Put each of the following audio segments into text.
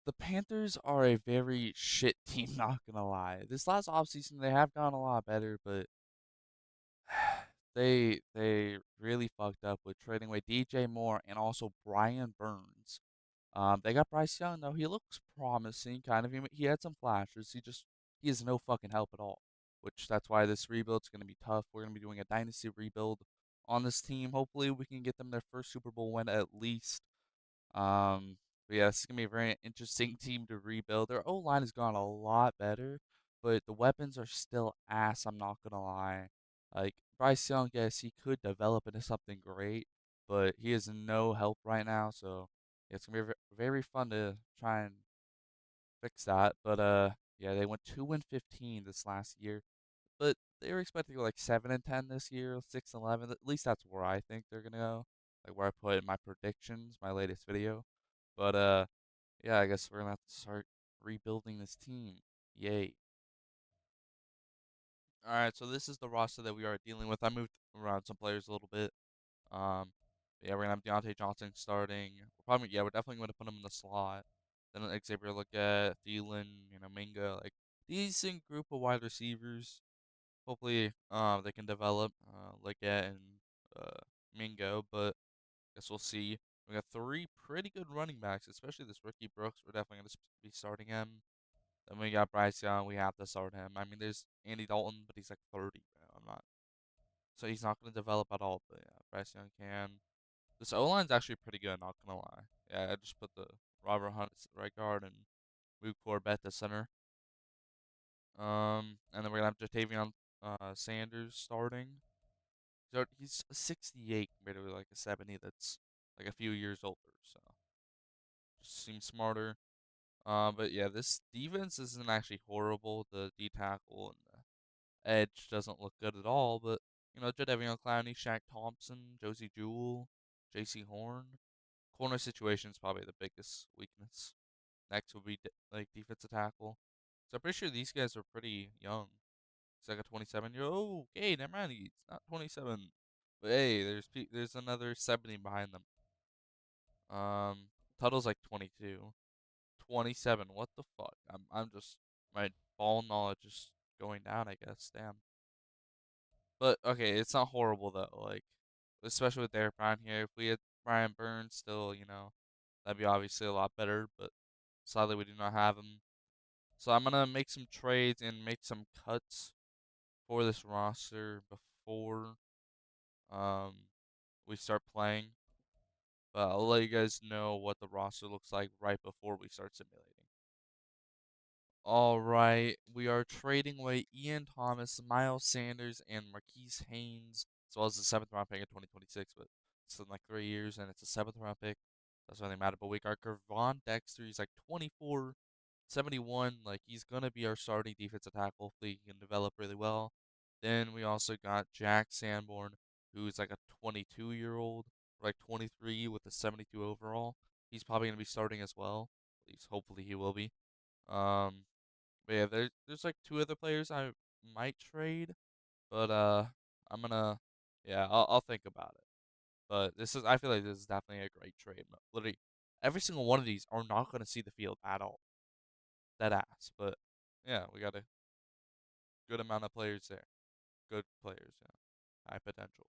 The Panthers are a very shit team, not gonna lie. This last offseason they have gone a lot better, but they really fucked up with trading away DJ Moore and also Brian Burns. They got Bryce Young though. He looks promising, kind of. He had some flashes. He is no fucking help at all. Which that's why this rebuild's gonna be tough. We're gonna be doing a dynasty rebuild on this team. Hopefully we can get them their first Super Bowl win at least. But yeah, this is gonna be a very interesting team to rebuild. Their O line has gone a lot better, but the weapons are still ass. I'm not gonna lie. Like Bryce Young, yes, he could develop into something great, but he is no help right now. So yeah, it's gonna be very fun to try and fix that. But yeah, they went 2-15 this last year, but they were expecting to go like 7-10 this year, 6-11. At least that's where I think they're gonna go. Like where I put in my predictions, my latest video. But yeah, I guess we're gonna have to start rebuilding this team. Yay. Alright, so this is the roster that we are dealing with. I moved around some players a little bit. Um yeah, we're gonna have Diontae Johnson starting. We're definitely gonna put him in the slot. Then Xavier look at Thielen, Minga, like decent group of wide receivers. Hopefully they can develop Leggett and Mingo, but guess we'll see. We got three pretty good running backs, especially this rookie Brooks. We're definitely going to be starting him. Then we got Bryce Young. We have to start him. I mean, there's Andy Dalton, but he's like 30. I'm not, so he's not going to develop at all. But yeah, Bryce Young can. This O line's actually pretty good. Not gonna lie. Yeah, I just put the Robert Hunt at right guard and Luke Corbett at center. And then we're gonna have Jatavion Sanders starting. So he's a 68 compared to like a 70 that's like a few years older. So just seems smarter. But yeah, this defense isn't actually horrible. The D tackle and the edge doesn't look good at all. But Jadeveon Clowney, Shaq Thompson, Josie Jewell, Jaycee Horn. Corner situation is probably the biggest weakness. Next would be like defensive tackle. So I'm pretty sure these guys are pretty young. He's like a 27-year-old. Oh, okay, never mind. He's not 27. But hey, there's another 70 behind them. Tuttle's like 22. 27. What the fuck? I'm just my ball knowledge is going down, I guess. Damn. But okay, it's not horrible though. Like especially with Derrick Brown here. If we had Brian Burns still, that'd be obviously a lot better. But sadly, we do not have him. So I'm gonna make some trades and make some cuts for this roster before um we start playing. But I'll let you guys know what the roster looks like right before we start simulating. All right, we are trading away Ian Thomas, Miles Sanders, and Marquise Haynes, as well as the seventh round pick in 2026. But it's in like 3 years, and it's a seventh round pick. That's really matter. But we got Gervon Dexter. He's like 24, 71. Like he's gonna be our starting defensive tackle. Hopefully, he can develop really well. Then we also got Jack Sanborn, who's like a 22-year-old, like 23 with a 72 overall. He's probably gonna be starting as well. At least hopefully he will be. Um, but yeah, there's like two other players I might trade, but I'm gonna yeah, I'll think about it. But I feel like this is definitely a great trade. Literally, every single one of these are not gonna see the field at all. That ass. But yeah, we got a good amount of players there. Good players, yeah. High potential.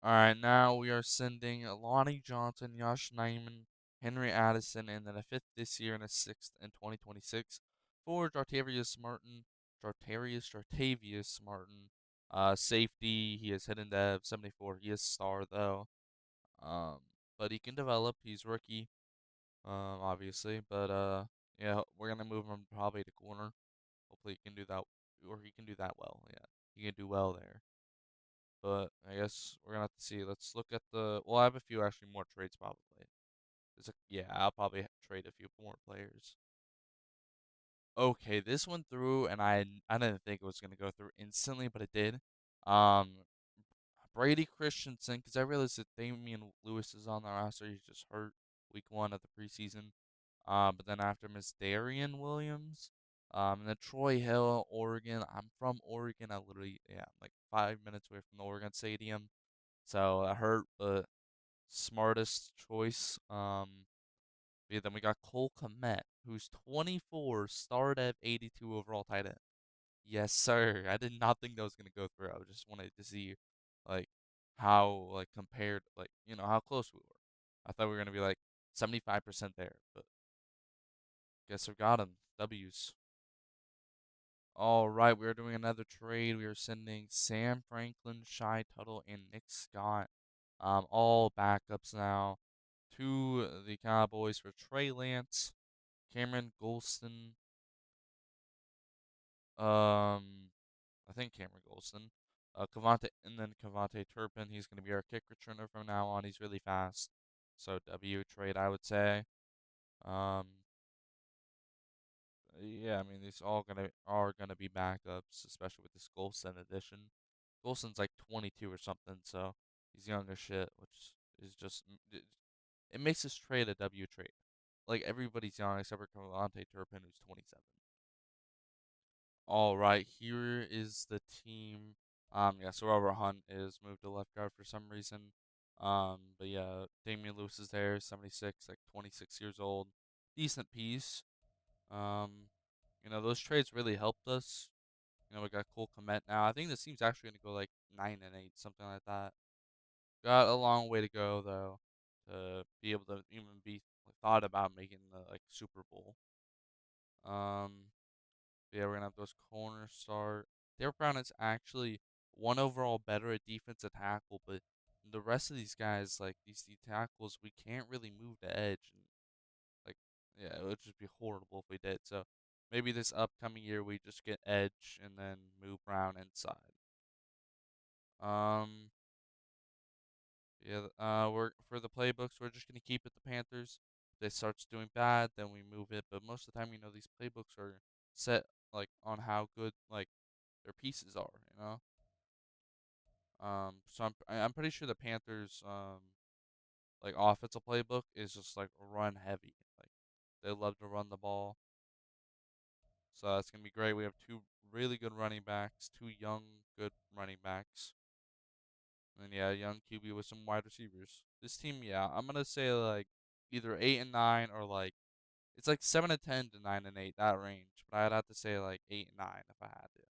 All right, now we are sending Lonnie Johnson, Josh Nyman, Henry Addison, and then a fifth this year and a sixth in 2026 for Jartavius Martin. Safety, he is hidden dev 74. He is star though. Um, but he can develop. He's rookie, obviously. But yeah, we're gonna move him probably to corner. Hopefully he can do that, or he can do that well. Yeah, he can do well there. But I guess we're gonna have to see. Let's look at the. Well, I have a few actually more trades probably. Yeah, I'll probably trade a few more players. Okay, this went through, and I didn't think it was gonna go through instantly, but it did. Um, Brady Christensen, because I realized that Damian Lewis is on the roster. He's just hurt week one of the preseason. But then after him is Darian Williams. And then Troy Hill, Oregon. I'm from Oregon. I literally, yeah, I'm like 5 minutes away from the Oregon Stadium. So I hurt, but smartest choice. Yeah, then we got Cole Kmet, who's 24, starred at 82 overall tight end. Yes, sir. I did not think that was gonna go through. I just wanted to see like how like compared like how close we were. I thought we were gonna be like 75% there, but guess we got him. W's. All right, we are doing another trade. We are sending Sam Franklin, Shy Tuttle, and Nick Scott, all backups now, to the Cowboys for Trey Lance, Cameron Golston, I think Cameron Golston, Cavante, and then Cavante Turpin. He's going to be our kick returner from now on. He's really fast, so W trade I would say. Um, yeah, I mean these all gonna be backups, especially with this Golston addition. Golston's like 22 or something, so he's young as shit, which is just it makes this trade a W trade. Like everybody's young except for Cavante Turpin, who's 27. All right, here is the team. Yeah, so Robert Hunt is moved to left guard for some reason. But yeah, Damian Lewis is there, 76, like 26 years old. Decent piece. Um, those trades really helped us. We got Cole Kmet now. I think this team's actually gonna go like 9-8, something like that. Got a long way to go though, to be able to even be like, thought about making the like Super Bowl. Um, yeah, we're gonna have those corners start. Derrick Brown is actually one overall better at defensive tackle, but the rest of these guys, like these D tackles, we can't really move the edge, and like, yeah, it would just be horrible if we did. So maybe this upcoming year we just get edge and then move Brown inside. Um, yeah, we're for the playbooks, we're just gonna keep it the Panthers. If they starts doing bad, then we move it. But most of the time, these playbooks are set like on how good like their pieces are. So I'm pretty sure the Panthers like offensive playbook is just like run heavy. Like they love to run the ball. So that's gonna be great. We have two really good running backs, two young good running backs. And yeah, young QB with some wide receivers. This team, yeah, I'm gonna say like either 8-9 or like it's like 7-10 to 9-8, that range. But I'd have to say like 8-9 if I had to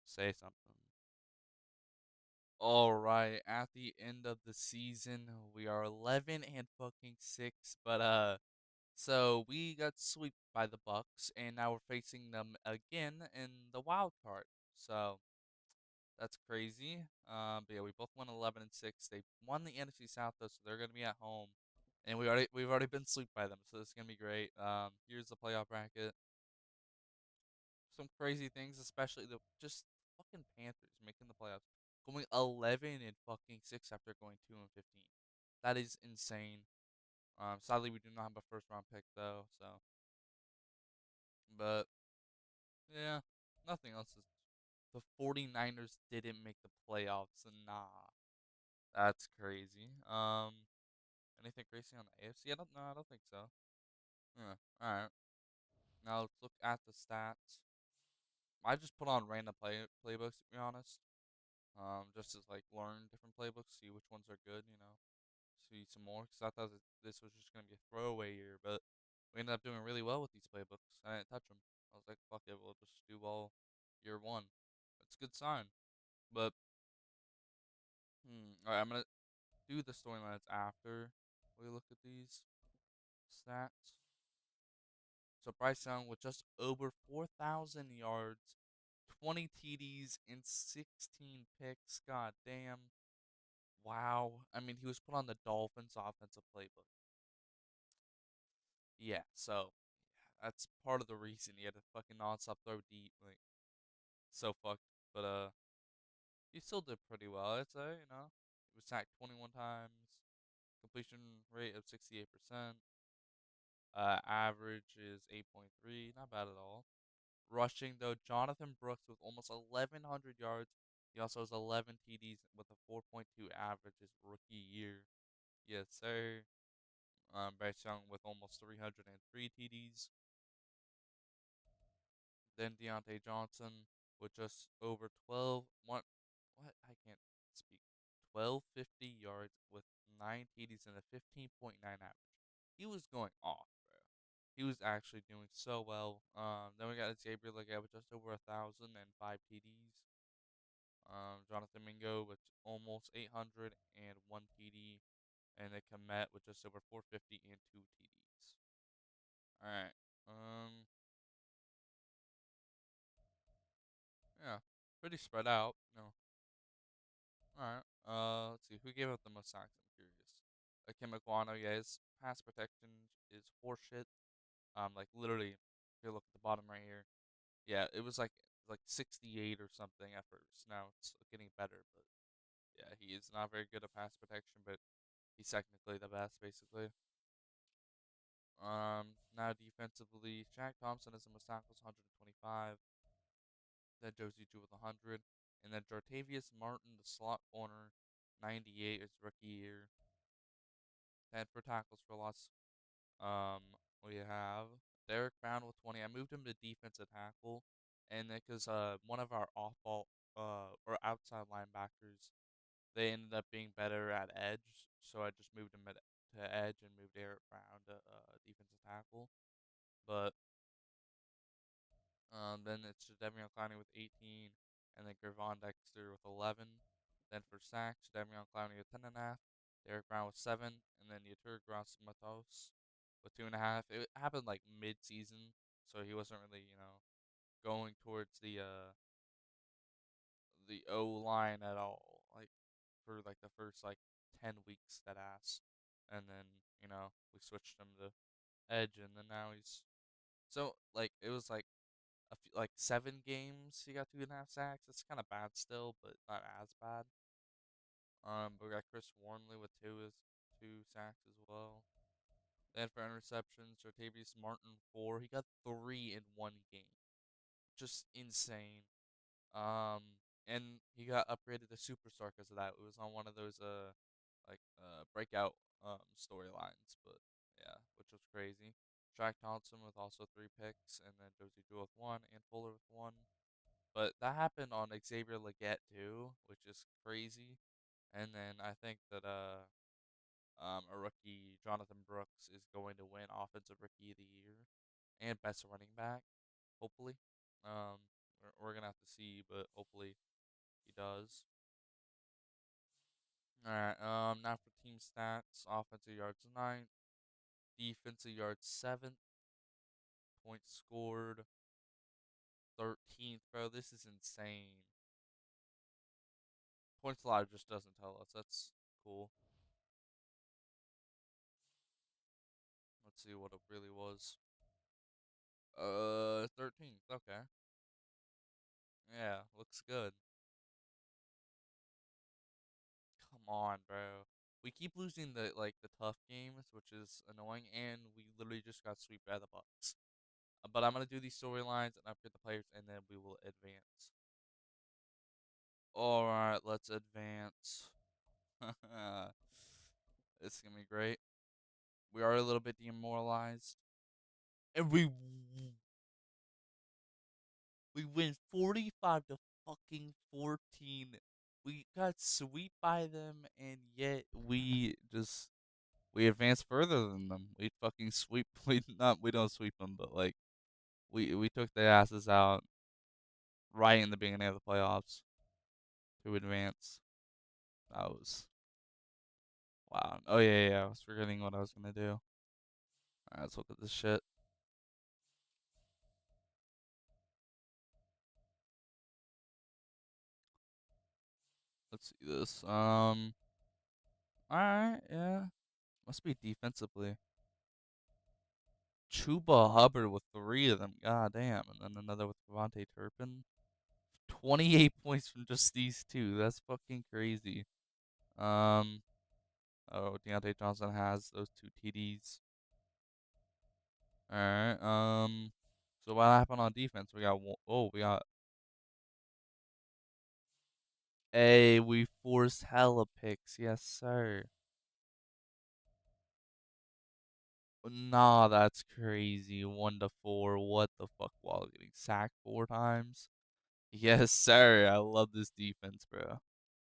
say something. All right, at the end of the season, we are 11-6, but so we got swept by the Bucks, and now we're facing them again in the wild card. So that's crazy. But yeah, we both won 11-6. They won the NFC South though, so they're gonna be at home, and we've already been swept by them, so this is gonna be great. Here's the playoff bracket. Some crazy things, especially the just fucking Panthers making the playoffs, going 11-6 after going 2-15. That is insane. Sadly we do not have a first round pick though, so but yeah, nothing else is. The 49ers didn't make the playoffs. Nah, that's crazy. Anything crazy on the AFC? I don't know. I don't think so. Yeah. All right. Now let's look at the stats. I just put on random playbooks to be honest. Just to like learn different playbooks, see which ones are good, see some more. Because I thought that this was just gonna be a throwaway year, but we ended up doing really well with these playbooks. I didn't touch them. I was like, fuck it, we'll just do well year one. That's a good sign. But all right, I'm gonna do the storylines after we look at these stats. So Bryce Young with just over 4,000 yards, 20 TDs, and 16 picks. God damn. Wow. I mean, he was put on the Dolphins offensive playbook. Yeah, so that's part of the reason he had to fucking nonstop throw deep. Like, so fucked. But, he still did pretty well, I'd say. He was sacked 21 times, completion rate of 68%. Average is 8.3, not bad at all. Rushing though, Jonathan Brooks with almost 1,100 yards. He also has 11 TDs with a 4.2 average his rookie year. Yes, sir. Bryce Young with almost 303 TDs. Then Diontae Johnson with just over 12. What? I can't speak. 1,250 yards with 9 TDs and a 15.9 average. He was going off, bro. He was actually doing so well. Then we got Xavier Leggett with just over 1,005 TDs. Jonathan Mingo with almost 800 and one TD, and then Komet with just over 450 and two TDs. All right. Yeah, pretty spread out. No. All right. Let's see who gave up the most sacks. I'm curious. Ikem Ekwonu, yeah, his pass protection is horseshit. Like literally, if you look at the bottom right here, yeah, it was like 68 or something at first. Now it's getting better, but yeah, he is not very good at pass protection, but he's technically the best, basically. Now defensively, Shaq Thompson is the most tackles, 125. Then Josie Jew with 100, and then Jartavius Martin, the slot corner, 98 is rookie year. 10 for tackles for loss. Um, we have Derrick Brown with 20. I moved him to defensive tackle, and then because one of our off ball or outside linebackers, they ended up being better at edge, so I just moved him to edge and moved Derrick Brown to defensive tackle. But then it's Devion Clowney with 18, and then Gervon Dexter with 11. Then for sacks, Devion Clowney with 10.5, Derrick Brown with 7, and then Yetur Gross Matos with 2.5. It happened like mid-season, so he wasn't really, going towards the O line at all, like for like the first like 10 weeks that ass, and then we switched him to edge, and then now he's so like it was like like 7 games he got 2.5 sacks. It's kind of bad still, but not as bad. But we got Chris Warnley with two sacks as well. Then for interceptions, Jartavius Martin 4. He got 3 in 1 game, just insane. And he got upgraded to superstar because of that. It was on one of those breakout storylines, but yeah, which was crazy. Shaq Thompson with also 3 picks, and then Josie Jewell with 1, and Fuller with 1. But that happened on Xavier Leggett too, which is crazy. And then I think that a rookie Jonathan Brooks is going to win Offensive Rookie of the Year and Best Running Back, hopefully. Um, we're gonna have to see, but hopefully he does. All right. Now for team stats: offensive yards 9, defensive yards 7, points scored 13th. Bro, this is insane. Points allowed just doesn't tell us. That's cool. Let's see what it really was. 13th. Okay. Yeah, looks good. Come on, bro. We keep losing the tough games, which is annoying, and we literally just got swept by the Bucks. But I'm gonna do these storylines and upgrade the players, and then we will advance. All right, let's advance. It's gonna be great. We are a little bit demoralized, and we win 45 to fucking 14. We got swept by them, and yet we advance further than them. We fucking sweep. We don't sweep them, but like we took their asses out right in the beginning of the playoffs to advance. That was wow. Oh yeah. I was forgetting what I was gonna do. All right, let's look at this shit. Let's see this. All right, yeah. Must be defensively. Chuba Hubbard with 3 of them. God damn, and then another with Devontae Turpin. 28 points from just these two. That's fucking crazy. Um, oh, Diontae Johnson has those 2 TDs. All right. So what happened on defense? We got we forced hella picks. Yes, sir. Nah, that's crazy. 1 to 4. What the fuck? While getting sacked 4 times. Yes, sir. I love this defense, bro.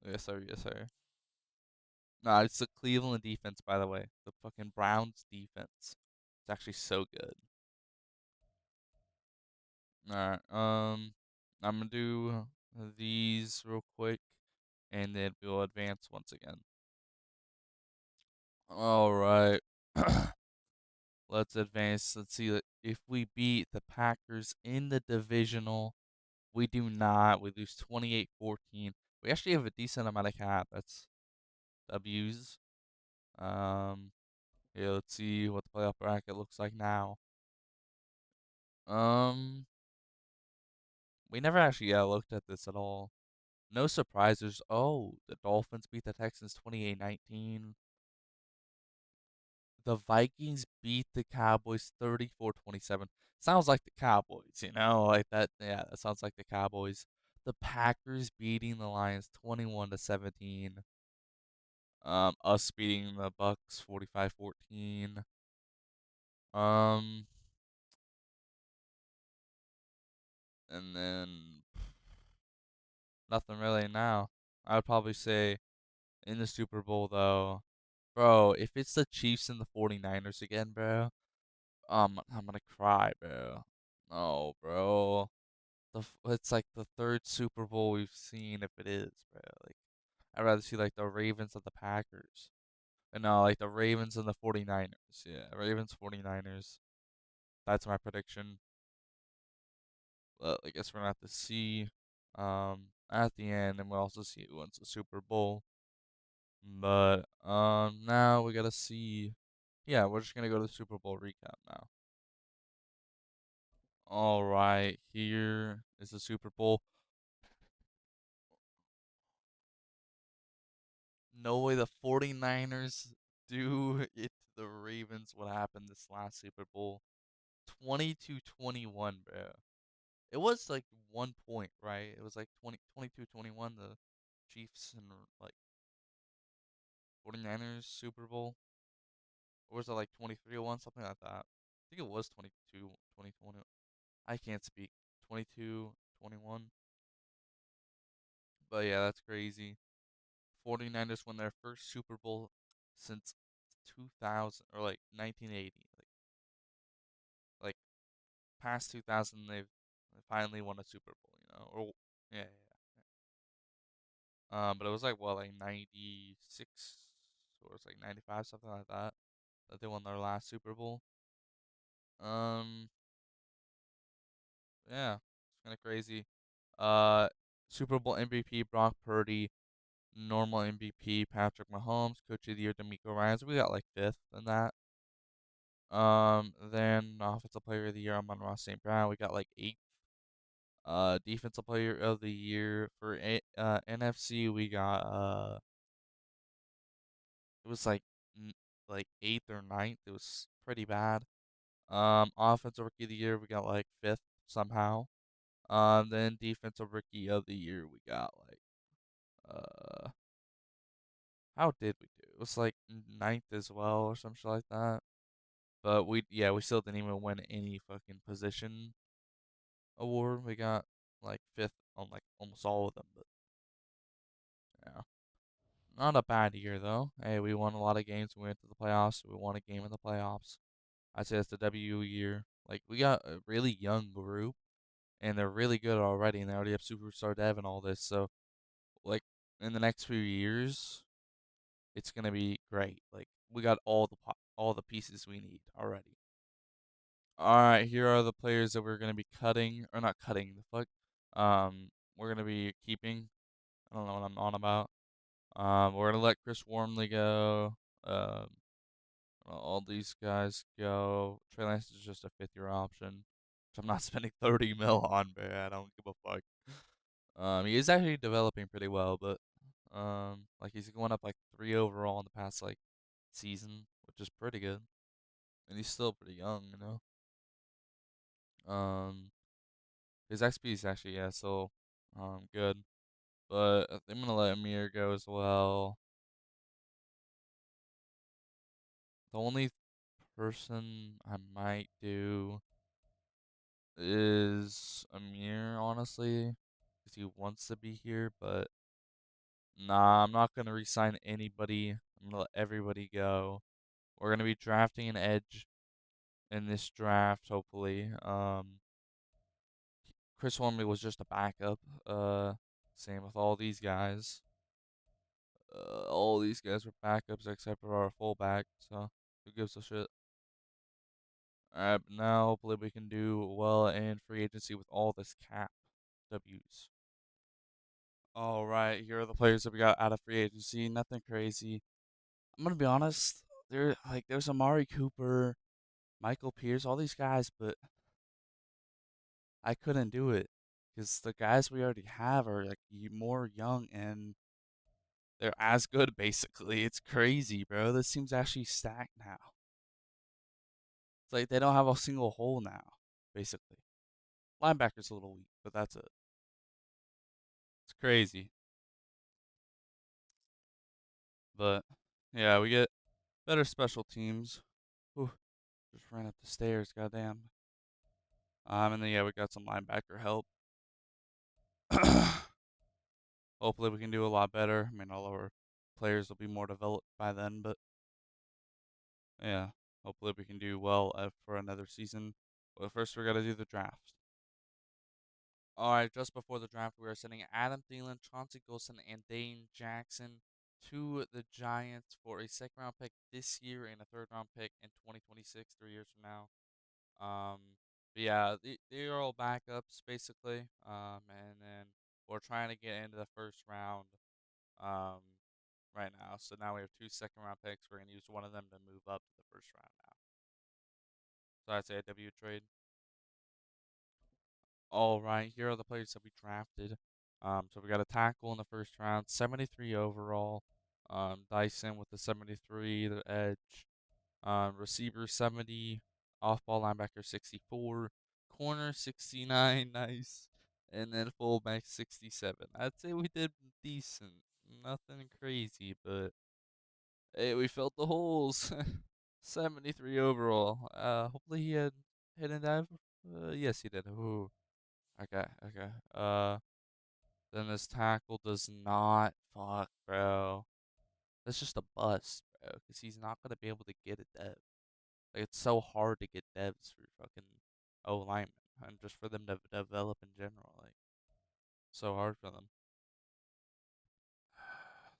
Yes, sir. Yes, sir. Nah, it's the Cleveland defense, by the way. The fucking Browns defense. It's actually so good. Alright, I'm gonna do these real quick, and then we'll advance once again. Alright. Let's advance. Let's see if we beat the Packers in the divisional. We do not. We lose 28-14. We actually have a decent amount of cap. That's W's. Um, yeah, let's see what the playoff bracket looks like now. Um, we never actually looked at this at all. No surprises. Oh, the Dolphins beat the Texans 28-19. The Vikings beat the Cowboys 34-27. Sounds like the Cowboys, like that. Yeah, that sounds like the Cowboys. The Packers beating the Lions 21-17. Us beating the Bucks 45-14. Um, and then nothing really now. I would probably say in the Super Bowl though, bro, if it's the Chiefs and the 49ers again, bro, I'm gonna cry, bro. No, bro. It's like the third Super Bowl we've seen if it is, bro. Like I'd rather see like the Ravens and the Packers. And no, like the Ravens and the 49ers. Yeah, Ravens 49ers. That's my prediction. But I guess we're gonna have to see at the end, and we'll also see who wins the Super Bowl. But now we gotta see. Yeah, we're just gonna go to the Super Bowl recap now. All right, here is the Super Bowl. No way the 49ers do it to the Ravens. What happened this last Super Bowl? 22-21, bro. It was like 1 point, right? It was like 22-21, the Chiefs and like 49ers Super Bowl. Or was it like 23-1, something like that? I think it was 22, 2020. I can't speak. 22-21. But yeah, that's crazy. 49ers won their first Super Bowl since 2000 or like 1980. Like past 2000, they've finally won a Super Bowl. Or yeah, but it was like what, like 96 or it's like 95, something like that, that they won their last Super Bowl. Um, yeah, it's kind of crazy. Uh, Super Bowl MVP Brock Purdy, normal MVP Patrick Mahomes, Coach of the Year D'Amico Ryans. We got like fifth in that. Then Offensive Player of the Year Amon-Ra St. Brown. We got like eighth. Defensive Player of the Year for NFC. We got it was like eighth or ninth. It was pretty bad. Offensive Rookie of the Year. We got like fifth somehow. Then Defensive Rookie of the Year. We got like how did we do? It was like ninth as well or some shit like that. But we still didn't even win any fucking position award. We got like fifth on like almost all of them, but yeah. Not a bad year though. Hey, we won a lot of games. We went to the playoffs. We won a game in the playoffs. I'd say it's the W year. Like we got a really young group, and they're really good already, and they already have superstar dev and all this. So like in the next few years, it's gonna be great. Like we got all the pieces we need already. All right, here are the players that we're gonna be cutting or not cutting. The fuck, we're gonna be keeping. I don't know what I'm on about. We're gonna let Chris Wormley go. All these guys go. Trey Lance is just a fifth-year option, which I'm not spending 30 mil on, man. I don't give a fuck. He is actually developing pretty well, but like he's going up like 3 overall in the past like season, which is pretty good, and he's still pretty young. Um, his XP is actually so good, but I'm gonna let Amir go as well. The only person I might do is Amir, honestly, because he wants to be here. But nah, I'm not gonna resign anybody. I'm gonna let everybody go. We're gonna be drafting an edge in this draft, hopefully. Chris Hornby was just a backup. Same with all these guys. All these guys were backups except for our fullback. So who gives a shit? Alright, but now hopefully we can do well in free agency with all this cap W's. All right, here are the players that we got out of free agency. Nothing crazy. I'm gonna be honest. There's Amari Cooper, Michael Pierce, all these guys, but I couldn't do it because the guys we already have are like more young and they're as good basically. It's crazy, bro. This team's actually stacked now. It's like they don't have a single hole now, basically. Linebacker's a little weak, but that's it. It's crazy. But yeah, we get better special teams. Whew, just ran up the stairs, goddamn. And then yeah, we got some linebacker help. Hopefully we can do a lot better. I mean, all of our players will be more developed by then, but yeah, hopefully we can do well for another season. But first, we got to do the draft. All right, just before the draft, we are sending Adam Thielen, Chauncey Golston, and Dane Jackson to the Giants for a second round pick this year and a third round pick in 2026, 3 years from now. Um, but yeah, they are all backups basically. And then we're trying to get into the first round. Um, right now. So now we have two second round picks. We're gonna use one of them to move up to the first round now. So I'd say a W trade. All right, here are the players that we drafted. So we got a tackle in the first round, 73 overall. Dyson with the 73, the edge. Receiver 70, off-ball linebacker 64, corner 69, nice, and then fullback 67. I'd say we did decent, nothing crazy, but hey, we felt the holes. 73 overall. Hopefully he had hidden dive. Yes, he did. Ooh. Okay, okay. Then this tackle does not. Fuck, bro. That's just a bust, bro. Because he's not gonna be able to get a dev. Like it's so hard to get devs for fucking O linemen and just for them to develop in general. Like so hard for them.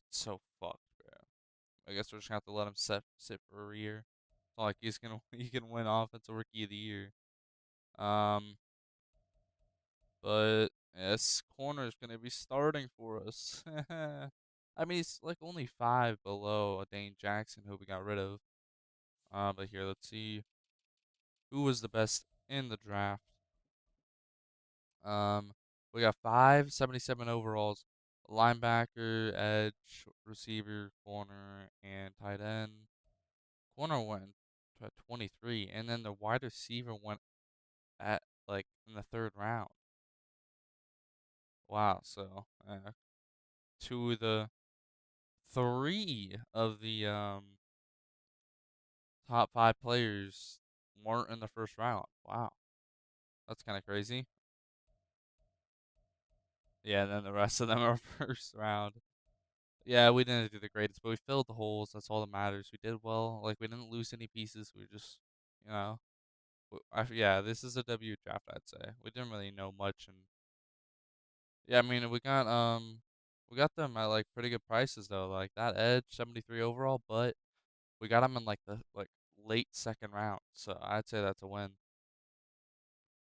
It's so fucked, bro. I guess we're just gonna have to let him sit for a year. It's not like he's gonna he can win offensive rookie of the year. Um, but this corner is gonna be starting for us. I mean, he's like only 5 below a Dane Jackson who we got rid of. But here, let's see who was the best in the draft. Um, we got 577 overalls, linebacker, edge, receiver, corner, and tight end. Corner went to 23, and then the wide receiver went at like in the third round. Wow, so two of the three of the top 5 players weren't in the first round. Wow, that's kind of crazy. Yeah, and then the rest of them are first round. Yeah, we didn't do the greatest, but we filled the holes. That's all that matters. We did well. Like we didn't lose any pieces. We just, you know, yeah, this is a W draft. I'd say we didn't really know much, and yeah, I mean we got them at like pretty good prices though. Like that edge, 73 overall, but we got them in like the late second round. So I'd say that's a win.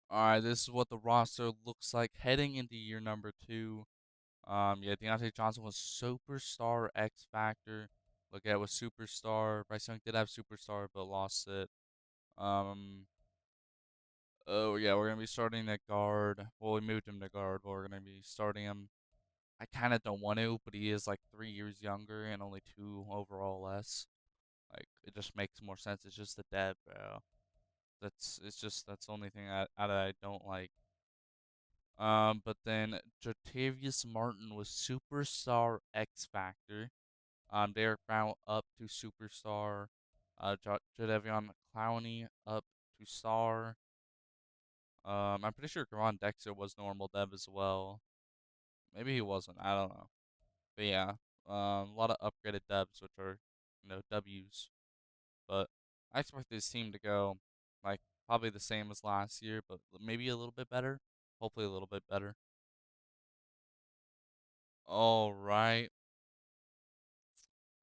All right, this is what the roster looks like heading into year number 2. Yeah, Diontae Johnson was superstar X Factor. Look at with superstar. Bryce Young did have superstar, but lost it. Um. Oh yeah, we're gonna be starting at guard. Well, we moved him to guard, but we're gonna be starting him. I kind of don't want to, but he is like 3 years younger and only 2 overall less. Like it just makes more sense. It's just the depth, bro. That's the only thing I don't like. But then Jatavius Martin was superstar X Factor. Derrick Brown up to superstar. Jadeveon Clowney up to star. I'm pretty sure Garon Dexter was normal dev as well. Maybe he wasn't. I don't know. But yeah, a lot of upgraded devs, which are W's. But I expect this team to go like probably the same as last year, but maybe a little bit better. hopefully a little bit better. All right,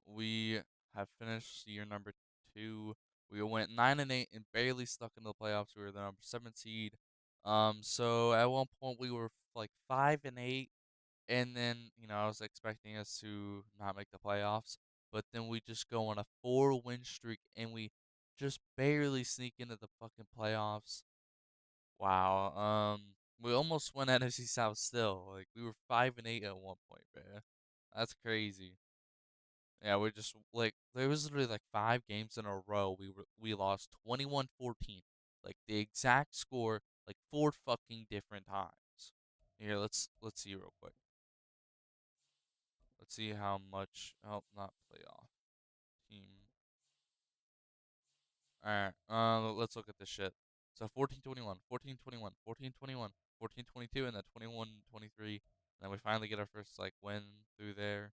we have finished year number 2. We went 9-8 and barely stuck in the playoffs. We were the number 7 seed. So at one point we were like 5-8, and then I was expecting us to not make the playoffs, but then we just go on a 4-win streak and we just barely sneak into the fucking playoffs. Wow. we almost won NFC South still. Like we were 5-8 at one point, man. That's crazy. Yeah, we just like there was literally like 5 games in a row we lost 21-14. Like the exact score like 4 fucking different times. Here, let's see real quick. Let's see how much. Oh, not playoff team. All right. Let's look at this shit. So 14-21, 14-21, 14-21, 14-22, and then 21-23. And then we finally get our first like win through there.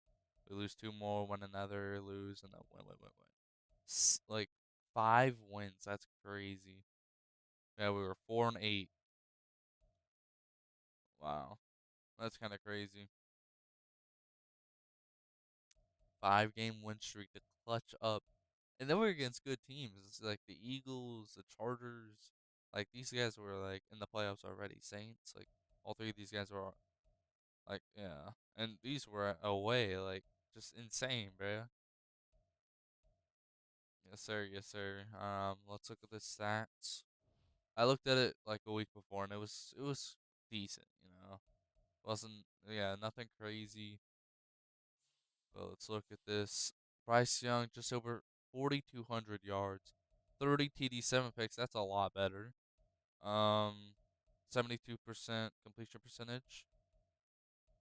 We lose 2 more, win another, lose, and then win. Like 5 wins. That's crazy. Yeah, we were 4-8. Wow, that's kind of crazy. 5 game win streak to clutch up. And then we're against good teams. It's like the Eagles, the Chargers. Like these guys were like in the playoffs already. Saints, like all 3 of these guys were like yeah. And these were away, like just insane, bro. Yes sir, yes sir. Let's look at the stats. I looked at it like a week before and it was decent, Wasn't yeah, nothing crazy. But let's look at this. Bryce Young just over 4,200 yards, 30 TD, 7 picks. That's a lot better. 72% completion percentage,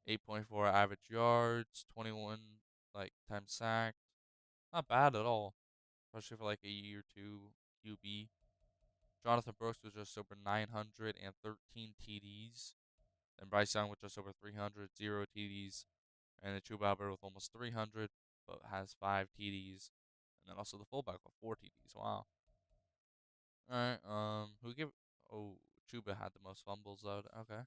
8.4 average yards, 21 like time sacked. Not bad at all, especially for like a year two QB. Jonathan Brooks was just over 913 TDs, and Bryce Young with just over 300, 0 TDs, and then Chuba Hubbard with almost 300, but has 5 TDs, and then also the fullback with 4 TDs. Wow. All right. Who give? Oh, Chuba had the most fumbles though. Okay.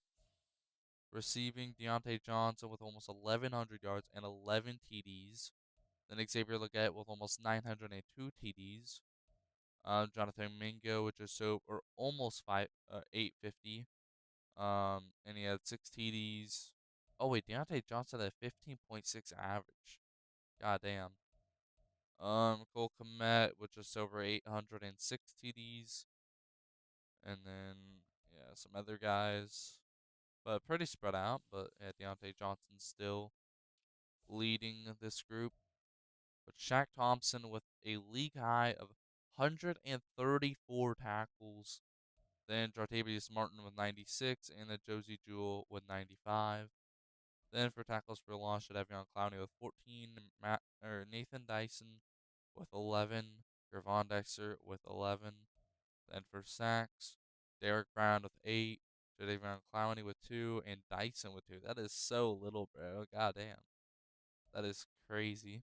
Receiving Diontae Johnson with almost 1,100 yards and 11 TDs. Then Xavier Legette with almost 902 TDs. Jonathan Mingo with just so or almost 850. And he had 6 TDs. Oh wait, Diontae Johnson had 15.6 average. God damn. Cole Kmet with just over 806 TDs, and then yeah, some other guys, but pretty spread out. But yeah, Diontae Johnson still leading this group. But Shaq Thompson with a league high of 134 tackles. Then Jartavius Martin with 96, and then Josie Jewell with 95. Then for tackles for loss, Jadeveon Clowney with 14, Nathan Dyson with 11, Gervon Dexter with 11. Then for sacks, Derrick Brown with 8, Jadeveon Clowney with 2, and Dyson with 2. That is so little, bro. God damn. That is crazy.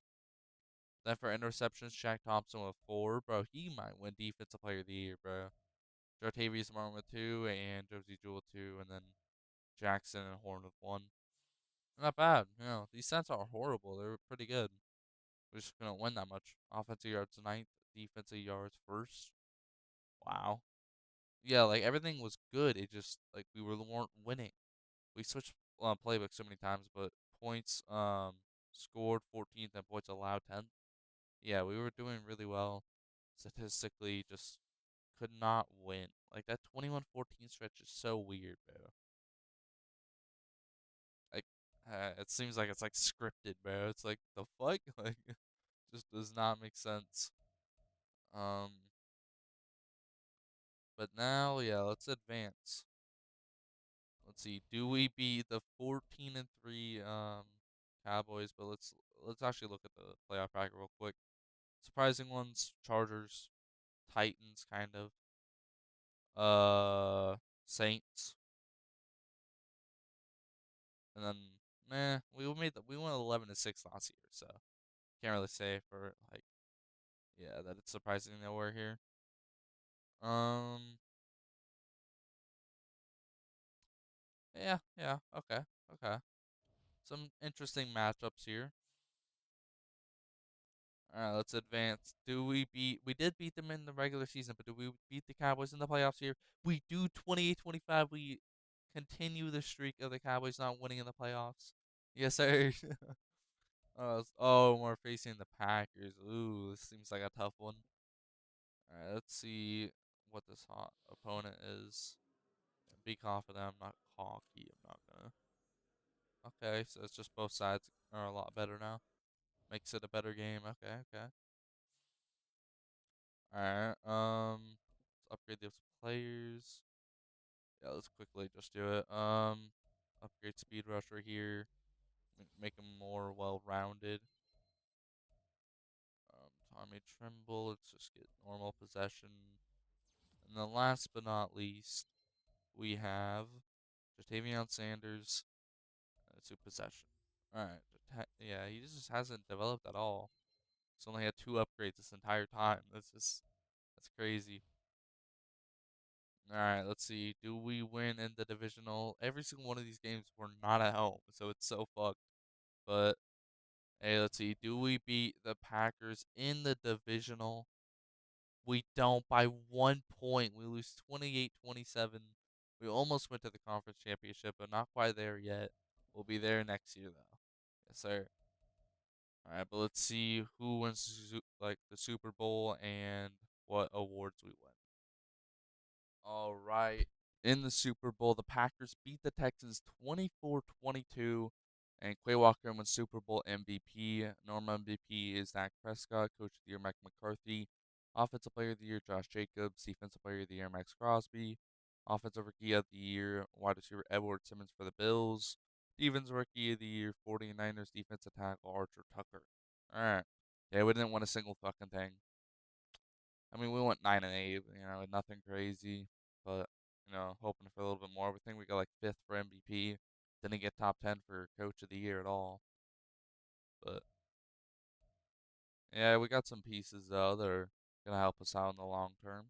Then for interceptions, Shaq Thompson with 4. Bro, he might win Defensive Player of the Year, bro. Jartavius Martin with 2, and Josie Jewell with 2, and then Jackson and Horn with 1. Not bad. These stats are horrible. They're pretty good. We just couldn't win that much. Offensive yards ninth, defensive yards first. Wow. Yeah, like everything was good. It just like weren't winning. We switched playbooks so many times, but points scored 14th and points allowed 10th. Yeah, we were doing really well statistically. Just could not win. Like that 21-14 stretch is so weird, bro. Like it seems like it's like scripted, bro. It's like the fuck, like just does not make sense. Um, but now, yeah, let's advance. Let's see. Do we beat the 14-3 Cowboys? But let's actually look at the playoff bracket real quick. Surprising ones: Chargers, Titans, kind of. Saints, and then we went 11-6 last year, so can't really say for like yeah that it's surprising that we're here. Um, Yeah, yeah, okay, okay. Some interesting matchups here. All right, let's advance. Do we beat? We did beat them in the regular season, but do we beat the Cowboys in the playoffs here? We do 28-25. We continue the streak of the Cowboys not winning in the playoffs. Yes, sir. Oh, we're facing the Packers. Ooh, this seems like a tough one. All right, let's see what this hot opponent is. Be confident. I'm not cocky. I'm not gonna. Okay, so it's just both sides are a lot better now. Makes it a better game. Okay, okay. All right. Let's upgrade those players. Yeah, let's quickly just do it. Upgrade speed rusher here. Make him more well-rounded. Tommy Tremble. Let's just get normal possession. And then last but not least, we have Jatavion Sanders to possession. All right. Yeah, he just hasn't developed at all. He's only had 2 upgrades this entire time. That's crazy. All right, let's see. Do we win in the divisional? Every single one of these games we're not at home, so it's so fucked. But hey, let's see. Do we beat the Packers in the divisional? We don't by 1 point. We lose 28-27. We almost went to the conference championship, but not quite there yet. We'll be there next year though. Yes, sir. All right, but let's see who wins like the Super Bowl and what awards we win. All right. In the Super Bowl, the Packers beat the Texans 24-22, and Quay Walker wins Super Bowl MVP. Normal MVP is Dak Prescott, Coach of the Year Mike McCarthy, Offensive Player of the Year Josh Jacobs, Defensive Player of the Year Max Crosby, Offensive Rookie of the Year wide receiver Edward Simmons for the Bills, Defense Rookie of the Year 49ers defensive tackle Archer Tucker. All right. Yeah, we didn't win a single fucking thing. I mean, we went 9-8, nothing crazy, but hoping for a little bit more. We think we got like fifth for MVP. Didn't get top 10 for Coach of the Year at all. But yeah, we got some pieces though that are gonna help us out in the long term.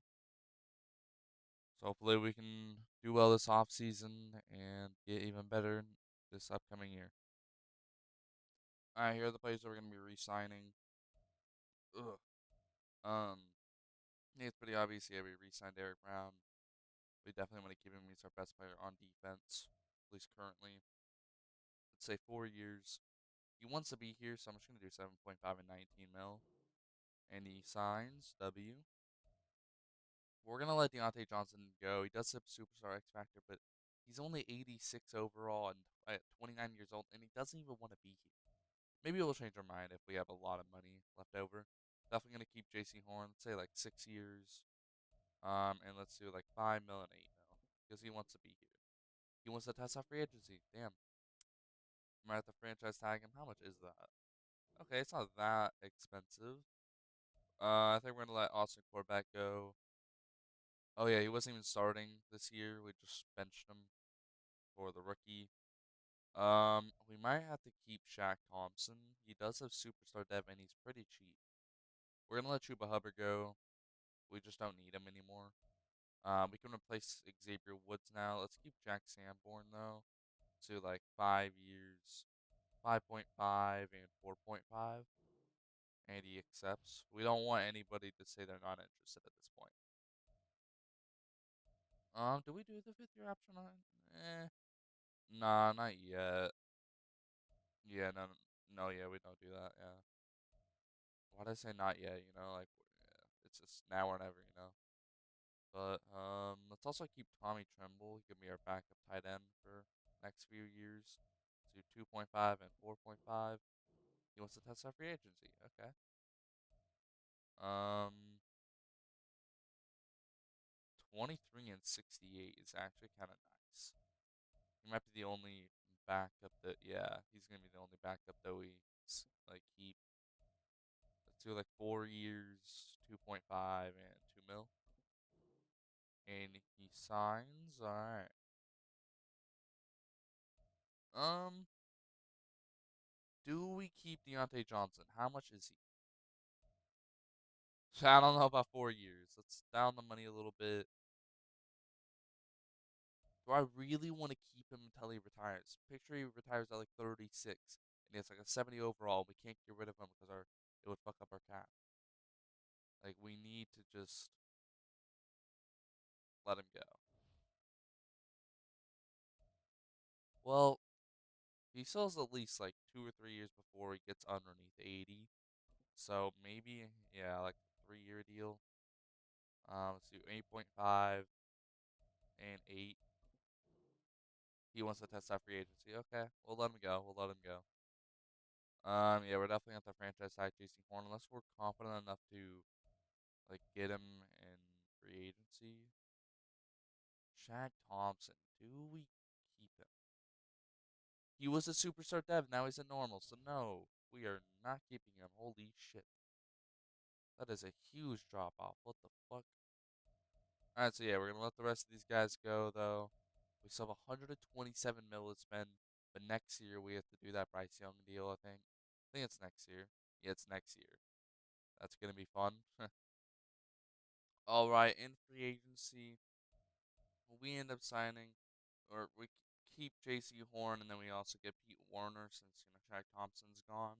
So hopefully we can do well this off season and get even better this upcoming year. All right, here are the players that we're gonna be re-signing. Ugh. Um, yeah, it's pretty obvious. Yeah, we re-signed Derrick Brown. We definitely want to keep him. He's our best player on defense, at least currently. Let's say 4 years. He wants to be here, so I'm just gonna do 7.5 and 19 mil. And he signs W. We're gonna let Diontae Johnson go. He does have superstar X factor, but he's only 86 overall and at 29 years old, and he doesn't even want to be here. Maybe we'll change our mind if we have a lot of money left over. Definitely gonna keep Jaycee Horn. Let's say like 6 years. And let's do like 5 mil and 8 mil because he wants to be here. He wants to test out free agency. Damn. I'm gonna have to franchise tag him. How much is that? Okay, it's not that expensive. I think we're gonna let Austin Corbett go. Oh yeah, he wasn't even starting this year. We just benched him for the rookie. We might have to keep Shaq Thompson. He does have superstar dev and he's pretty cheap. We're gonna let Chuba Hubbard go. We just don't need him anymore. We can replace Xavier Woods now. Let's keep Jack Sanborn though to like 5 years, 5.5 and 4.5. And he accepts. We don't want anybody to say they're not interested at this point. Do we do the 5th year option on? Nah, not yet. Yeah, no, no, yeah, we don't do that. Yeah. Why did I say not yet? Like, yeah, it's just now or never. But let's also keep Tommy Tremble. He can be our backup tight end for next few years. To 2.5 and 4.5. He wants to test our free agency. Okay. Um, 23 and 68 is actually kind of nice. He might be the only backup that, yeah, he's gonna be the only backup that we like keep. Let's do like 4 years, 2.5 and 2 mil, and he signs. All right. Um, do we keep Diontae Johnson? How much is he? I don't know about 4 years. Let's down the money a little bit. Do I really want to keep him until he retires? Picture he retires at like 36 and he has like a 70 overall. We can't get rid of him because it would fuck up our cap. Like we need to just let him go. Well, he still has at least like 2 or 3 years before he gets underneath 80. So maybe yeah, like a 3 year deal. Let's do 8.5 and 8. He wants to test out free agency. Okay, we'll let him go. We'll let him go. Yeah, we're definitely at the franchise side, Jaycee Horn, unless we're confident enough to like get him in free agency. Shaq Thompson, do we keep him? He was a superstar dev, now he's a normal, so no, we are not keeping him. Holy shit, that is a huge drop off. What the fuck? All right, so yeah, we're gonna let the rest of these guys go though. We still have 127 mil to spend, but next year we have to do that Bryce Young deal. I think it's next year. Yeah, it's next year. That's gonna be fun. All right, in free agency, we end up signing, or we keep Jaycee Horn, and then we also get Pete Warner since Shaq Thompson's gone.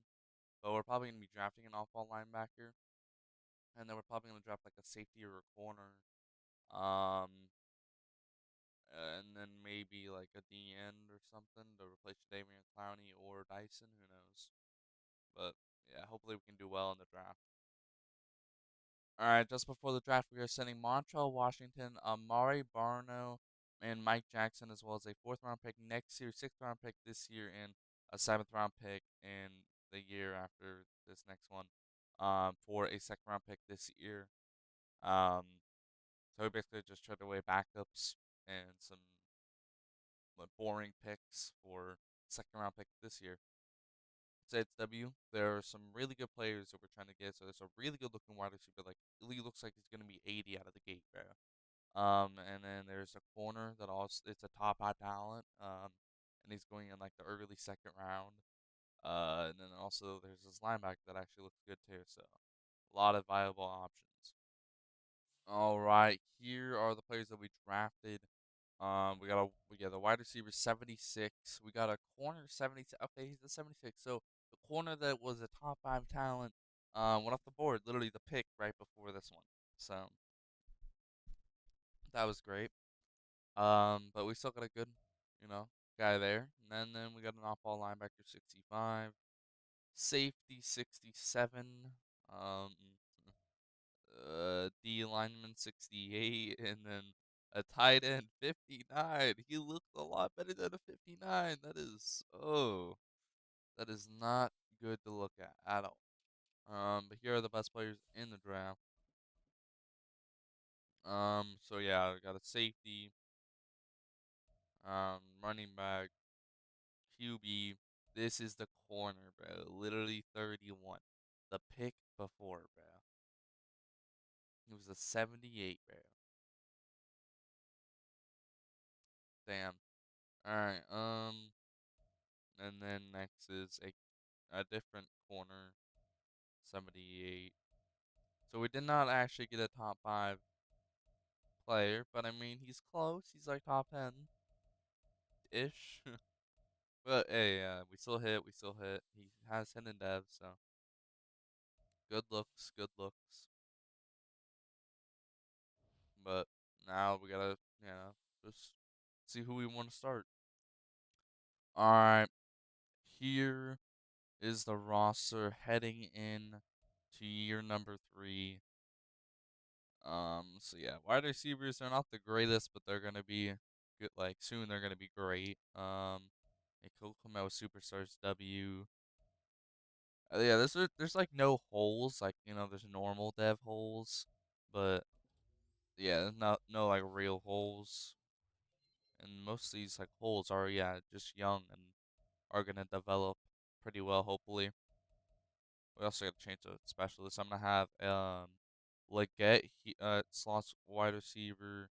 But we're probably gonna be drafting an off-ball linebacker, and then we're probably gonna draft like a safety or a corner, um, and then maybe like a D end or something to replace Damian Clowney or Dyson. Who knows? But yeah, hopefully we can do well in the draft. All right, just before the draft, we are sending Montreal, Washington, Amari Barno, and Mike Jackson, as well as a fourth round pick next year, sixth round pick this year, and a seventh round pick in the year after this next one, for a second round pick this year. Um, so we basically just traded away backups and some like, boring picks for second round pick this year. Say it's W. There are some really good players that we're trying to get. So there's a really good looking wide receiver. Like he looks like he's gonna be 80 out of the gate, bro. And then there's a corner that also it's a top high talent. And he's going in like the early second round. And then also there's this linebacker that actually looks good too. So a lot of viable options. All right, here are the players that we drafted. We got the wide receiver 76. We got a corner 76. Okay, he's the 76. So the corner that was a top five talent went off the board. Literally the pick right before this one. So that was great. But we still got a good, you know, guy there. And then we got an off-ball linebacker 65, safety 67, um, D lineman 68, and then a tight end 59. He looked a lot better than a 59. That is not good to look at all. But here are the best players in the draft. So yeah, I got a safety, running back, QB. This is the corner, bro. Literally 31. The pick before, bro. He was a 78, bro. Damn. All right. And then next is a different corner, 78. So we did not actually get a top five player, but I mean he's close. He's like top 10 ish. But hey, we still hit. We still hit. He has hidden dev, so good looks. Good looks. But now we gotta, just see who we want to start. All right, here is the roster heading in to year number 3. So yeah, wide receivers are not the greatest, but they're gonna be good. Like soon, they're gonna be great. They could come out with superstars W. Yeah, there's like no holes. Like there's normal dev holes, but yeah, there's no like real holes. And most of these like holes are just young and are gonna develop pretty well. Hopefully, we also got to change the specialist. I'm gonna have Leggett slots wide receiver,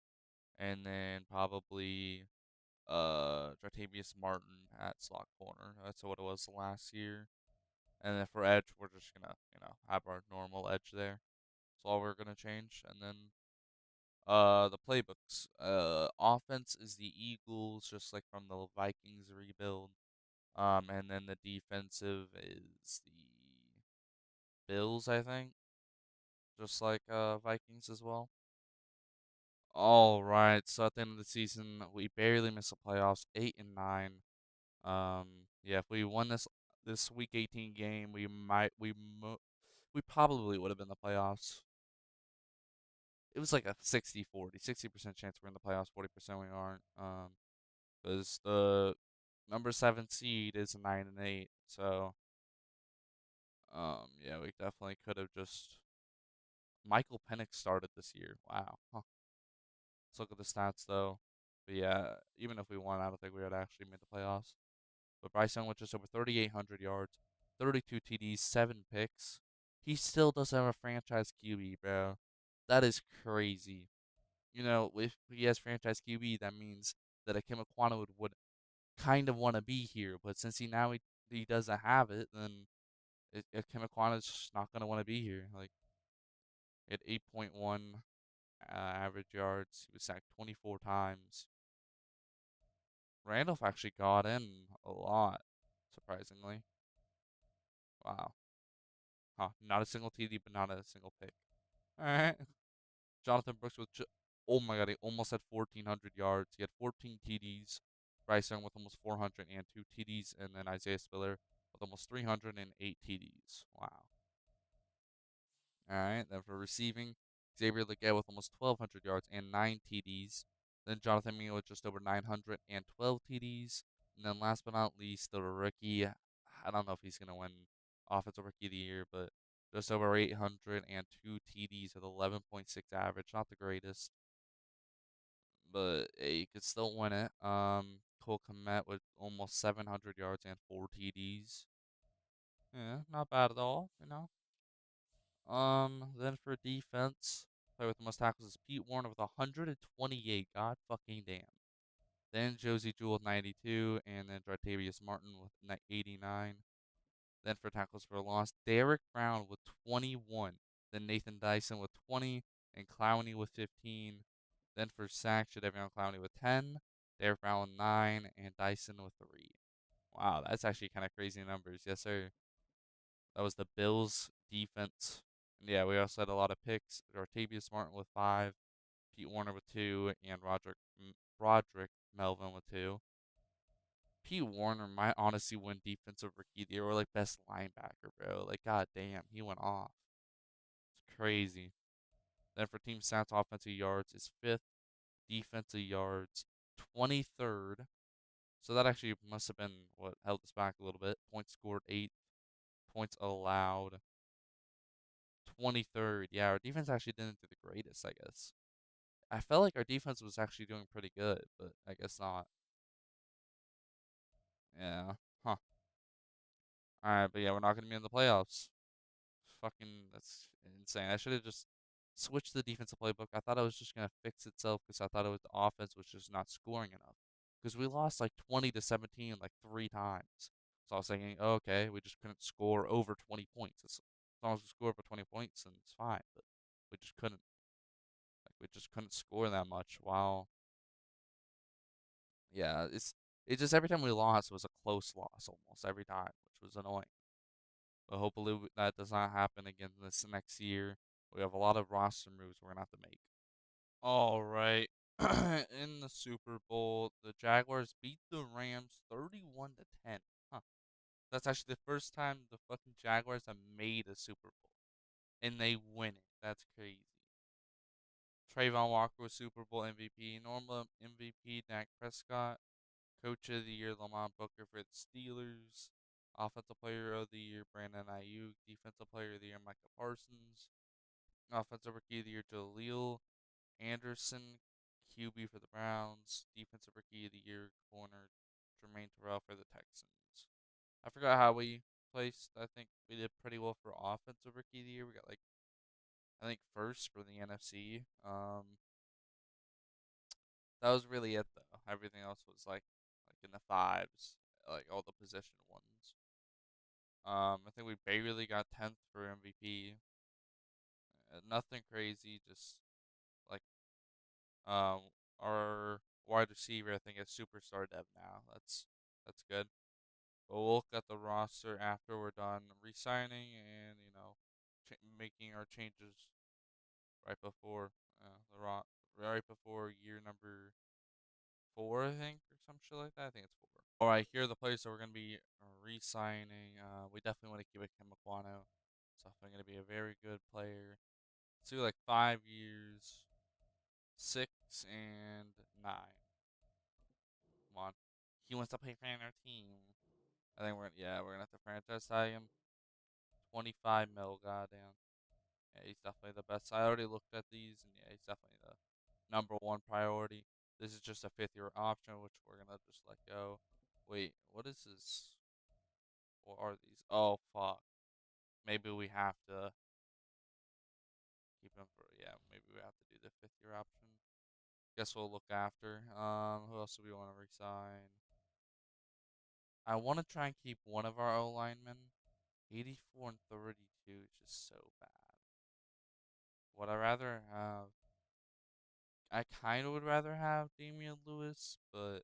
and then probably Jartavius Martin at slot corner. That's what it was last year. And then for edge, we're just gonna have our normal edge there. That's all we're gonna change, and then The playbooks. Offense is the Eagles, just like from the Vikings rebuild. And then the defensive is the Bills, I think, just like Vikings as well. All right. So at the end of the season, we barely missed the playoffs, 8-9. Yeah, if we won this Week 18 game, we probably would have been in the playoffs. It was like a 60-40, 60% chance we're in the playoffs, 40% we aren't. Because the number 7 seed is a 9-8, so yeah, we definitely could have just. Michael Penix started this year. Wow. Huh. Let's look at the stats though. But yeah, even if we won, I don't think we would actually made the playoffs. But Bryce Young with just over 3,800 yards, 32 TDs, 7 picks. He still doesn't have a franchise QB, bro. That is crazy. You know, if he has franchise QB, that means that Ikem Ekwonu would kind of want to be here. But since he doesn't have it, then Ikem Ekwonu is just not gonna want to be here. Like, he had 8.1 average yards. He was sacked 24 times. Randolph actually got in a lot, surprisingly. Wow. Huh. Not a single TD, but not a single pick. All right. Jonathan Brooks oh my god, he almost had 1,400 yards. He had 14 TDs. Bryce Young with almost 402 TDs, and then Isaiah Spiller with almost 308 TDs. Wow. All right. Then for receiving, Xavier Legette with almost 1,200 yards and 9 TDs. Then Jonathan Mingo with just over 912 TDs. And then last but not least, the rookie. I don't know if he's going to win Offensive Rookie of the Year, but just over 802 TDs with 11.6 average. Not the greatest, but hey, you could still win it. Cole Kmet with almost 700 yards and 4 TDs. Yeah, not bad at all. Then for defense, player with the most tackles is Pete Warner with 128. God fucking damn. Then Josie Jewell with 92, and then Jartavius Martin with 89. Then for tackles for loss, Derrick Brown with 21. Then Nathan Dyson with 20, and Clowney with 15. Then for sacks, Jadeveon Clowney with 10, Derrick Brown with 9, and Dyson with 3. Wow, that's actually kind of crazy numbers. Yes, sir. That was the Bills defense. And yeah, we also had a lot of picks. Artavius Martin with 5, Pete Warner with 2, and Roderick Melvin with 2. Pete Warner might honestly win defensive rookie of the year or like best linebacker, bro. Like, god damn, he went off. It's crazy. Then for team stats, offensive yards is 5th, defensive yards 23rd. So that actually must have been what held us back a little bit. Points scored 8th, points allowed 23rd. Yeah, our defense actually didn't do the greatest, I guess. I felt like our defense was actually doing pretty good, but I guess not. Yeah. Huh. Alright, but yeah, we're not going to be in the playoffs. Fucking, that's insane. I should have just switched the defensive playbook. I thought it was just going to fix itself because I thought it was the offense was just not scoring enough. Because we lost like 20-17 like 3 times. So I was thinking, oh, okay, we just couldn't score over 20 points. As long as we score over 20 points, then it's fine. But we just couldn't. Like, we just couldn't score that much. Wow. Yeah, it's just every time we lost, it was a close loss almost every time, which was annoying. But hopefully that does not happen again this next year. We have a lot of roster moves we're gonna have to make. All right. In the Super Bowl, the Jaguars beat the Rams 31-10. Huh. That's actually the first time the fucking Jaguars have made a Super Bowl and they win it. That's crazy. Trayvon Walker was Super Bowl MVP. Normal MVP Dak Prescott. Coach of the Year Lamont Booker for the Steelers. Offensive Player of the Year Brandon Ayuk. Defensive Player of the Year Micah Parsons. Offensive Rookie of the Year Jaleel Anderson. QB for the Browns. Defensive Rookie of the Year corner Jermaine Terrell for the Texans. I forgot how we placed. I think we did pretty well for Offensive Rookie of the Year. We got like I think first for the NFC. That was really it though. Everything else was like in the fives, like all the position ones. I think we barely got 10th for MVP. Nothing crazy, just like Um, our wide receiver, I think, is superstar dev now. That's good. But we'll look at the roster after we're done re-signing and making our changes right before right before year number 4, I think, or some shit like that. I think it's 4. All right, here are the players that we're gonna be re-signing. We definitely want to keep Ikem Ekwonu. It's definitely gonna be a very good player. Let's do like 5 years, 6 and 9. Come on, he wants to play for our team. I think we're gonna have to franchise tag him. 25 mil, goddamn. Yeah, he's definitely the best. I already looked at these, and yeah, he's definitely the number one priority. This is just a 5th-year option, which we're gonna just let go. Wait, what is this? What are these? Oh fuck. Maybe we have to keep him for, yeah. Maybe we have to do the 5th-year option. Guess we'll look after. Who else do we want to resign? I want to try and keep one of our O linemen. 84 and 32 is just so bad. Would I rather have? I kind of would rather have Damian Lewis, but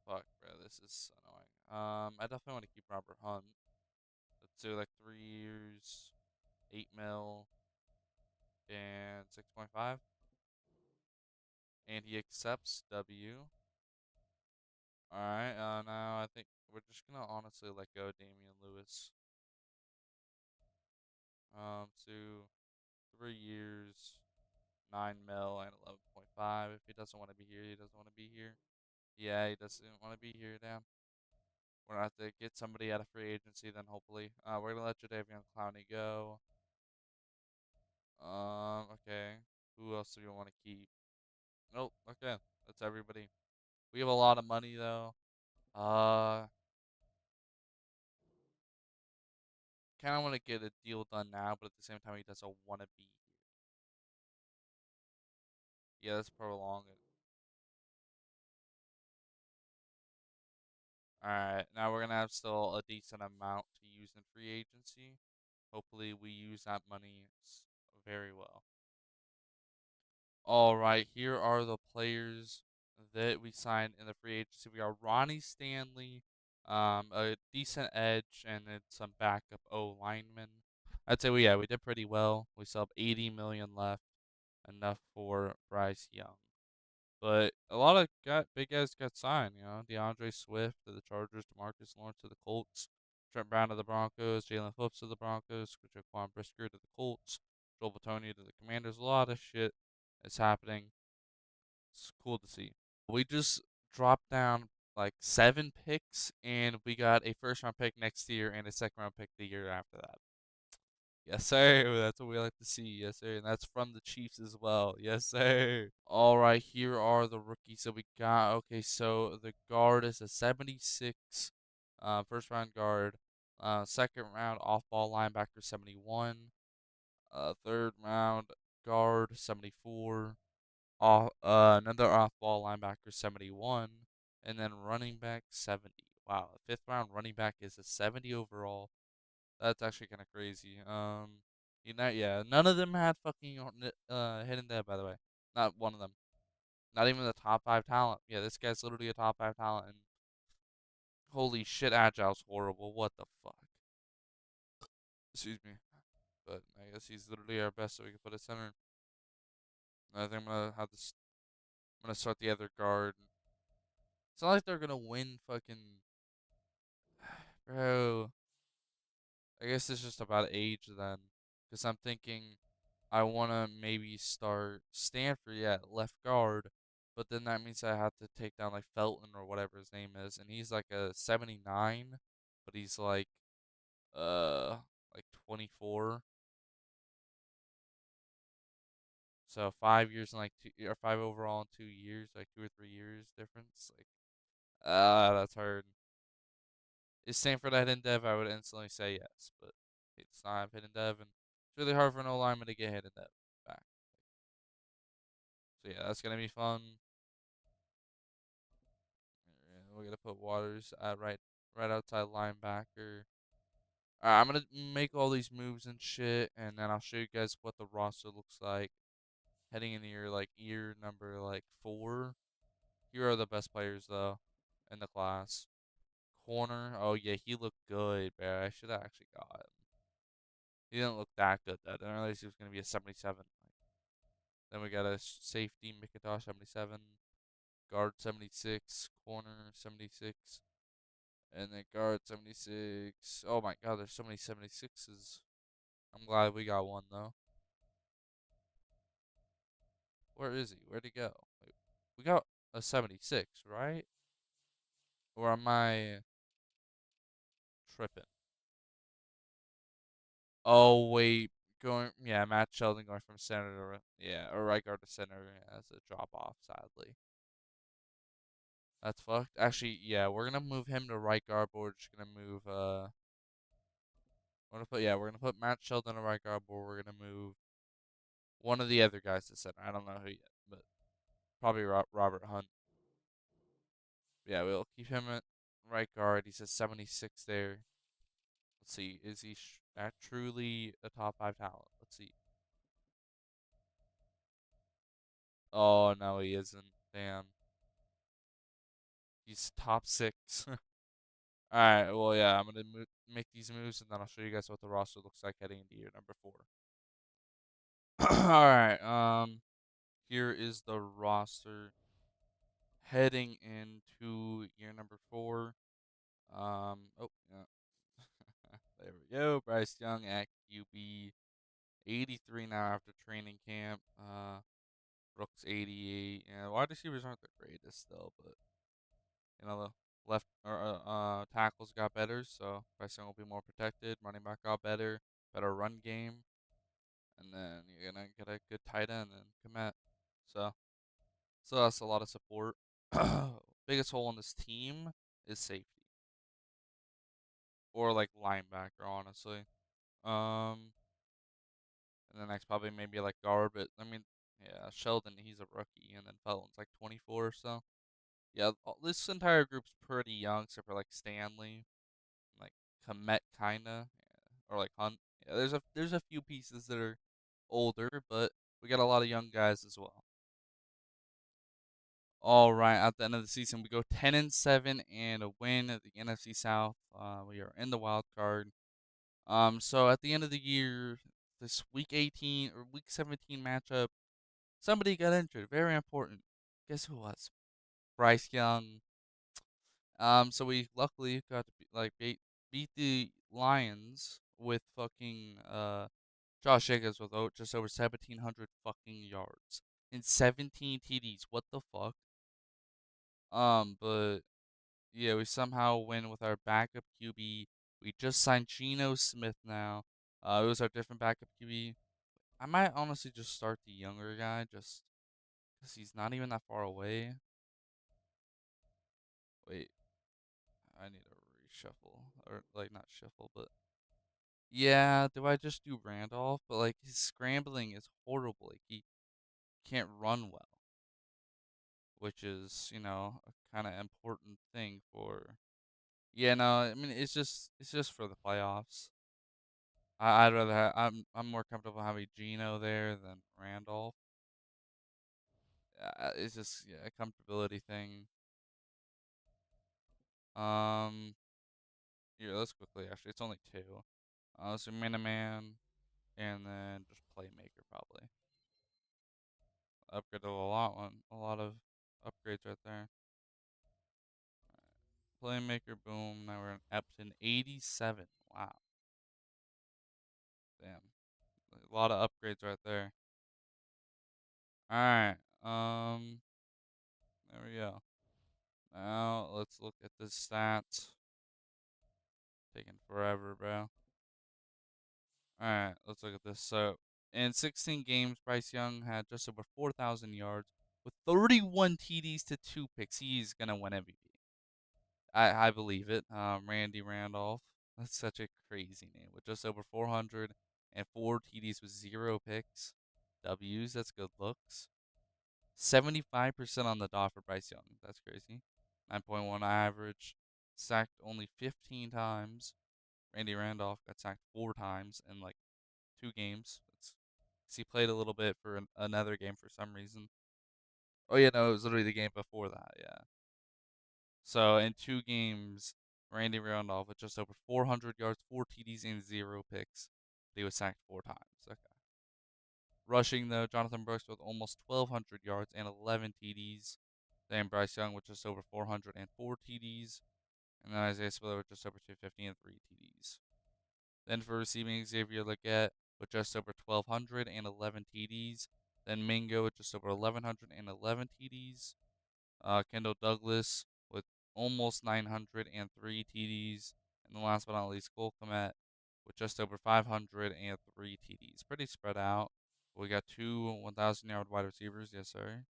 fuck, bro, this is annoying. I definitely want to keep Robert Hunt. Let's do like 3 years, 8 mil, and 6.5, and he accepts W. All right, now I think we're just gonna honestly let go Damian Lewis. To 3 years, 9 mil, and 11.5. If he doesn't want to be here, he doesn't want to be here. Yeah, he doesn't want to be here. Damn. We're gonna have to get somebody out of free agency then. Hopefully, we're gonna let Jadeveon Clowney go. Okay. Who else do you want to keep? Nope. Okay, that's everybody. We have a lot of money though. Uh, kind of want to get a deal done now, but at the same time, he doesn't want to be here. Yeah, let's prolong it. All right, now we're gonna have still a decent amount to use in free agency. Hopefully, we use that money very well. All right, here are the players that we signed in the free agency. We got Ronnie Stanley, a decent edge, and then some backup O linemen. I'd say we did pretty well. We still have 80 million left, enough for Bryce Young. But a lot of big guys got signed. DeAndre Swift to the Chargers, DeMarcus Lawrence to the Colts, Trent Brown to the Broncos, Jalen Phillips to the Broncos, Jaquan Brisker to the Colts, Joel Bitonio to the Commanders. A lot of shit is happening. It's cool to see. We just dropped down like 7 picks, and we got a first round pick next year and a second round pick the year after that. Yes, sir. That's what we like to see. Yes, sir. And that's from the Chiefs as well. Yes, sir. All right, here are the rookies that we got. Okay, so the guard is a 76, first round guard. Second round off ball linebacker 71. Third round guard 74. Another off ball linebacker 71. And then running back 70. Wow, a 5th round running back is a 70 overall. That's actually kind of crazy. Yeah, none of them had fucking hidden dead, by the way. Not one of them. Not even the top 5 talent. Yeah, this guy's literally a top 5 talent, and holy shit, Agile's horrible. What the fuck? Excuse me. But I guess he's literally our best, so we can put a center. I think I'm gonna have this. I'm gonna start the other guard. It's not like they're gonna win, fucking bro. I guess it's just about age then, because I'm thinking I want to maybe start Stanford at left guard, but then that means I have to take down like Felton or whatever his name is, and he's like a 79, but he's uh like 24. So 5 years and like 5 overall in 2 years, like 2 or 3 years difference. Like that's hard. Is Stanford a hidden dev? I would instantly say yes, but it's not a hidden dev, and it's really hard for an O lineman to get hidden dev back. So yeah, that's gonna be fun. Yeah, we're gonna put Waters at right outside linebacker. Alright, I'm gonna make all these moves and shit, and then I'll show you guys what the roster looks like. heading into your like year number like 4. Here are the best players though in the class. Corner, oh yeah, he looked good, bro. I should have actually got him. He didn't look that good though. I didn't realize he was gonna be a 77. Then we got a safety, McIntosh 77, guard 76, corner 76, and then guard 76. Oh my god, there's so many 76s. I'm glad we got one though. Where is he? Where'd he go? Wait, we got a 76, right? Or am I tripping? Oh wait, going yeah, Matt Sheldon going from center to yeah, or right guard to center as a drop off. Sadly, that's fucked. Actually, yeah, we're gonna move him to right guard, but we're just gonna move we're gonna put Matt Sheldon to right guard, but we're gonna move one of the other guys to center. I don't know who yet, but probably Robert Hunt. Yeah, we'll keep him at right guard. He's a 76 there. Let's see, is he truly a top 5 talent? Let's see. Oh no, he isn't. Damn, he's top 6. All right, well yeah, I'm gonna make these moves and then I'll show you guys what the roster looks like heading into year number 4. All right, here is the roster heading into year number 4. Oh yeah, there we go. Bryce Young at QB, 83 now after training camp. Brooks 88. Yeah, wide receivers aren't the greatest though, but the left or tackles got better, so Bryce Young will be more protected. Running back got better run game, and then you're gonna get a good tight end and commit. So, so that's a lot of support. Biggest hole in this team is safety or like linebacker, honestly. Um, and the next probably maybe like guard, but I mean, yeah, Sheldon he's a rookie, and then Felton's like 24 or so. Yeah, this entire group's pretty young, except for like Stanley, like Komet kinda, yeah, or like Hunt. Yeah, there's a few pieces that are older, but we got a lot of young guys as well. All right, at the end of the season, we go 10-7 and a win at the NFC South. We are in the wild card. So at the end of the year, this week 18 or week 17 matchup, somebody got injured. Very important. Guess who it was? Bryce Young. So we luckily got to beat the Lions with fucking Josh Jacobs with just over 1,700 fucking yards and 17 TDs. What the fuck? But yeah, we somehow win with our backup QB. We just signed Geno Smith now. It was our different backup QB. I might honestly just start the younger guy just because he's not even that far away. Wait, I need to reshuffle or like not shuffle, but yeah. Do I just do Randolph? But like his scrambling is horrible. Like he can't run well, which is a kind of important thing for. Yeah, no, I mean it's just for the playoffs. I'd rather I'm more comfortable having Gino there than Randolph. It's just yeah, a comfortability thing. Um, here let's quickly actually it's only two. So Miniman and then just Playmaker probably. Upgrade a lot of upgrades right there. Playmaker, boom. Now we're in Epton 87. Wow, damn, a lot of upgrades right there. All right, there we go. Now let's look at the stats. Taking forever, bro. All right, let's look at this. So in 16 games, Bryce Young had just over 4,000 yards with 31 TDs to 2 picks. He's gonna win MVP. I believe it. Randy Randolph. That's such a crazy name with just over 404 TDs with 0 picks. W's. That's good looks. 75% on the dot for Bryce Young. That's crazy. 9.1 average. Sacked only 15 times. Randy Randolph got sacked 4 times in like 2 games. That's 'cause he played a little bit for another game for some reason. Oh yeah, no, it was literally the game before that. Yeah. So in 2 games, Randy Randolph with just over 400 yards, 4 TDs, and 0 picks. But he was sacked 4 times. Okay. Rushing though, Jonathan Brooks with almost 1,200 yards and 11 TDs. Then Bryce Young with just over 400 and 4 TDs. And then Isaiah Spiller with just over 250 and 3 TDs. Then for receiving, Xavier Legette with just over 1,200 and 11 TDs. Then Mingo with just over 1,100 and 11 TDs. Kendall Douglas with almost 903 TDs. And the last but not least, Cole Kmet with just over 503 TDs. Pretty spread out. We got 2 1,000-yard wide receivers, yes, sir.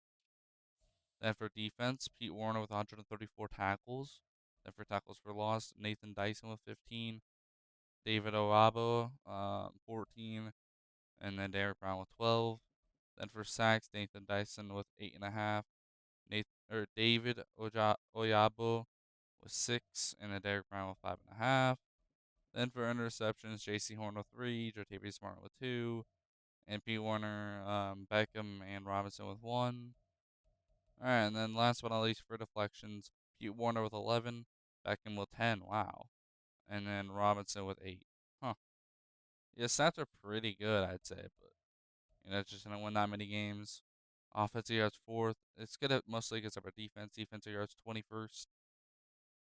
Then for defense, Pete Warner with 134 tackles. Then for tackles for loss, Nathan Dyson with 15. David Owabo, 14. And then Derrick Brown with 12. Then for sacks, Nathan Dyson with 8.5. David Oyabo with 6, and then Derrick Brown with 5.5. Then for interceptions, Jaycee Horn with 3, Jatavius Smart with 2, and Pete Warner, Beckham, and Robinson with 1. All right, and then last but not least for deflections, Pete Warner with 11, Beckham with 10. Wow, and then Robinson with 8. Huh. Yeah, stats are pretty good, I'd say, but just gonna win that many games. Offensive yards fourth. It's good at mostly against our defense. Defensive yards 21st.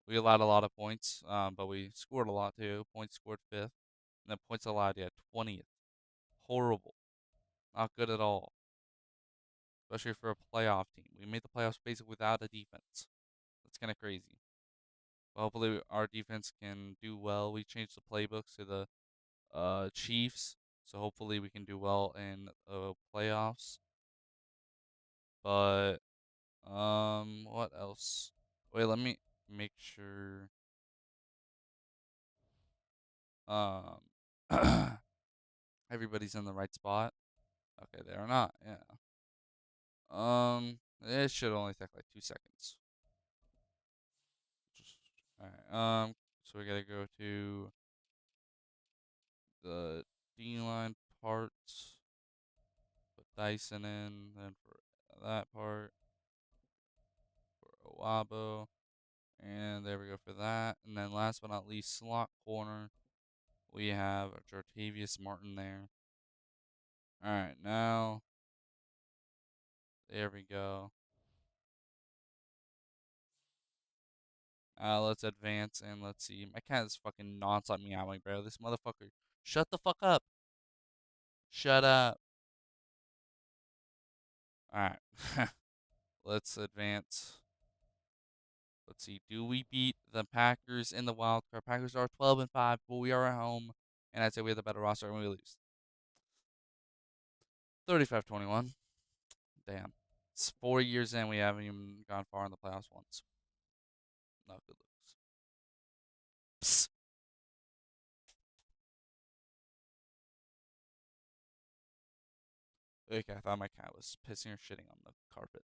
We allowed a lot of points, but we scored a lot too. Points scored fifth, and then points allowed, yeah, 20th. Horrible. Not good at all, especially for a playoff team. We made the playoffs basically without a defense. That's kind of crazy. But hopefully our defense can do well. We changed the playbooks to the Chiefs, so hopefully we can do well in the playoffs. But what else? Wait, let me make sure. Um, everybody's in the right spot. Okay, they are not. Yeah. It should only take like 2 seconds. Just all right. So we gotta go to the D line parts. Put Dyson in. Then for that part, for Owabo, and there we go for that. And then last but not least, slot corner. We have Jartavius Martin there. All right, now there we go. Let's advance and let's see. My cat is fucking nonstop meowing, bro. This motherfucker. Shut the fuck up. Shut up. Alright. Let's advance. Let's see. Do we beat the Packers in the wild card? Packers are 12-5, but we are at home. And I'd say we have the better roster and we lose. 35-21. Damn. It's 4 years in. We haven't even gone far in the playoffs once. Not good looks. Psst. Okay, I thought my cat was pissing or shitting on the carpet.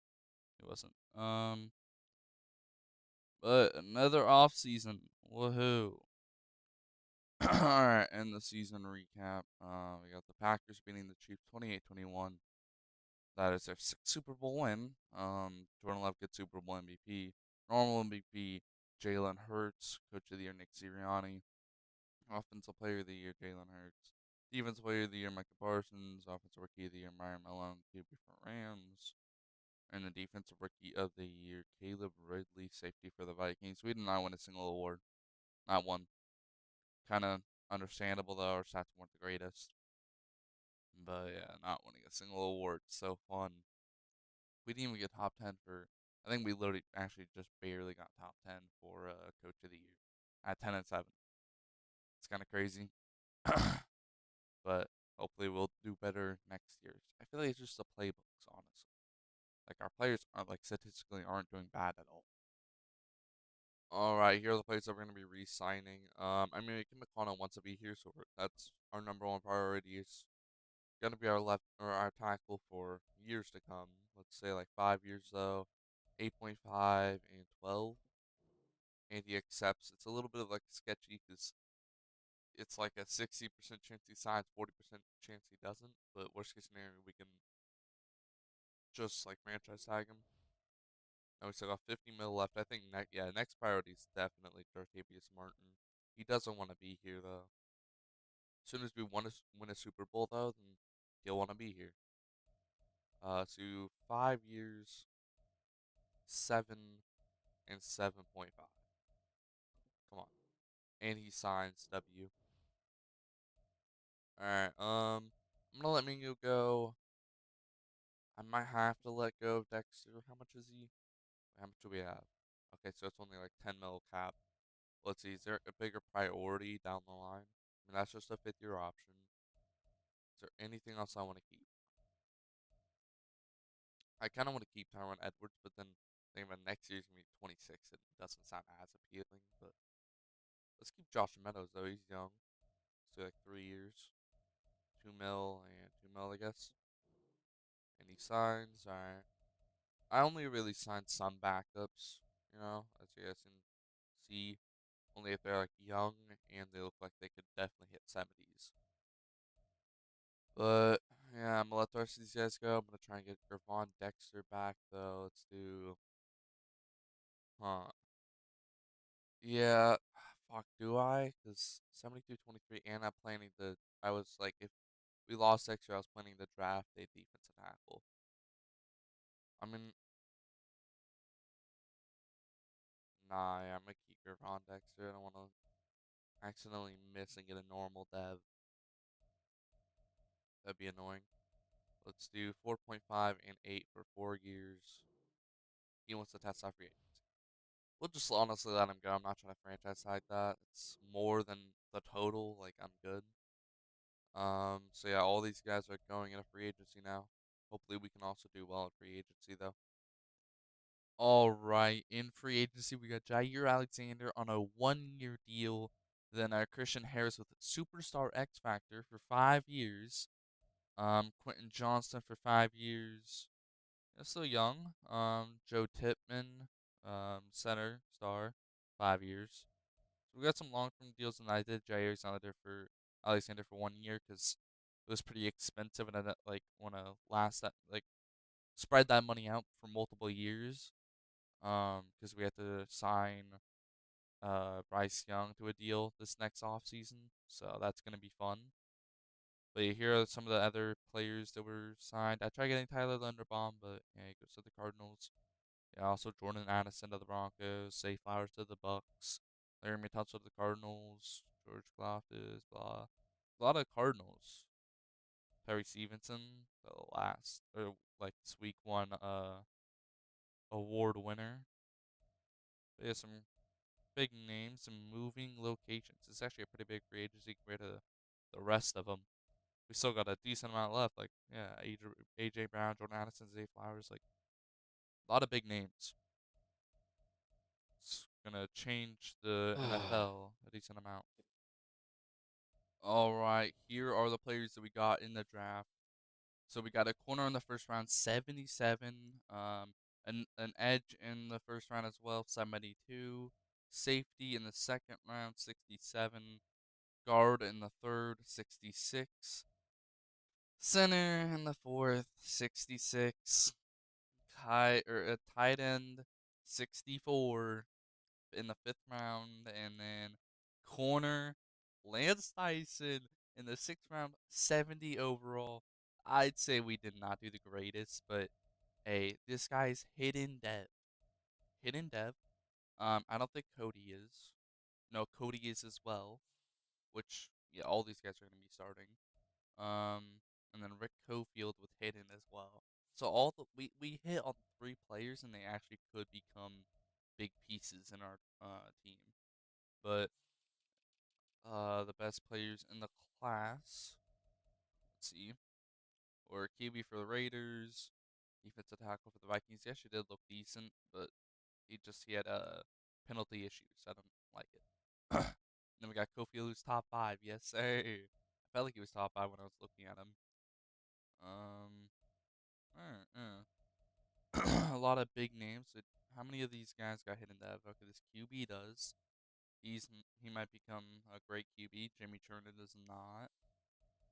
It wasn't. But another off season. Woohoo. Alright, and the season recap. We got the Packers beating the Chiefs 28-21. That is their 6th Super Bowl win. Jordan Love gets Super Bowl MVP. Normal MVP, Jalen Hurts. Coach of the Year, Nick Sirianni. Offensive Player of the Year, Jalen Hurts. Defensive Player of the Year, Micah Parsons. Offensive Rookie of the Year, Myron Malone. QB for Rams. And the Defensive Rookie of the Year, Caleb Ridley. Safety for the Vikings. We did not win a single award. Not one. Kind of understandable though. Our stats weren't the greatest. But yeah, not winning a single award. So fun. We didn't even get top 10 for. I think we literally actually just barely got top 10 for Coach of the Year at 10-7. It's kind of crazy. But hopefully we'll do better next year. I feel like it's just the playbooks, honestly. Like our players are like statistically aren't doing bad at all. All right, here are the players that we're gonna be re-signing. I mean, Ikem Ekwonu wants to be here, so that's our number one priority. Is gonna be our left or our tackle for years to come. Let's say like 5 years though, 8.5 and 12. And he accepts. It's a little bit of like sketchy because it's like a 60% chance he signs, 40% chance he doesn't. But worst case scenario, we can just like franchise tag him. Now we still got 50 mil left. I think next priority is definitely Jartavius Martin. He doesn't want to be here though. As soon as we win a Super Bowl though, then he'll want to be here. So 5 years, 7 and 7.5. Come on, and he signs W. All right. I'm gonna let Mingo go. I might have to let go of Dexter. How much is he? How much do we have? Okay, so it's only like 10 mil cap. Let's see. Is there a bigger priority down the line? I mean, that's just a fifth year option. Is there anything else I want to keep? I kind of want to keep Tyron Edwards, but then thinking about next year's gonna be 26, and it doesn't sound as appealing. But let's keep Josh Meadows though. He's young. Let's do like 3 years, 2 mil and 2 mil, I guess. And he signs. All right. I only really signed some backups, as you guys can see. Only if they're like young and they look like they could definitely hit 70s. But yeah, I'm gonna let the rest of these guys go. I'm gonna try and get Gervon Dexter back though. Let's do, huh? Yeah, fuck. Do I? Cause 72-23, and I'm planning to. I was like, if we lost Dexter, I was planning to draft a defensive tackle. I mean, nah, yeah, I'm gonna keep Gervon Dexter. I don't want to accidentally miss and get a normal dev. That'd be annoying. Let's do 4.5 and 8 for 4 years. He wants to test out free agency. We'll just honestly let him go. I'm not trying to franchise tag that. It's more than the total. Like, I'm good. So yeah, all these guys are going into free agency now. Hopefully, we can also do well in free agency though. All right, in free agency, we got Jair Alexander on a 1 year deal. Then Christian Harris with Superstar X Factor for 5 years. Quentin Johnston for 5 years. They're still young. Joe Tippmann, center star, 5 years. So we got some long-term deals, and I did Jair Alexander for 1 year because it was pretty expensive, and I like want to last that like spread that money out for multiple years. Because we have to sign Bryce Young to a deal this next off season, so that's gonna be fun. But yeah, here are some of the other players that were signed. I tried getting Tyler Linderbaum, but yeah, he goes to the Cardinals. Yeah, also Jordan Addison to the Broncos, Zay Flowers to the Bucks, Larry Tunsil to the Cardinals, George Kalafdis, blah. A lot of Cardinals. Terry Stevenson, the last or like this week one award winner. But yeah, some big names and moving locations. It's actually a pretty big free agency compared to the rest of them. We still got a decent amount left. Like, yeah, AJ Brown, Jordan Addison, Zay Flowers, like a lot of big names. It's gonna change the NFL a decent amount. All right, here are the players that we got in the draft. So we got a corner in the first round, 77. An edge in the first round as well, 72. Safety in the second round, 67. Guard in the third, 66. Center in the fourth, 66. A tight end, 64 in the fifth round, and then corner Lance Tyson in the sixth round, 70 overall. I'd say we did not do the greatest, but hey, this guy's hidden dev. Hidden dev. I don't think Cody is. No, Cody is as well. Which yeah, all these guys are gonna be starting. And then Rick Cofield with hidden as well. So we hit on 3 players, and they actually could become big pieces in our team. But the best players in the class, let's see, or QB for the Raiders, defensive tackle for the Vikings. He actually did look decent, but he had penalty issues. I don't like it. Then we got Kofi who's top 5. Yes, sir. I felt like he was top 5 when I was looking at him. Um, a lot of big names. How many of these guys got hit in dev? Okay, this QB does. He might become a great QB. Jimmy Chernin is not.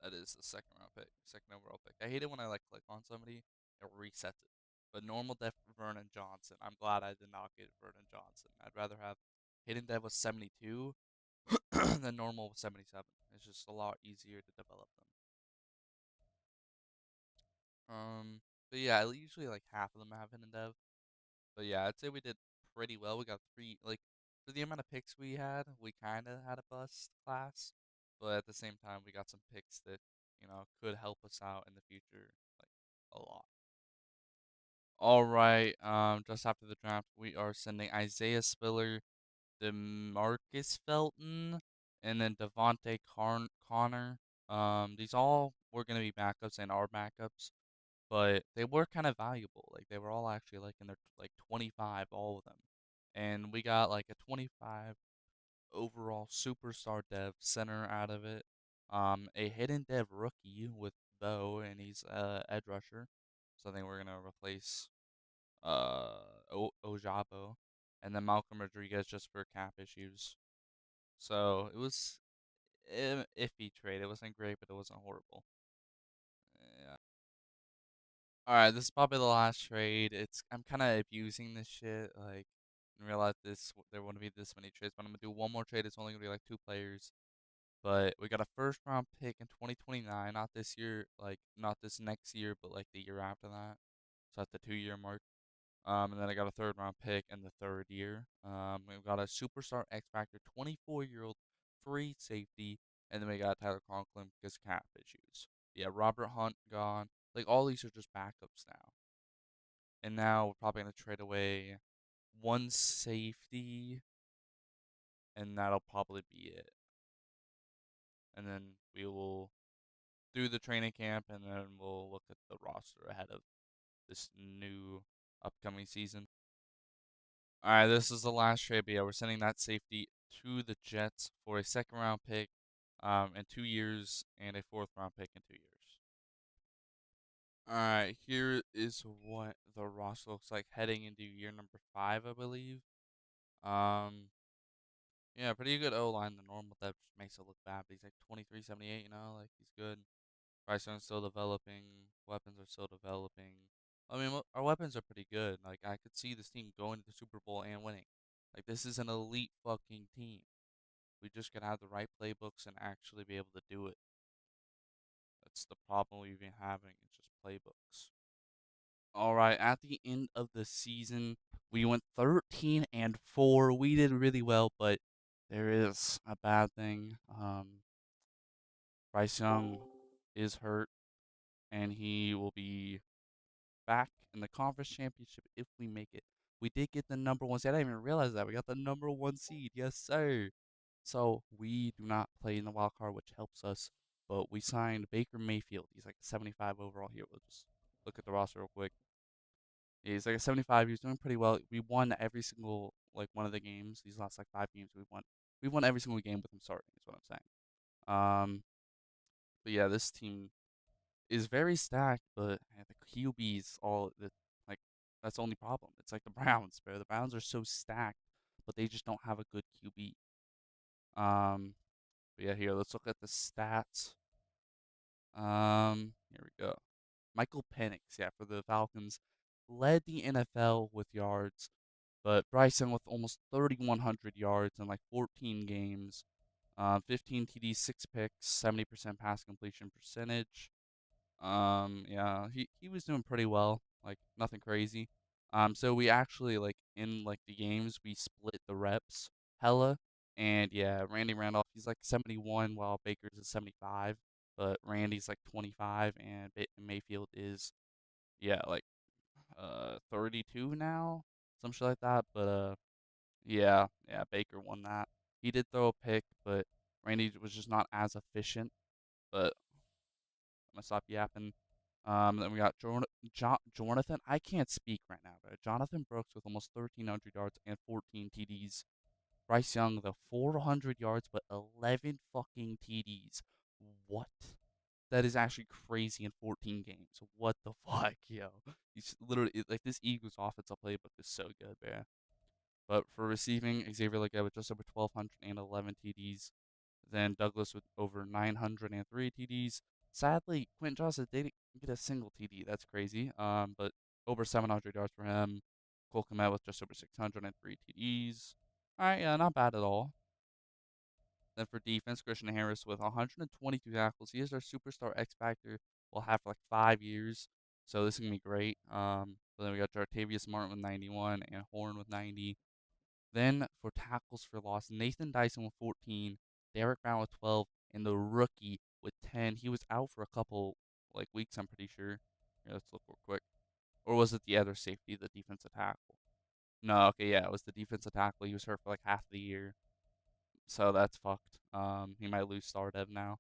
That is a second round pick, second overall pick. I hate it when I like click on somebody, it resets it. But normal def Vernon Johnson. I'm glad I did not get Vernon Johnson. I'd rather have hidden dev was 72 than normal was 77. It's just a lot easier to develop them. But yeah, usually like half of them have hidden dev. But yeah, I'd say we did pretty well. We got three, like, for the amount of picks we had, we kind of had a bust class. But at the same time, we got some picks that, could help us out in the future, like, a lot. All right, just after the draft, we are sending Isaiah Spiller, DeMarcus Felton, and then Connor. These all were going to be backups and are backups, but they were kind of valuable. Like they were all actually like in their like 25, all of them. And we got like a 25 overall superstar dev center out of it. A hidden dev rookie with Bo, and he's edge rusher. So I think we're gonna replace Ojabo, and then Malcolm Rodriguez just for cap issues. So it was iffy trade. It wasn't great, but it wasn't horrible. Yeah. All right, this is probably the last trade. I'm kind of abusing this shit. Like, I realize there wouldn't be this many trades, but I'm gonna do one more trade. It's only gonna be like two players. But we got a first round pick in 2029, not this year, like not this next year, but like the year after that. So at the 2 year mark. And then I got a third round pick in the third year. We've got a superstar X Factor 24-year-old free safety, and then we got Tyler Conklin because cap issues. Yeah, Robert Hunt gone. Like all these are just backups now. And now we're probably gonna trade away one safety, and that'll probably be it. And then we will do the training camp, and then we'll look at the roster ahead of this new upcoming season. All right, this is the last trade, but yeah, we're sending that safety to the Jets for a second round pick, in 2 years, and a fourth round pick in 2 years. All right, here is what the roster looks like heading into year number 5, I believe. Um, yeah, pretty good O line. The normal depth just makes it look bad, but he's like 23-78, like he's good. Bryce Young's still developing. Weapons are still developing. I mean, our weapons are pretty good. Like, I could see this team going to the Super Bowl and winning. Like, this is an elite fucking team. We just gotta have the right playbooks and actually be able to do it. That's the problem we've been having. It's just playbooks. All right, at the end of the season, we went 13-4. We did really well, but there is a bad thing. Bryce Young is hurt, and he will be back in the conference championship if we make it. We did get the number one seed. I didn't even realize that. We got the number one seed. Yes, sir. So we do not play in the wild card, which helps us. But we signed Baker Mayfield. He's like 75 overall here. We'll just look at the roster real quick. Yeah, he's like a 75. He's doing pretty well. We won every single like one of the games. These last like 5 games we won. We won every single game with him starting. Is what I'm saying. But yeah, this team is very stacked, but the QBs all the like that's the only problem. It's like the Browns, bro. The Browns are so stacked, but they just don't have a good QB. But yeah, here let's look at the stats. Here we go. Michael Penix, yeah, for the Falcons, led the NFL with yards, but Bryce Young with almost 3,100 yards in like 14 games, 15 TDs, 6 picks, 70% pass completion percentage. Yeah, he was doing pretty well, like nothing crazy. So we actually like in like the games we split the reps hella, and yeah, Randy Randolph he's like 71 while Baker's is 75, but Randy's like 25 and Mayfield is yeah like 32 now, some shit like that. But yeah, Baker won that. He did throw a pick, but Randy was just not as efficient. But I'm gonna stop yapping. Then we got Jonathan. I can't speak right now, bro. Jonathan Brooks with almost 1,300 yards and 14 TDs. Bryce Young, the 400 yards, but 11 fucking TDs. What? That is actually crazy in 14 games. What the fuck, yo? He's literally like this Eagles offensive playbook is so good, bro. But for receiving, Xavier Leggett with just over 1,211 TDs. Then Douglas with over 903 TDs. Sadly, Quentin Johnson didn't get a single TD. That's crazy. But over 700 yards for him. Cole Kmet with just over 603 TDs. All right, yeah, not bad at all. Then for defense, Christian Harris with 122 tackles. He is our superstar X Factor. We'll have for like 5 years. So this is going to be great. But then we got Jartavius Martin with 91 and Horn with 90. Then for tackles for loss, Nathan Dyson with 14, Derrick Brown with 12, and the rookie with 10. He was out for a couple like weeks, I'm pretty sure. Here, let's look real quick. Or was it the other safety, the defensive tackle? No, okay, yeah, it was the defensive tackle. He was hurt for like half the year. So that's fucked. He might lose star dev now.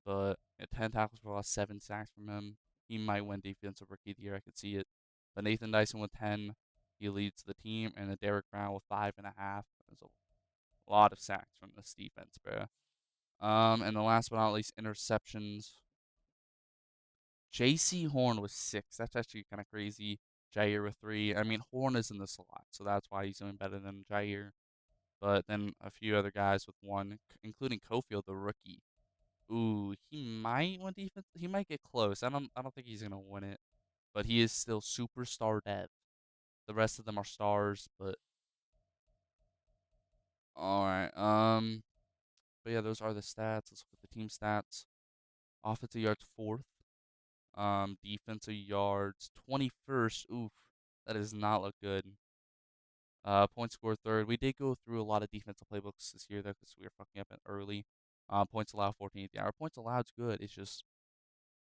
But yeah, 10 tackles for loss, 7 sacks from him. He might win defensive rookie of the year. I could see it. But Nathan Dyson with 10, he leads the team, and then Derrick Brown with 5.5. There's a lot of sacks from this defense, bro. And the last but not least, interceptions. Jaycee Horn with 6. That's actually kind of crazy. Jair with 3. I mean, Horn is in this a lot, so that's why he's doing better than Jair. But then a few other guys with 1, including Cofield, the rookie. Ooh, he might win defense. He might get close. I don't think he's gonna win it, but he is still superstar dev. The rest of them are stars, but all right. But yeah, those are the stats. Let's look at the team stats. Offensive yards 4th. Defensive yards 21st. Oof, that does not look good. Points scored 3rd. We did go through a lot of defensive playbooks this year though, because we were fucking up early. Points allowed 14th. Yeah, our points alloved's good. It's just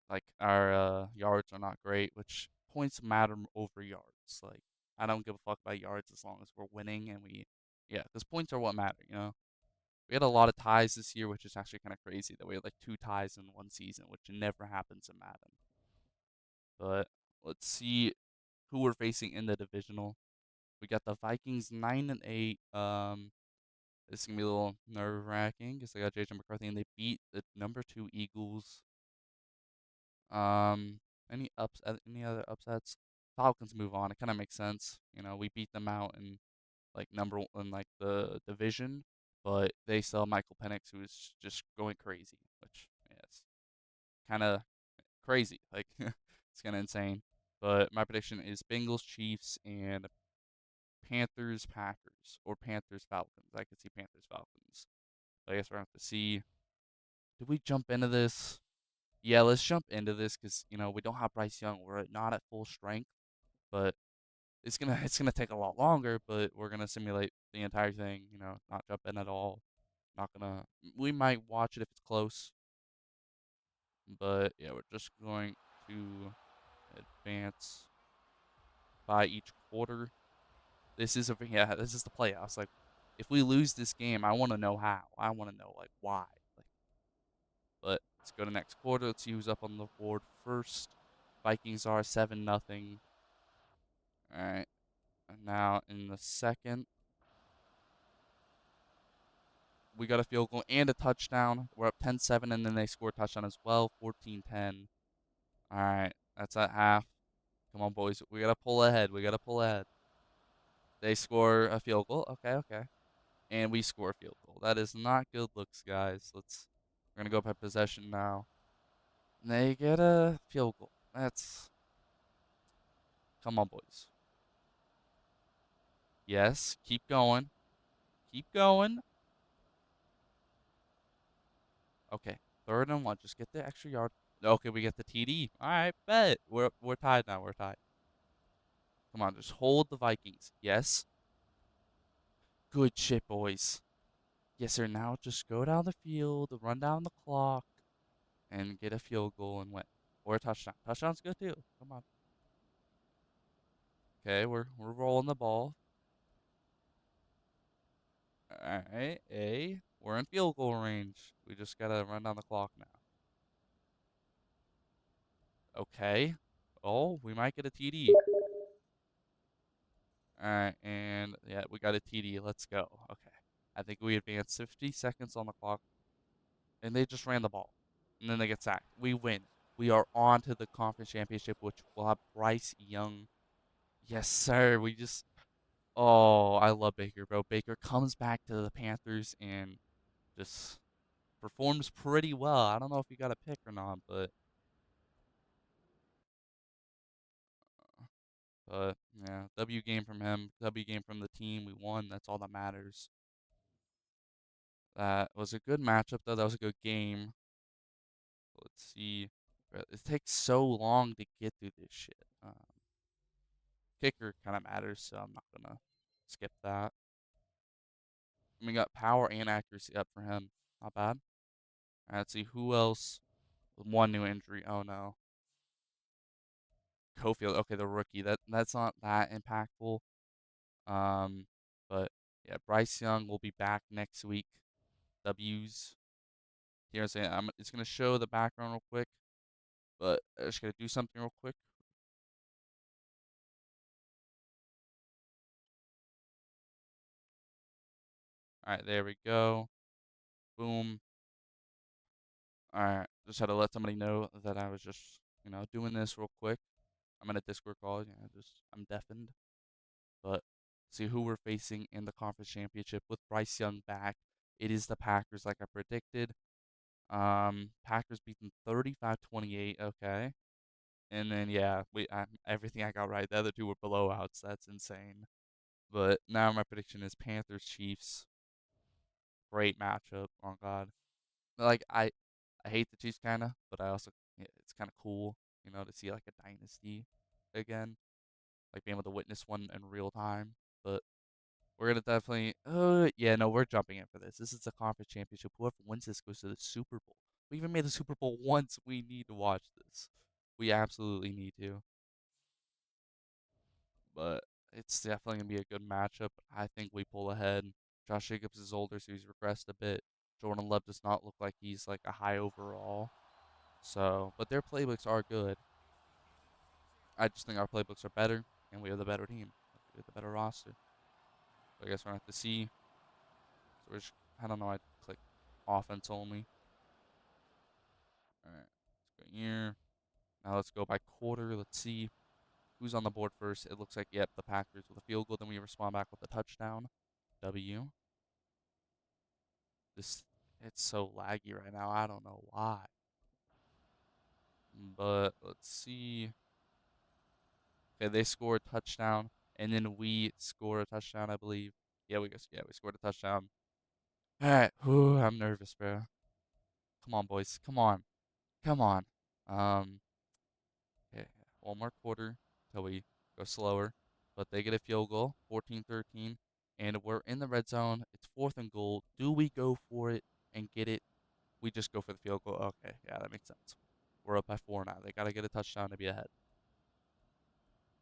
like our yards are not great, which points matter over yards. Like I don't give a fuck about yards as long as we're winning and yeah, because points are what matter. We had a lot of ties this year, which is actually kind of crazy that we had like 2 ties in one season, which never happens in Madden. But let's see who we're facing in the divisional. We got the Vikings 9-8. This is gonna be a little nerve wracking because they got JJ McCarthy and they beat the number 2 Eagles. Um, any other upsets? Falcons move on. It kind of makes sense. We beat them out in like like the division, but they still have Michael Penix who is just going crazy, which yeah, it's kind of crazy. Like it's kind of insane. But my prediction is Bengals, Chiefs, and Panthers, Packers, or Panthers, Falcons. I could see Panthers, Falcons. But I guess we're gonna have to see. Do we jump into this? Yeah, let's jump into this because we don't have Bryce Young. We're not at full strength, but it's gonna take a lot longer. But we're gonna simulate the entire thing. Not jump in at all. Not gonna. We might watch it if it's close, but yeah, we're just going to advance by each quarter. This is the playoffs. Like, if we lose this game, I want to know how. I want to know like why. Like, but let's go to next quarter. Let's see who's up on the board first. Vikings are 7-0. All right. And now in the second, we got a field goal and a touchdown. We're up 10-7, and then they score a touchdown as well, 14-10. All right. That's at half. Come on, boys. We got to pull ahead. We got to pull ahead. They score a field goal. Okay, okay. And we score a field goal. That is not good looks, guys. We're going to go by possession now. They get a field goal. Come on, boys. Yes, keep going. Keep going. Okay, 3rd and 1. Just get the extra yard. Okay, we get the TD. All right, bet. We're tied now. We're tied. Come on, just hold the Vikings. Yes. Good shit, boys. Yes, sir. Now just go down the field, run down the clock, and get a field goal and win. Or a touchdown. Touchdown's good too. Come on. Okay, we're rolling the ball. All right, we're in field goal range. We just gotta run down the clock now. Okay. Oh, we might get a TD. All right, and yeah, we got a TD. Let's go. Okay. I think we advanced 50 seconds on the clock, and they just ran the ball, and then they get sacked. We win. We are on to the conference championship, which will have Bryce Young. Yes, sir. Oh, I love Baker, bro. Baker comes back to the Panthers and just performs pretty well. I don't know if you got a pick or not, but yeah, W game from him, W game from the team. We won. That's all that matters. That was a good matchup, though. That was a good game. Let's see. It takes so long to get through this shit. Kicker kind of matters, so I'm not gonna skip that. And we got power and accuracy up for him. Not bad. All right, let's see who else with one new injury. Oh no, Cofield. Okay, the rookie. That's not that impactful. Um, but yeah, Bryce Young will be back next week. W's. Here I'm saying I'm it's gonna show the background real quick, but I just gotta do something real quick. All right, there we go. Boom. All right, just had to let somebody know that I was just doing this real quick. I'm in a Discord call. I'm deafened, but see who we're facing in the conference championship with Bryce Young back. It is the Packers, like I predicted. Packers beat them 35-28. Okay. And then yeah, everything I got right. The other two were blowouts. That's insane. But now my prediction is Panthers Chiefs. Great matchup. Oh God. Like I hate the Chiefs kind of, but I also it's kind of cool, to see like a dynasty again, like being able to witness one in real time. But we're gonna definitely. Yeah, no, we're jumping in for this. This is the conference championship. Whoever wins this goes to the Super Bowl. We even made the Super Bowl once. We need to watch this. We absolutely need to. But it's definitely gonna be a good matchup. I think we pull ahead. Josh Jacobs is older, so he's regressed a bit. Jordan Love does not look like he's like a high overall. So, but their playbooks are good. I just think our playbooks are better, and we have the better team. We have the better roster. So I guess we're gonna have to see. So we're just, I don't know. I click offense only. All right, let's go here. Now let's go by quarter. Let's see who's on the board first. It looks like the Packers with a field goal. Then we respond back with a touchdown. W. This it's so laggy right now. I don't know why. But let's see. Okay, they score a touchdown, and then we score a touchdown, I believe. We scored a touchdown. All right, whew, I'm nervous, bro. Come on, boys. Come on. Come on. Um, okay, one more quarter till we go slower. But they get a field goal, 14-13, and we're in the red zone. It's fourth and goal. Do we go for it and get it? We just go for the field goal. Okay, yeah, that makes sense. We're up by four now. They gotta get a touchdown to be ahead.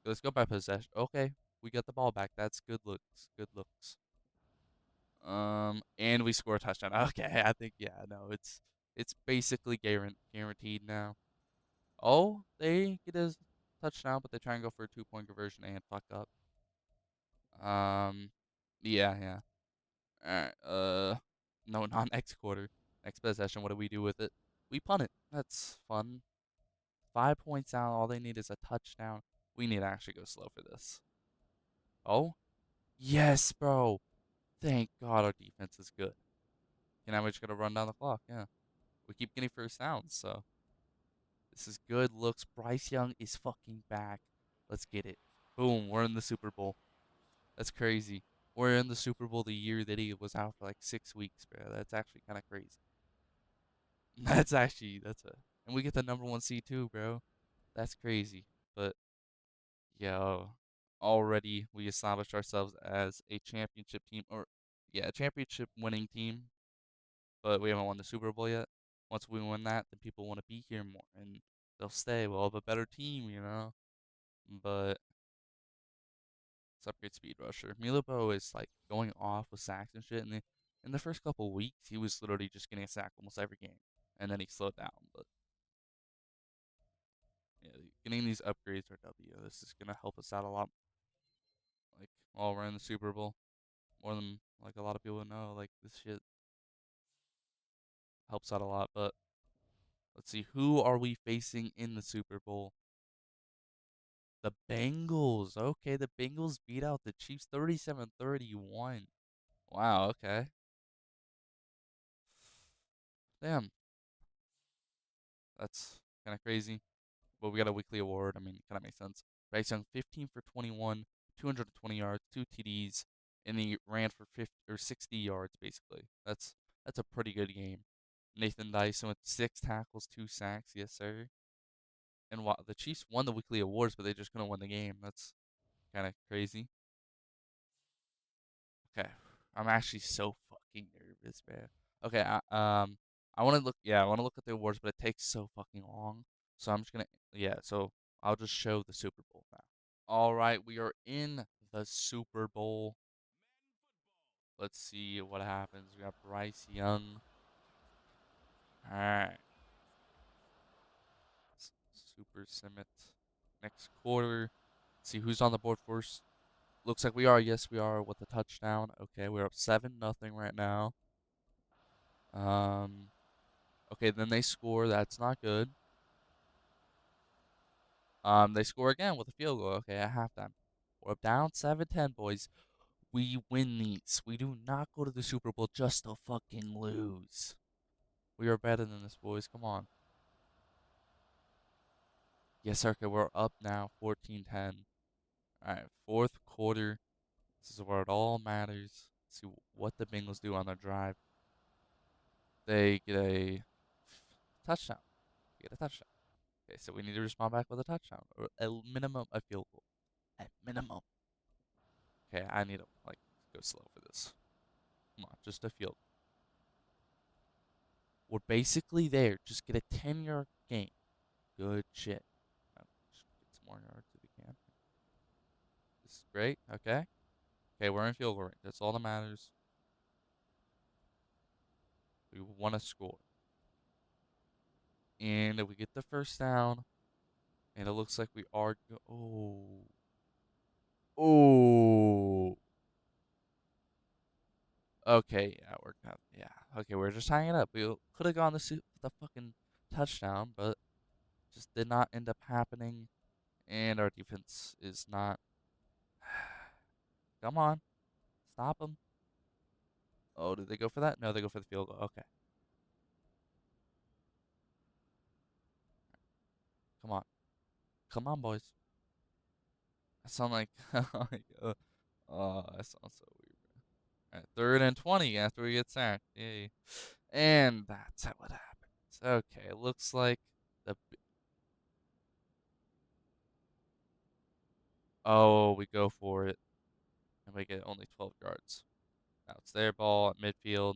Let's go by possession. Okay, we got the ball back. That's good looks. Good looks. And we score a touchdown. Okay, I think no, it's basically guaranteed now. Oh, they get a touchdown, but they try and go for a 2-point conversion and fuck up. Um, yeah. All right. No, not next quarter. Next possession. What do we do with it? We punt it. That's fun. 5 points out. All they need is a touchdown. We need to actually go slow for this. Oh, yes, bro. Thank God our defense is good. And now we're just gonna run down the clock. Yeah, we keep getting first downs, so this is good looks. Bryce Young is fucking back. Let's get it. Boom, we're in the Super Bowl. That's crazy. We're in the Super Bowl the year that he was out for like 6 weeks, bro. That's actually kind of crazy. And we get the number one seed too, bro. That's crazy. But yo, already we established ourselves as a championship team, or yeah, a championship winning team. But we haven't won the Super Bowl yet. Once we win that, then people want to be here more and they'll stay. We'll have a better team. But let's upgrade speed rusher. Milipo is like going off with sacks and shit. And in the first couple weeks, he was literally just getting a sack almost every game, and then he slowed down. But yeah, getting these upgrades are W. This is gonna help us out a lot. Like while we're in the Super Bowl, more than like a lot of people know. Like this shit helps out a lot. But let's see, who are we facing in the Super Bowl? The Bengals. Okay, the Bengals beat out the Chiefs 37-31. Wow, okay. Damn, that's kind of crazy. But we got a weekly award. I mean, kind of makes sense. Bryce Young, 15 for 21, 220 yards, two TDs, and he ran for 50 or 60 yards basically. That's a pretty good game. Nathan Dyson with 6 tackles, 2 sacks. Yes, sir. And the Chiefs won the weekly awards, but they just couldn't win the game. That's kind of crazy. Okay, I'm actually so fucking nervous, man. Okay, I want to look. Yeah, I want to look at the awards, but it takes so fucking long. So I'm just gonna. Yeah, so I'll just show the Super Bowl now. All right, we are in the Super Bowl. Let's see what happens. We got Bryce Young. All right, Super Summit. Next quarter. Let's see who's on the board first. Looks like we are. Yes, we are with a touchdown. Okay, we're up 7-0 right now. Um. Okay, then they score. That's not good. They score again with a field goal. Okay, at halftime. We're up down 7-10, boys. We win these. We do not go to the Super Bowl just to fucking lose. We are better than this, boys. Come on. Yes, sir. Okay, we're up now 14-10. All right, fourth quarter. This is where it all matters. Let's see what the Bengals do on their drive. They get a touchdown. They get a touchdown. Okay, so we need to respond back with a touchdown or a minimum a field goal. At minimum. Okay, I need to like go slow for this. Come on, just a field. We're basically there. Just get a 10-yard gain. Good shit. Just get some more yards if we can. This is great. Okay. Okay, we're in field goal range. That's all that matters. We want to score. And we get the first down. And it looks like we are. Oh. Oh. Okay, yeah, we're kind of, yeah. Okay, we're just hanging up. We could have gone the fucking touchdown, but just did not end up happening. And our defense is not. Come on, stop them. Oh, did they go for that? No, they go for the field goal. Okay, come on, come on, boys. I sound like, like, I sound so weird. All right, 3rd and 20 after we get sacked. Yay! And that's how it happens. Okay, it looks like the. Oh, we go for it, and we get only 12 yards. Now it's their ball at midfield.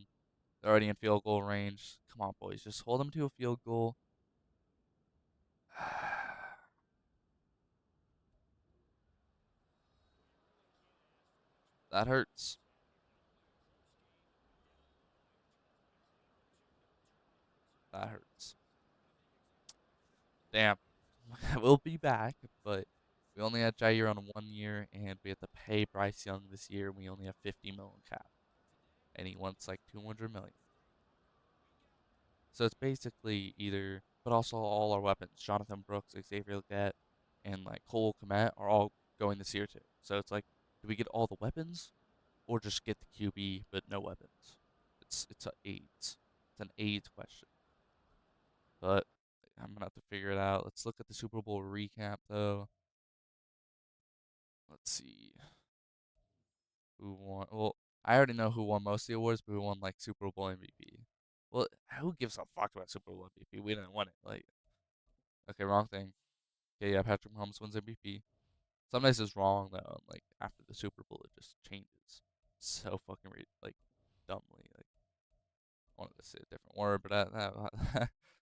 They're already in field goal range. Come on, boys, just hold them to a field goal. That hurts. That hurts. Damn. We'll be back, but we only had Jair on 1 year, and we have to pay Bryce Young this year. We only have 50 million cap, and he wants like 200 million. So it's basically either, but also all our weapons, Jonathan Brooks, Xavier Leggett, and like Cole Kmet are all going this year too. So it's like, do we get all the weapons, or just get the QB but no weapons? It's a AIDS. It's an AIDS question. But I'm gonna have to figure it out. Let's look at the Super Bowl recap though. Let's see who won. Well, I already know who won most of the awards, but who won like Super Bowl MVP? Well, who gives a fuck about Super Bowl MVP? We didn't win it. Like, okay, wrong thing. Okay, yeah, Patrick Mahomes wins MVP. Sometimes it's wrong though. Like after the Super Bowl, it just changes so fucking like dumbly. Like I wanted to say a different word, but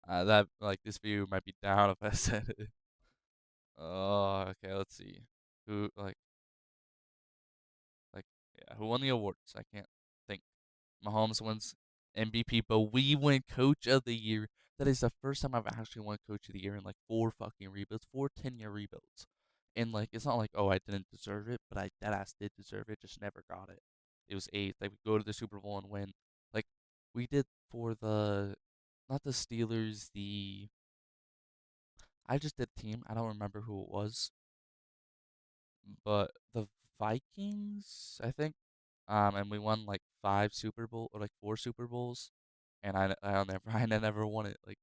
that like this view might be down if I said it. Oh, okay. Let's see. Who like yeah, who won the awards? I can't think. Mahomes wins MVP, but we win Coach of the Year. That is the first time I've actually won Coach of the Year in like 4 fucking rebuilds, 4 10-year rebuilds. And like it's not like oh I didn't deserve it, but I deadass did deserve it, just never got it. It was eighth. Like we go to the Super Bowl and win. Like we did for the not the Steelers, the I just did team. I don't remember who it was. but the Vikings, I think, and we won like five Super Bowl or like four Super Bowls, and I never I never won it. Like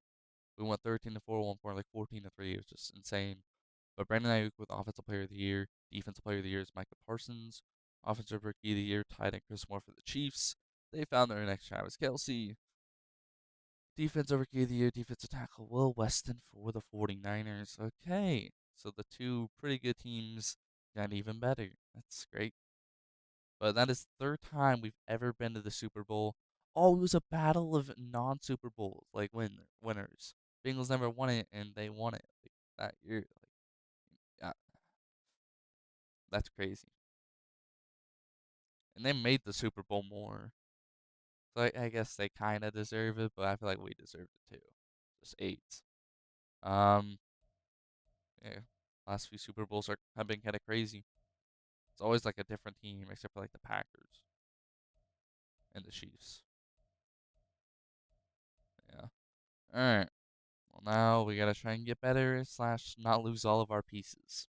we went 13-4, one point like 14-3. It was just insane. But Brandon Ayuk with Offensive Player of the Year, Defensive Player of the Year is Micah Parsons, Offensive Rookie of the Year tied in Chris Moore for the Chiefs. They found their next Travis Kelsey. Defensive Rookie of the Year, Defensive Tackle Will Weston for the 49ers. Okay, so the two pretty good teams got even better. That's great. But that is the third time we've ever been to the Super Bowl. Oh, it was a battle of non-Super Bowls, like winners. Bengals never won it, and they won it like, that year. Like, yeah, that's crazy. And they made the Super Bowl more. So I guess they kind of deserve it, but I feel like we deserved it too. Just eight. Um, yeah, last few Super Bowls have been kind of crazy. It's always like a different team, except for like the Packers and the Chiefs. Yeah. All right. Well, now we gotta try and get better slash not lose all of our pieces.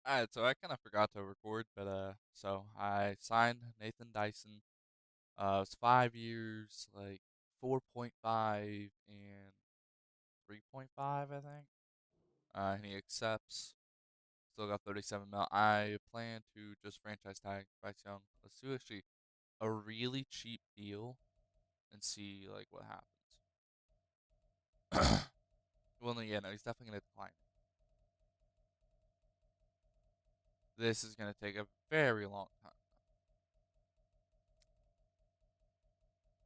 All right. So I kind of forgot to record, but so I signed Nathan Dyson. It's 5 years, like 4.5 and 3.5, I think. And he accepts. Still got 37 mil. I plan to just franchise tag Bryce Young. Let's do actually a really cheap deal and see like what happens. Well, no, yeah, no, he's definitely gonna decline. This is gonna take a very long time.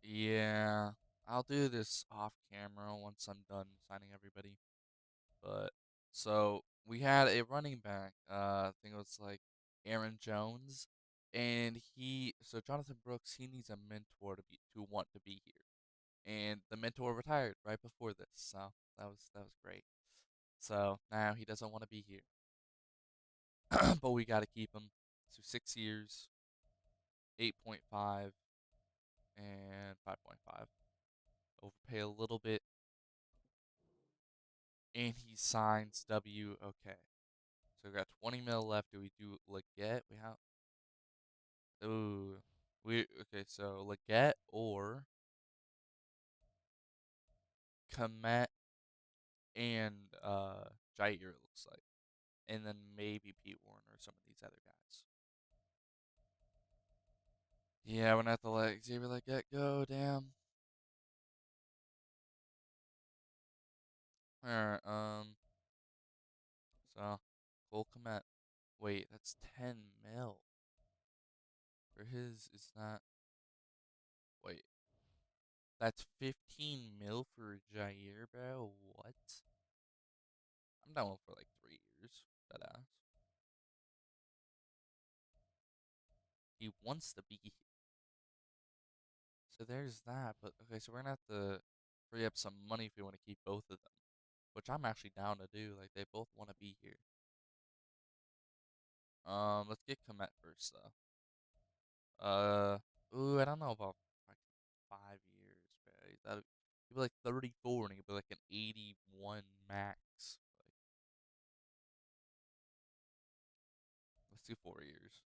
Yeah, I'll do this off camera once I'm done signing everybody. But so we had a running back. I think it was like Aaron Jones, and Jonathan Brooks, he needs a mentor to want to be here, and the mentor retired right before this, so that was great. So now he doesn't want to be here, but we got to keep him. So 6 years, 8.5 and 5.5. Overpay a little bit, and he signs W. Okay, so we got 20 mil left. Do we do Leggett? We have Ooh, we okay. So Leggett or Komet and Jair, it looks like, and then maybe Pete Warner or some of these other guys. Yeah, we're gonna have to let Xavier Leggett go. Damn. All right. So Cole Komet. Wait, that's 10 mil for his. Is not. Wait, that's 15 mil for Jair, bro. What? I'm down for like 3 years. That ass. He wants to be here. So there's that. But okay, so we're gonna have to free up some money if we want to keep both of them, which I'm actually down to do. Like they both want to be here. Let's get Komet first though. Ooh, I don't know about like 5 years, bro. That he'd be like 34 and he'd be like an 81 max. Like let's do 4 years.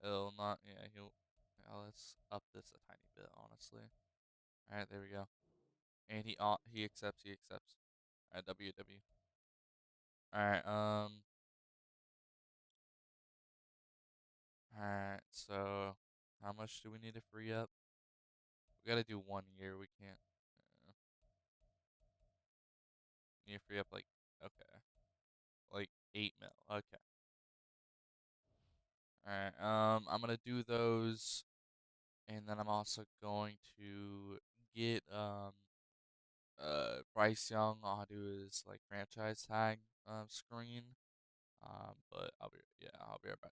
He'll not. Yeah, he'll. Yeah, let's up this a tiny bit, honestly. All right, there we go. And he accepts. He accepts. All right, WW. All right. Alright, so how much do we need to free up? We gotta do 1 year. We can't. Need to free up okay, like 8 mil. Okay. Alright. I'm gonna do those, and then I'm also going to get Bryce Young. I'll do his like franchise tag screen. But I'll be right back.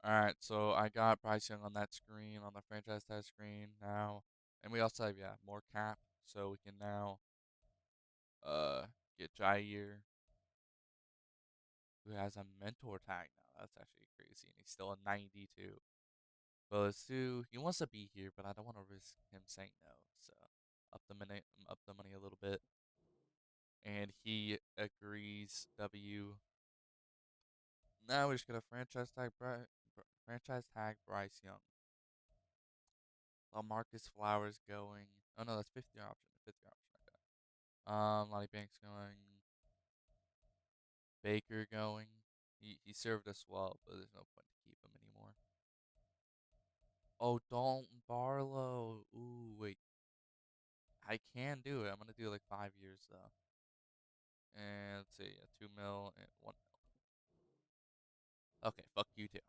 Alright, so I got Bryce Young on that screen, on the franchise tag screen now, and we also have more cap, so we can now get Jair, who has a mentor tag now. That's actually crazy, and he's still a 92. But let's do. He wants to be here, but I don't want to risk him saying no. So up the money a little bit, and he agrees. W. Now we're just gonna franchise tag Bryce Young. Marcus Flowers going. Oh no, that's fifth year option. Fifth year option. Okay. Lonnie Banks going. Baker going. He served us well, but there's no point to keep him anymore. Oh, Dalton Barlow. Ooh, wait. I can do it. I'm gonna do like 5 years though. And let's see, 2 mil and 1 mil. Okay, fuck you too.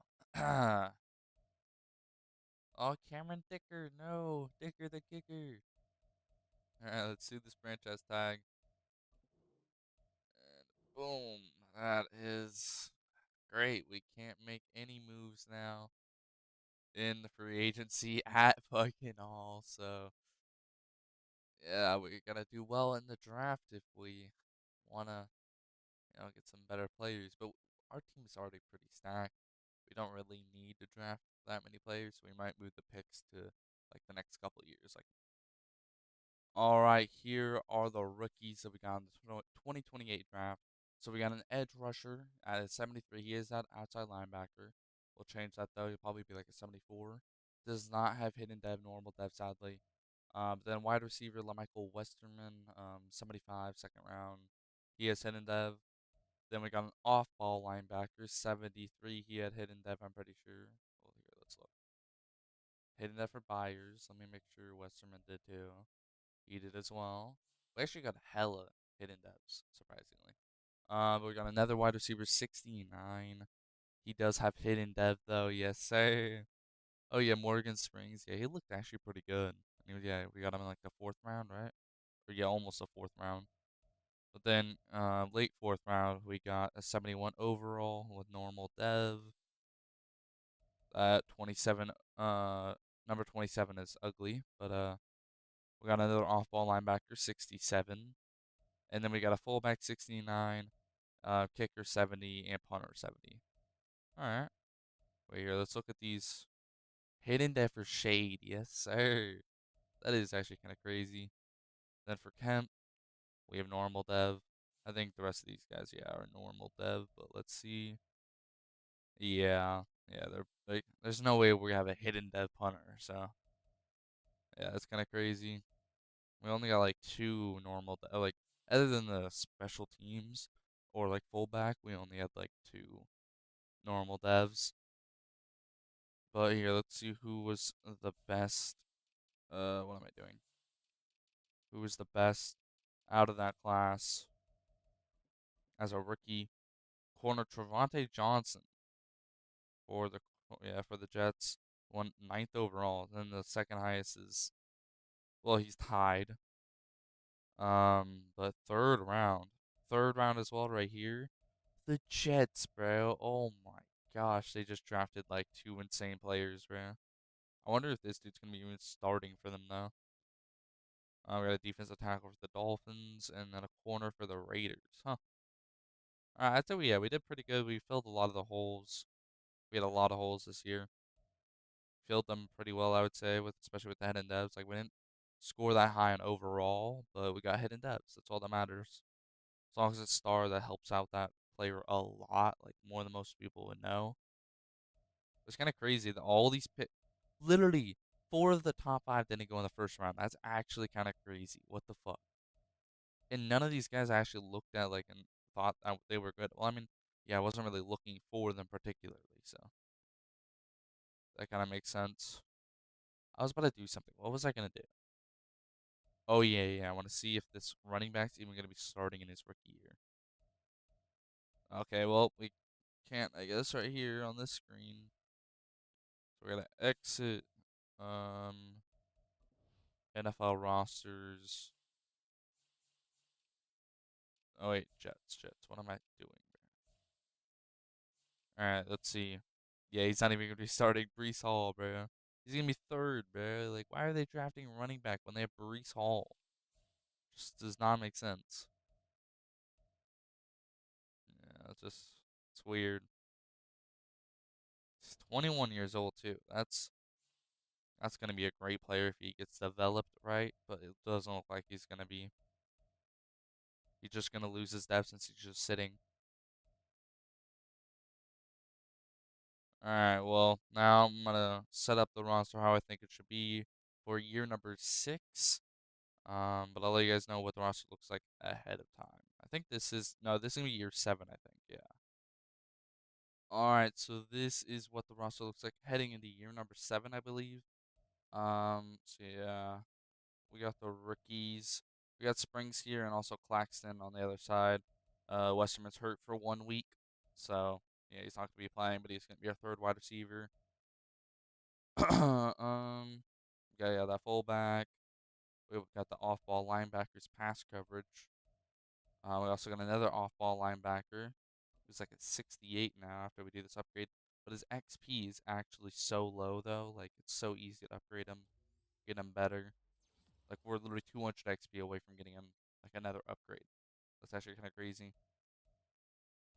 Oh, Cameron Dicker. No, Dicker the kicker. All right, let's do this franchise tag. And boom, that is great. We can't make any moves now in the free agency at fucking all. So yeah, we gotta do well in the draft if we wanna, get some better players. But our team is already pretty stacked. We don't really need to draft that many players. So we might move the picks to like the next couple of years. Like, all right, here are the rookies that we got in the 2028 draft. So we got an edge rusher at a 73. He is that outside linebacker. We'll change that though. He'll probably be like a 74. Does not have hidden dev, normal dev, sadly. Then wide receiver LaMichael Westerman, 75, second round. He has hidden dev. Then we got an off-ball linebacker, 73. He had hidden dev, I'm pretty sure. Well, here, let's look. Hidden dev for Byers. Let me make sure Westerman did too. He did as well. We actually got hella hidden devs, surprisingly. But we got another wide receiver, 69. He does have hidden dev though, yes sir. Oh yeah, Morgan Springs. Yeah, he looked actually pretty good. Yeah, we got him in like the fourth round, right? Or yeah, almost the fourth round. But then late fourth round, we got a 71 overall with normal dev. 27. Number 27 is ugly, but we got another off-ball linebacker, 67, and then we got a fullback, 69, kicker, 70, and punter, 70. All right. Wait here. Let's look at these. Hidden dev for Shade, yes sir. That is actually kind of crazy. Then for Kemp, we have normal dev. I think the rest of these guys, yeah, are normal dev. But let's see. Yeah, yeah, they're like, there's no way we have a hidden dev punter. So yeah, that's kind of crazy. We only got like two normal, like other than the special teams or like fullback, we only had like two normal devs. But here, let's see who was the best. What am I doing? Who was the best out of that class as a rookie? Corner Diontae Johnson for the for the Jets, won ninth overall. Then the second highest is, well, he's tied. But third round as well right here. The Jets, bro. Oh my gosh, they just drafted like two insane players, bro. I wonder if this dude's gonna be even starting for them though. We got a defensive tackle for the Dolphins and then a corner for the Raiders. Huh. All right, I'd say we did pretty good. We filled a lot of the holes. We had a lot of holes this year. Filled them pretty well, I would say, with especially with the hidden devs. Like we didn't score that high on overall, but we got hidden devs. That's all that matters. As long as it's star, that helps out that player a lot, like more than most people would know. It's kind of crazy that all these literally four of the top five didn't go in the first round. That's actually kind of crazy. What the fuck? And none of these guys I actually looked at like and thought that they were good. Well, I mean, yeah, I wasn't really looking for them particularly, so that kind of makes sense. I was about to do something. What was I gonna do? Oh yeah. I want to see if this running back's even gonna be starting in his rookie year. Okay, well we can't, I guess, right here on this screen. So we're gonna exit NFL rosters. Oh wait, Jets. What am I doing? All right, let's see. Yeah, he's not even gonna be starting Brees Hall, bro. He's gonna be third, bro. Like, why are they drafting running back when they have Brees Hall? Just does not make sense. Yeah, it's weird. He's 21 years old too. That's gonna be a great player if he gets developed right, but it doesn't look like he's gonna be. He's just gonna lose his depth since he's just sitting. All right. Well, now I'm gonna set up the roster how I think it should be for year number 6. But I'll let you guys know what the roster looks like ahead of time. I think this is no, this is gonna be year 7. I think. Yeah. All right. So this is what the roster looks like heading into year number 7, I believe. So yeah, we got the rookies. We got Springs here and also Claxton on the other side. Westerman's hurt for 1 week, so yeah, he's not going to be playing, but he's going to be our third wide receiver. Yeah, that fullback. We've got the off-ball linebackers pass coverage. We also got another off-ball linebacker who's like at 68 now after we do this upgrade. But his XP is actually so low though, like it's so easy to upgrade him, get him better. Like we're literally 200 XP away from getting him like another upgrade. That's actually kind of crazy.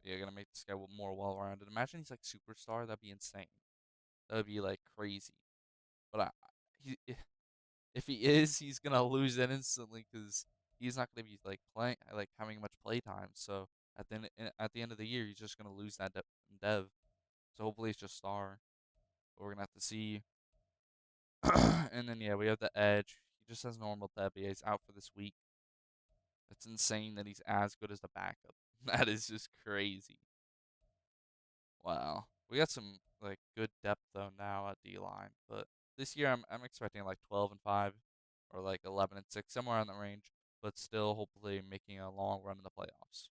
Yeah, gonna make this guy more well-rounded. Imagine he's like superstar. That'd be insane. That would be like crazy. But he, if he is, he's gonna lose it instantly because he's not gonna be like playing, like having much play time. So at the end of the year, he's just gonna lose that dev. So hopefully it's just star. But we're gonna have to see. And then yeah, we have the edge. He just has normal dev. Yeah, he's out for this week. It's insane that he's as good as the backup. That is just crazy. Wow. We got some like good depth though now at D line, but this year I'm expecting like 12-5 or like 11-6, somewhere in the range, but still hopefully making a long run in the playoffs.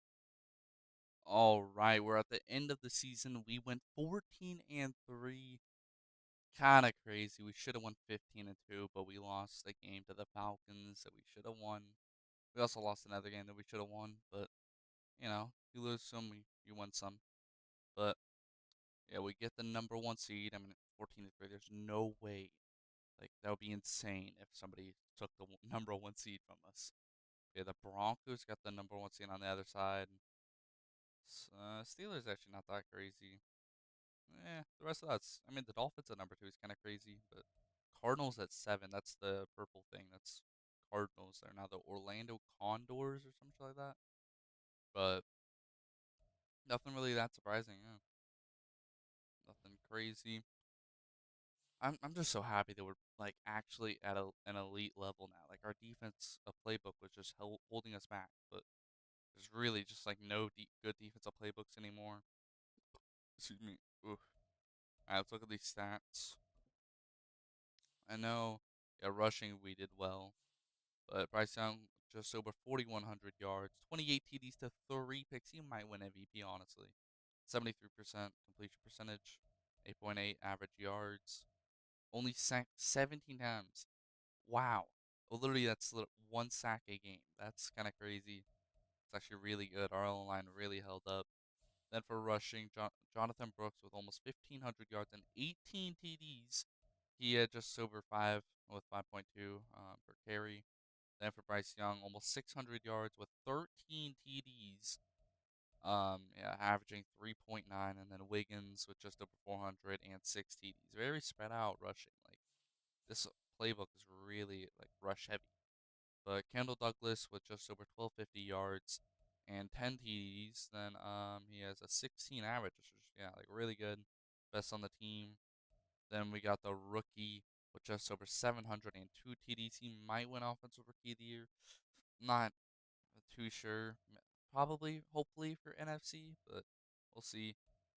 All right, we're at the end of the season. We went 14-3. Kind of crazy. We should have won 15-2, but we lost a game to the Falcons that we should have won. We also lost another game that we should have won, but you lose some, you win some. But yeah, we get the number 1 seed. I mean, 14-3. There's no way. Like that would be insane if somebody took the number 1 seed from us. Yeah, the Broncos got the number 1 seed on the other side. Steelers actually not that crazy. The rest of that's. I mean, the Dolphins at number 2 is kind of crazy, but Cardinals at 7. That's the purple thing. That's Cardinals. They're now the Orlando Condors or something like that. But nothing really that surprising. Yeah, nothing crazy. I'm just so happy that we're like actually at an elite level now. Like our defense, a playbook was just holding us back, but there's really just like no good defensive playbooks anymore. Excuse me. Oof. All right, let's look at these stats. I know, yeah, rushing we did well, but Bryce Young just over 4,100 yards, 28 TDs to 3 picks. He might win MVP honestly. 73% completion percentage, 8.8 average yards, only sacked 17 times. Wow. Well, literally, that's 1 sack a game. That's kind of crazy. It's actually really good. Our O line really held up. Then for rushing, Jonathan Brooks with almost 1,500 yards and 18 TDs. He had just over 5 with 5.2 per carry. Then for Bryce Young, almost 600 yards with 13 TDs. Yeah, averaging 3.9, and then Wiggins with just over 400 and 6 TDs. Very spread out rushing. Like this playbook is really like rush heavy. But Kendall Douglas with just over 1,250 yards and 10 TDs, then he has a 16 average, which is yeah like really good, best on the team. Then we got the rookie with just over 702 TDs. He might win Offensive Rookie of the Year. Not too sure. Probably, hopefully for NFC, but we'll see.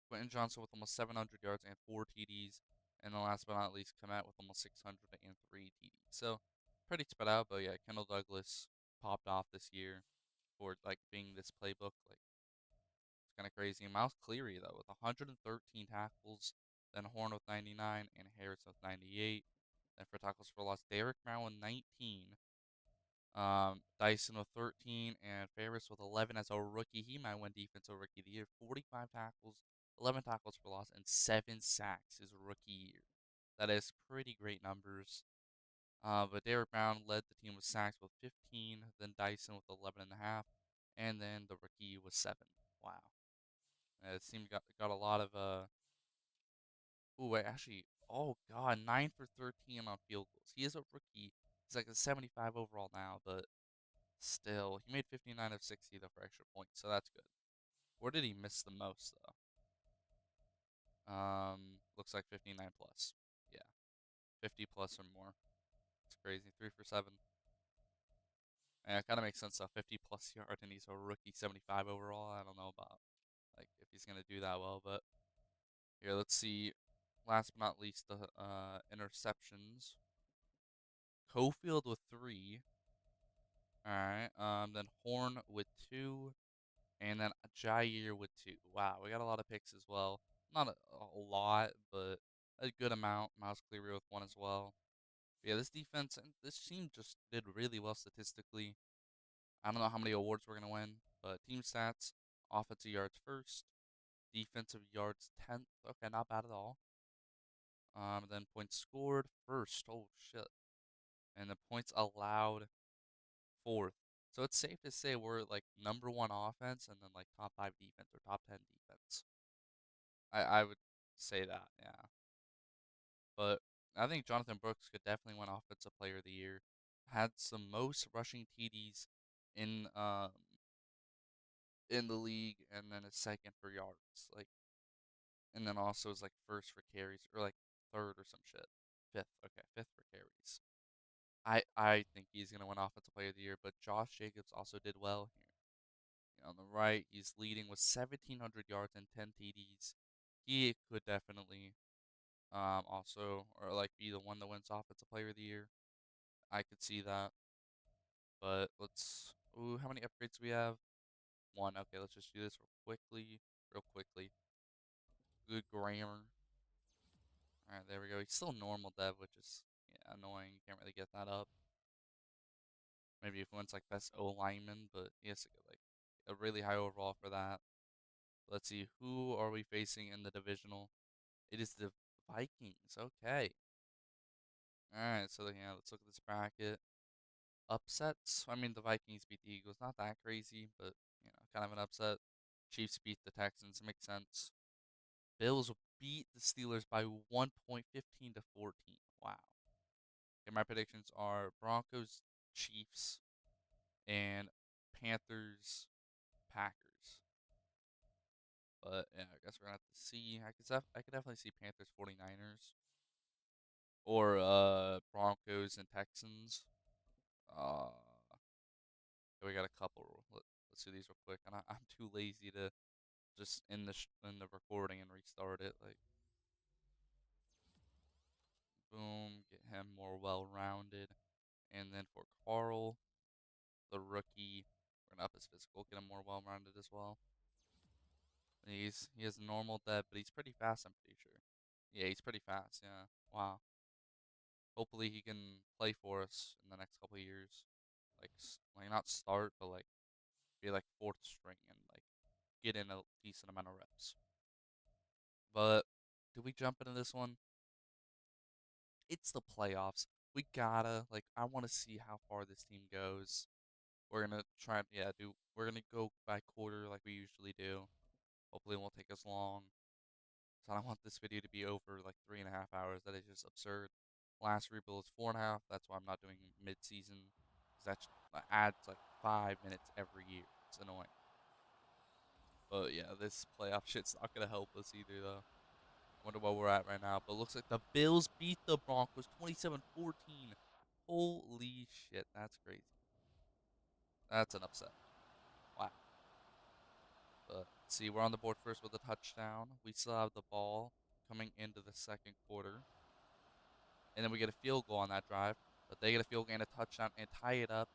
Quentin Johnson with almost 700 yards and 4 TDs. And then last but not least, Komet with almost 603 TDs. So pretty spread out, but yeah, Kendall Douglas popped off this year for like being this playbook. Like it's kind of crazy. Miles Cleary though with 113 tackles, then Horn with 99 and Harris with 98. Then for tackles for loss, Derrick Brown with 19. Dyson with 13 and Ferris with 11 as a rookie. He might win Defensive Rookie of the Year. 45 tackles, 11 tackles for loss, and 7 sacks his rookie year. That is pretty great numbers. But Derrick Brown led the team with sacks with 15, then Dyson with 11.5, and then the rookie was 7. Wow. It seemed got a lot of Ooh, wait, actually, oh god, 9 for 13 on field goals. He is a rookie. He's like a 75 overall now, but still, he made 59 of 60 though for extra points, so that's good. Where did he miss the most though? looks like 59 plus. Yeah, 50 plus or more. It's crazy. 3 for 7. And it kind of makes sense though. 50 plus yard and he's a rookie 75 overall. I don't know about like if he's gonna do that well, but here let's see. Last but not least, the interceptions. Cofield with 3. All right. Then Horn with 2, and then Jair with 2. Wow, we got a lot of picks as well. Not a lot, but a good amount. Miles Cleary with 1 as well. But yeah, this defense and this team just did really well statistically. I don't know how many awards we're gonna win, but team stats: offensive yards first, defensive yards 10th. Okay, not bad at all. Then points scored first. Oh shit. And the points allowed fourth. So it's safe to say we're like #1 offense and then like top 5 defense or top 10 defense. I would say that, yeah. But I think Jonathan Brooks could definitely win Offensive Player of the Year. Had some most rushing TDs in in the league, and then a second for yards. Like, and then also is like first for carries or like third or some shit. Fifth, okay, fifth for carries. I think he's gonna win Offensive Player of the Year, but Josh Jacobs also did well here. On the right, he's leading with 1,700 yards and 10 TDs. He could definitely also or like be the one that wins Offensive Player of the Year. I could see that. But let's. Ooh, how many upgrades do we have? 1. Okay, let's just do this real quickly. Real quickly. Good grammar. All right, there we go. He's still normal dev, which is yeah, annoying. You can't really get that up. Maybe if one's like best O lineman, but he has to get like a really high overall for that. Let's see, who are we facing in the divisional? It is the Vikings. Okay. All right. So yeah, let's look at this bracket. Upsets. I mean, the Vikings beat the Eagles. Not that crazy, but kind of an upset. Chiefs beat the Texans. Makes sense. Bills beat the Steelers by 1.15 to 14. Wow. Okay, my predictions are Broncos, Chiefs, and Panthers, Packers. But yeah, I guess we're gonna have to see. I could definitely see Panthers 49ers or Broncos and Texans. Uh we got a couple. Let's do these real quick. And I'm too lazy to just in the recording and restart it. Like boom, get him more well-rounded. And then for Carl, the rookie, we're gonna up his physical, get him more well-rounded as well. He has normal depth, but he's pretty fast. I'm pretty sure. Yeah, he's pretty fast. Yeah. Wow. Hopefully he can play for us in the next couple of years. Like not start, but like be like fourth string and like get in a decent amount of reps. But do we jump into this one? It's the playoffs. We gotta like I want to see how far this team goes. We're gonna try and yeah, do we're gonna go by quarter like we usually do. Hopefully it won't take us long. So I don't want this video to be over like 3.5 hours. That is just absurd. Last rebuild is 4.5. That's why I'm not doing mid-season because that adds like 5 minutes every year. It's annoying. But yeah, this playoff shit's not gonna help us either though. Wonder where we're at right now. But looks like the Bills beat the Broncos 27-14. Holy shit, that's crazy. That's an upset. Wow. But see, we're on the board first with a touchdown. We still have the ball coming into the second quarter. And then we get a field goal on that drive. But they get a field goal and a touchdown and tie it up.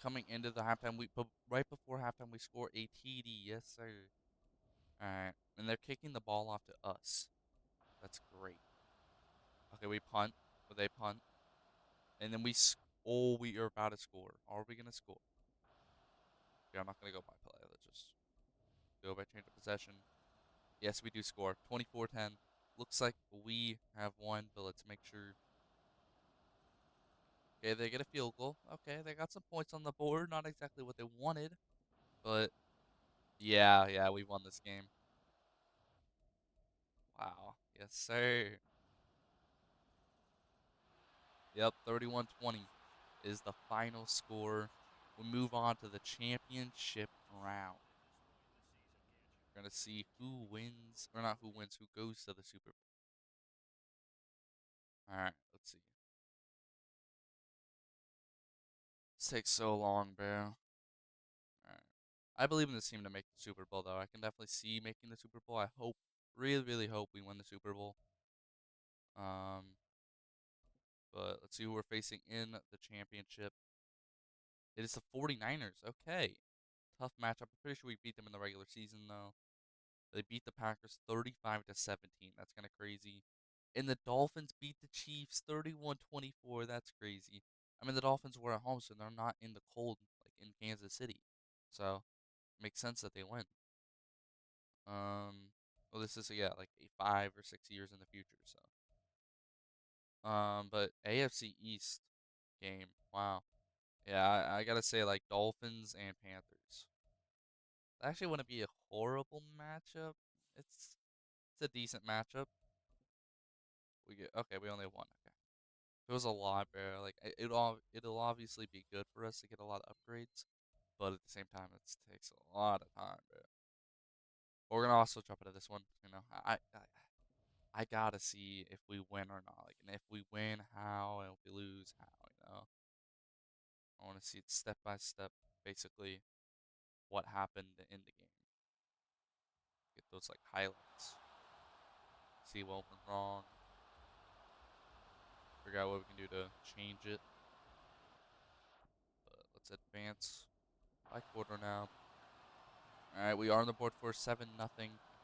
Coming into the halftime, but right before halftime, we score a TD. Yes, sir. All right. And they're kicking the ball off to us. That's great. Okay, we punt. But they punt. And then oh, we are about to score. Are we going to score? Okay, I'm not going to go by play. Let's just go by change of possession. Yes, we do score. 24-10. Looks like we have won, but let's make sure. Okay, they get a field goal. Okay, they got some points on the board. Not exactly what they wanted, but yeah, we won this game. Wow. Yes, sir. Yep, 31-20 is the final score. We move on to the championship round. We're going to see who wins, or not who wins, who goes to the Super Bowl. All right, let's see. This takes so long, bro. All right. I believe in this team to make the Super Bowl, though. I can definitely see making the Super Bowl. I hope, really, really hope we win the Super Bowl. Um, but let's see who we're facing in the championship. It is the 49ers. Okay. Tough matchup. I'm pretty sure we beat them in the regular season, though. They beat the Packers 35 to 17. That's kind of crazy. And the Dolphins beat the Chiefs 31-24. That's crazy. I mean, the Dolphins were at home, so they're not in the cold like in Kansas City. So, it makes sense that they win. Well, this is yeah, like a 5 or 6 years in the future. So, but AFC East game. Wow. Yeah, I gotta say like Dolphins and Panthers. That actually wouldn't be a horrible matchup. It's a decent matchup. We get okay. We only have one. Okay. It was a lot, bro. Like it'll obviously be good for us to get a lot of upgrades, but at the same time, it takes a lot of time, bro. But we're gonna also jump into this one. I gotta see if we win or not. Like, and if we win, how, and if we lose, how. I want to see it step by step, basically, what happened in the game. Get those like highlights. See what went wrong. Figure out what we can do to change it. But let's advance by quarter now. All right, we are on the board for 7-0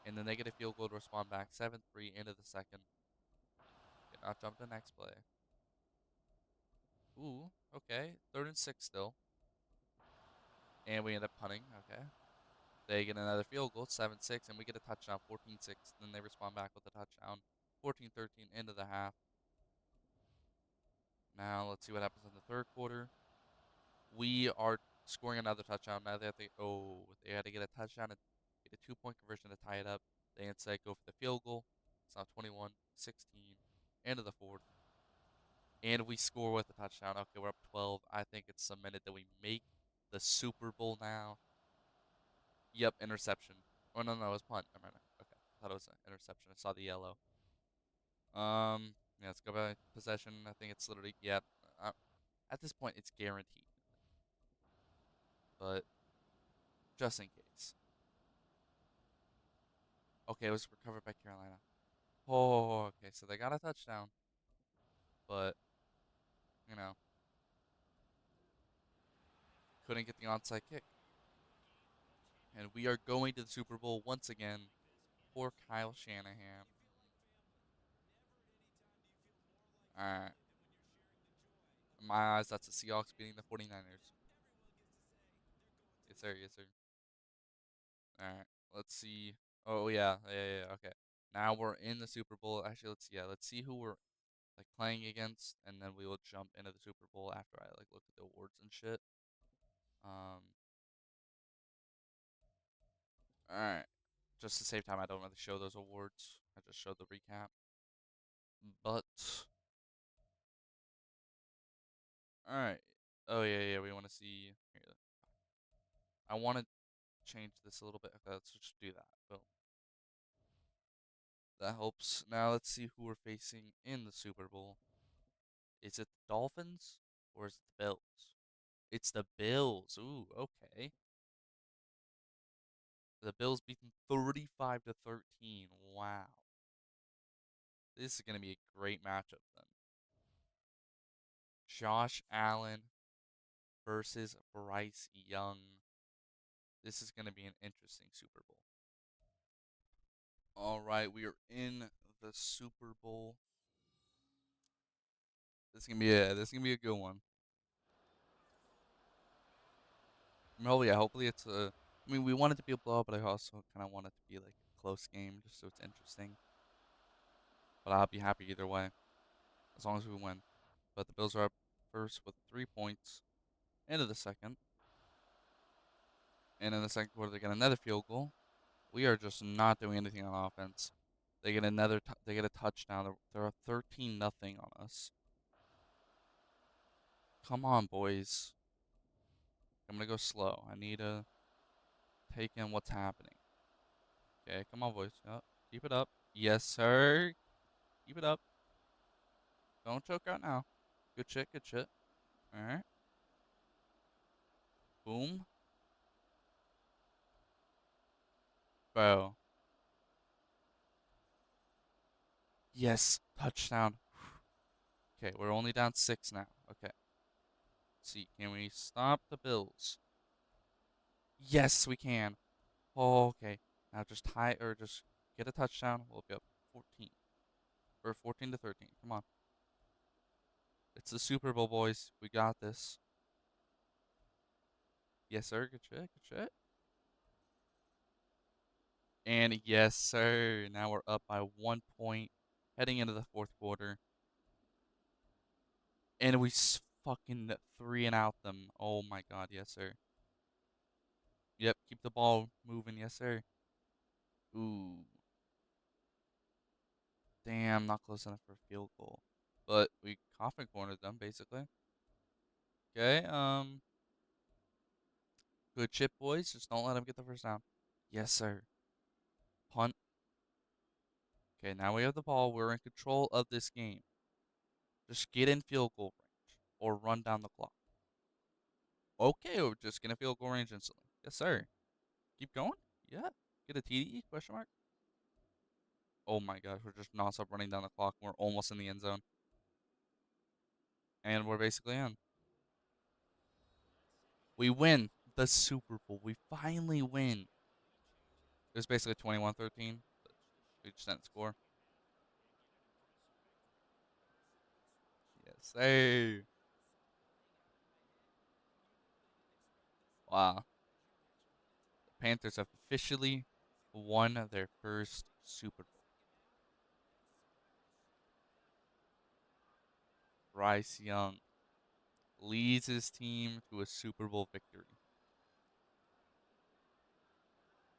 in the negative field goal to respond back. 7-3 into the second. Cannot jump to the next play. Ooh, okay. 3rd and 6 still. And we end up punting. Okay. They get another field goal, 7-6, and we get a touchdown, 14-6. Then they respond back with a touchdown, 14-13 into the half. Now let's see what happens in the third quarter. We are scoring another touchdown. Now they had to get a touchdown and get a 2-point conversion to tie it up. They instead go for the field goal. It's now 21-16 into the fourth. And we score with a touchdown. Okay, we're up 12. I think it's cemented that we make the Super Bowl now. Yep, interception. Oh, no, no, it was punt. Never mind. Okay, I thought it was an interception. I saw the yellow. Yeah, let's go by possession. I think it's literally, yeah. Uh, at this point, it's guaranteed. But just in case. Okay, it was recovered by Carolina. Oh, okay, so they got a touchdown, but you know couldn't get the onside kick. And we are going to the Super Bowl once again. Poor Kyle Shanahan. All right, in my eyes, that's the Seahawks beating the 49ers. Yes, sir. Yes, sir. All right, let's see. Oh yeah, yeah, yeah. Yeah, okay, now we're in the Super Bowl. Actually, let's see who we're like playing against, and then we will jump into the Super Bowl after I like look at the awards and shit. Um, all right. Just to save time, I don't really show those awards. I just show the recap. But all right. Oh yeah, yeah. We want to see. Here, I want to change this a little bit. Okay, let's just do that. Boom. That helps. Now let's see who we're facing in the Super Bowl. Is it the Dolphins or is it the Bills? It's the Bills. Ooh, okay. The Bills beat them 35 to 13. Wow. This is gonna be a great matchup then. Josh Allen versus Bryce Young. This is going to be an interesting Super Bowl. All right, we are in the Super Bowl. This is gonna be a good one. Hopefully it's a. I mean, we want it to be a blowout, but I also kind of want it to be like a close game, just so it's interesting. But I'll be happy either way, as long as we win. But the Bills are up first with 3 points into the second, and in the second quarter they get another field goal. We are just not doing anything on offense. They get they get a touchdown. They're up 13-0 on us. Come on, boys. I'm gonna go slow. I need to take in what's happening. Okay, come on, boys. Keep it up. Yes, sir. Keep it up. Don't choke out now. Good shit, good shit. Alright. Boom. Bro. Yes. Touchdown. Okay, we're only down 6 now. Okay. Let's see, can we stop the Bills? Yes, we can. Oh, okay. Now just tie or just get a touchdown. We'll be up 14. Or 14 to 13. Come on. It's the Super Bowl, boys. We got this. Yes, sir. Good shit. Good shit. And yes, sir. Now we're up by 1 point heading into the fourth quarter. And we fucking three and out them. Oh my god. Yes, sir. Yep. Keep the ball moving. Yes, sir. Ooh. Damn. Not close enough for a field goal. But we coffin cornered them, basically. Okay. Good chip, boys. Just don't let them get the first down. Yes, sir. Punt. Okay, now we have the ball. We're in control of this game. Just get in field goal range or run down the clock. Okay, we're just gonna field goal range instantly. Yes, sir. Keep going. Yeah. Get a TDE? Question mark. Oh my gosh, we're just nonstop running down the clock. We're almost in the end zone, and we're basically in. We win the Super Bowl. We finally win. It was basically 21-13, but we just didn't score. Yes, sir. Wow. The Panthers have officially won their first Super Bowl. Bryce Young leads his team to a Super Bowl victory.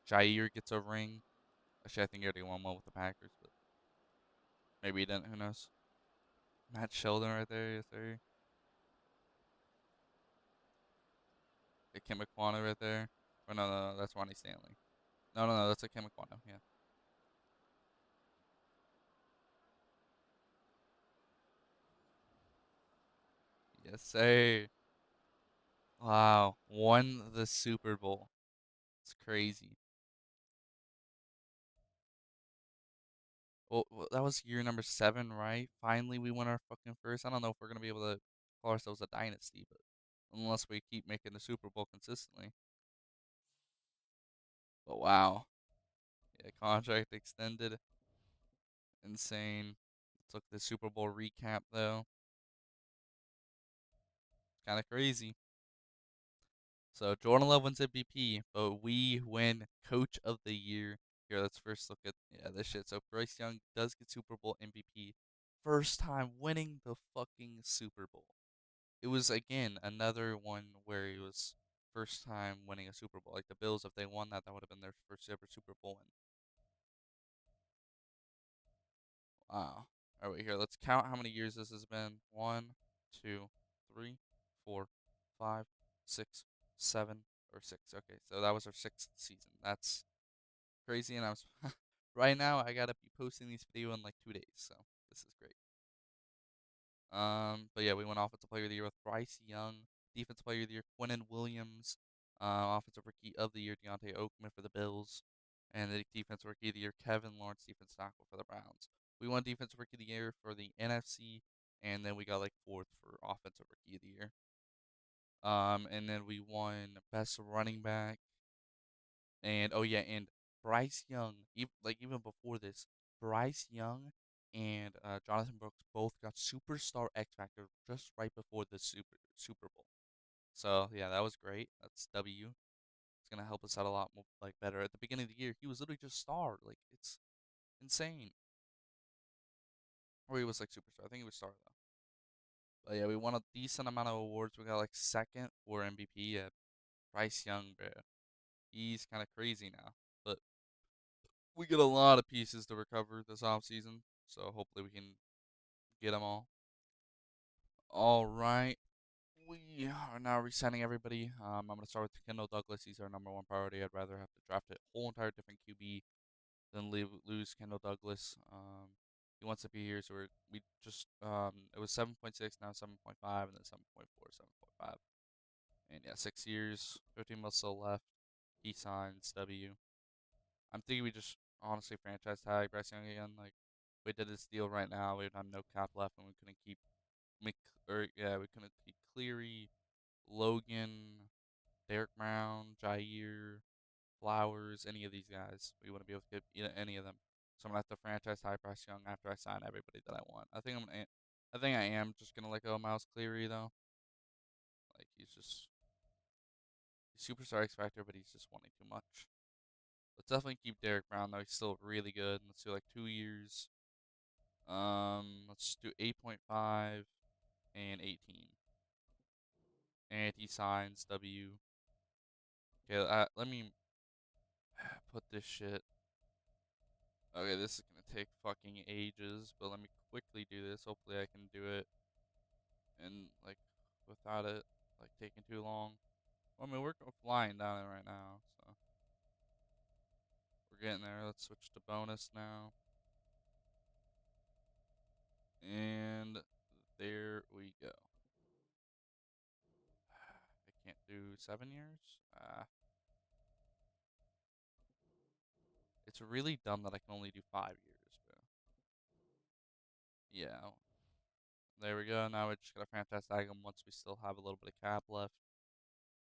Jair gets a ring. Actually, I think he already won one with the Packers, but maybe he didn't. Who knows? Matt Sheldon right there. Yes, sir. Ikem Ekwonu right there. Or no, that's Ronnie Stanley. No, that's Ikem Ekwonu. Yeah. Yes, sir. Wow. Won the Super Bowl. It's crazy. Well, that was year number 7, right? Finally, we won our fucking first. I don't know if we're gonna be able to call ourselves a dynasty, but unless we keep making the Super Bowl consistently. But wow, yeah, contract extended, insane. Let's look at the Super Bowl recap though. Kind of crazy. So Jordan Love wins MVP, but we win Coach of the Year. Here, let's first look at this shit. So Bryce Young does get Super Bowl MVP, first time winning the fucking Super Bowl. It was again another one where he was first time winning a Super Bowl. Like the Bills, if they won that, that would have been their first ever Super Bowl win. Wow. All right, here. Let's count how many years this has been. 1, 2, 3, 4, 5, 6, 7, or 6. Okay, so that was our 6th season. That's crazy, and right now I gotta be posting these video in like 2 days, so this is great. But yeah, we went Offensive Player of the Year with Bryce Young, Defensive Player of the Year Quinnen Williams, Offensive Rookie of the Year Diontae Johnson for the Bills, and the Defensive Rookie of the Year Kevin Lawrence, Defensive Tackle for the Browns. We won Defensive Rookie of the Year for the NFC, and then we got like 4th for Offensive Rookie of the Year. And then we won Best Running Back, and oh yeah, and Bryce Young, even before this, Bryce Young and Jonathan Brooks both got Superstar X Factor just right before the Super Bowl. So yeah, that was great. That's W. It's gonna help us out a lot more, like better. At the beginning of the year, he was literally just star. Like it's insane. Or he was like superstar. I think he was star though. But yeah, we won a decent amount of awards. We got like 2nd for MVP. Bryce Young, bro. He's kind of crazy now. But we get a lot of pieces to recover this offseason, so hopefully we can get them all. All right. We are now resigning everybody. I'm going to start with Kendall Douglas. He's our number 1 priority. I'd rather have to draft a whole entire different QB than lose Kendall Douglas. He wants to be here, so we just it was 7.6, now 7.5, and then 7.4, 7.5. And yeah, 6 years, 15 months still left. He signs W. I'm thinking we just honestly franchise tag Bryce Young again. Like we did this deal right now, we have no cap left, and we couldn't keep we couldn't keep Cleary, Logan, Derrick Brown, Jair, Flowers, any of these guys. We wouldn't be able to get any of them. So I'm gonna have to franchise tag Bryce Young after I sign everybody that I want. I think I am just gonna let go of Miles Cleary though. Like he's superstar X Factor, but he's just wanting too much. Let's definitely keep Derrick Brown though. He's still really good. Let's do like 2 years. Let's do 8.5 and 18. And he signs W. Okay, let me put this shit. Okay, this is gonna take fucking ages, but let me quickly do this. Hopefully, I can do it and like without it like taking too long. Well, I mean, we're flying down it right now, so we're getting there. Let's switch to bonus now. And there we go. I can't do 7 years. It's really dumb that I can only do 5 years, bro. Yeah. There we go. Now we're just gonna franchise tag him once we still have a little bit of cap left.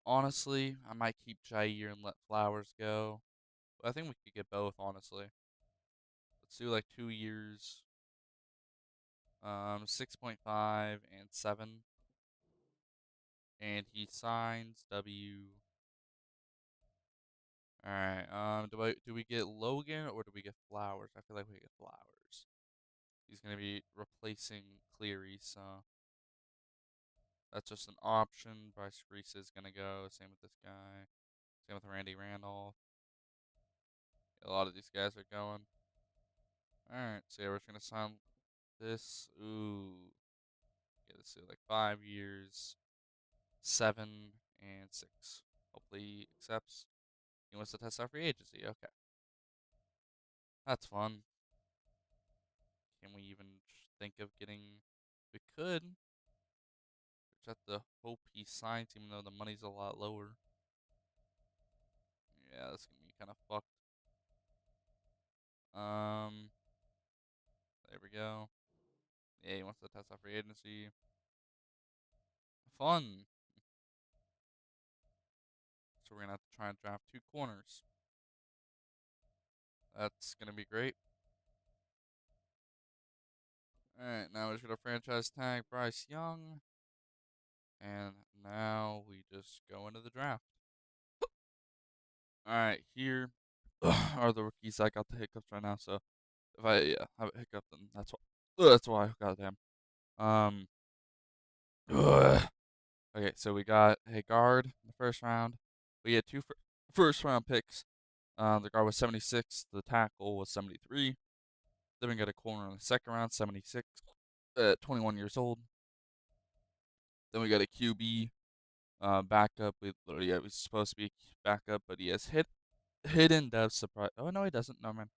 Honestly, I might keep Jair and let Flowers go. But I think we could get both, honestly. Let's do like 2 years. 6.5 and 7. And he signs W. Alright, do we get Logan or do we get Flowers? I feel like we get Flowers. He's gonna be replacing Cleary, so that's just an option. Bryce Reese is gonna go. Same with this guy. Same with Randy Randolph. A lot of these guys are going. Alright, so yeah, we're just gonna sign this. Ooh. Okay, let's do like 5 years, 7 and 6. Hopefully he accepts. He wants to test our free agency. Okay. That's fun. Can we even think of getting. We could. We just have to hope he signs, even though the money's a lot lower. Yeah, that's gonna be kind of fucked. Um, there we go. Yeah, he wants to test our free agency. Fun. So we're gonna have to try and draft 2 corners. That's gonna be great. Alright, now we're just gonna franchise tag Bryce Young. And now we just go into the draft. Alright, here are the rookies. I got the hiccups right now, so if I have a hiccup, then that's why. That's why. Goddamn. Um. Okay, so we got a guard in the first round. We had two first round picks. The guard was 76. The tackle was 73. Then we got a corner in the second round, 76, 21 years old. Then we got a QB backup. Yeah, he's supposed to be a backup, but he has hidden dev surprise. Oh no, he doesn't. No man.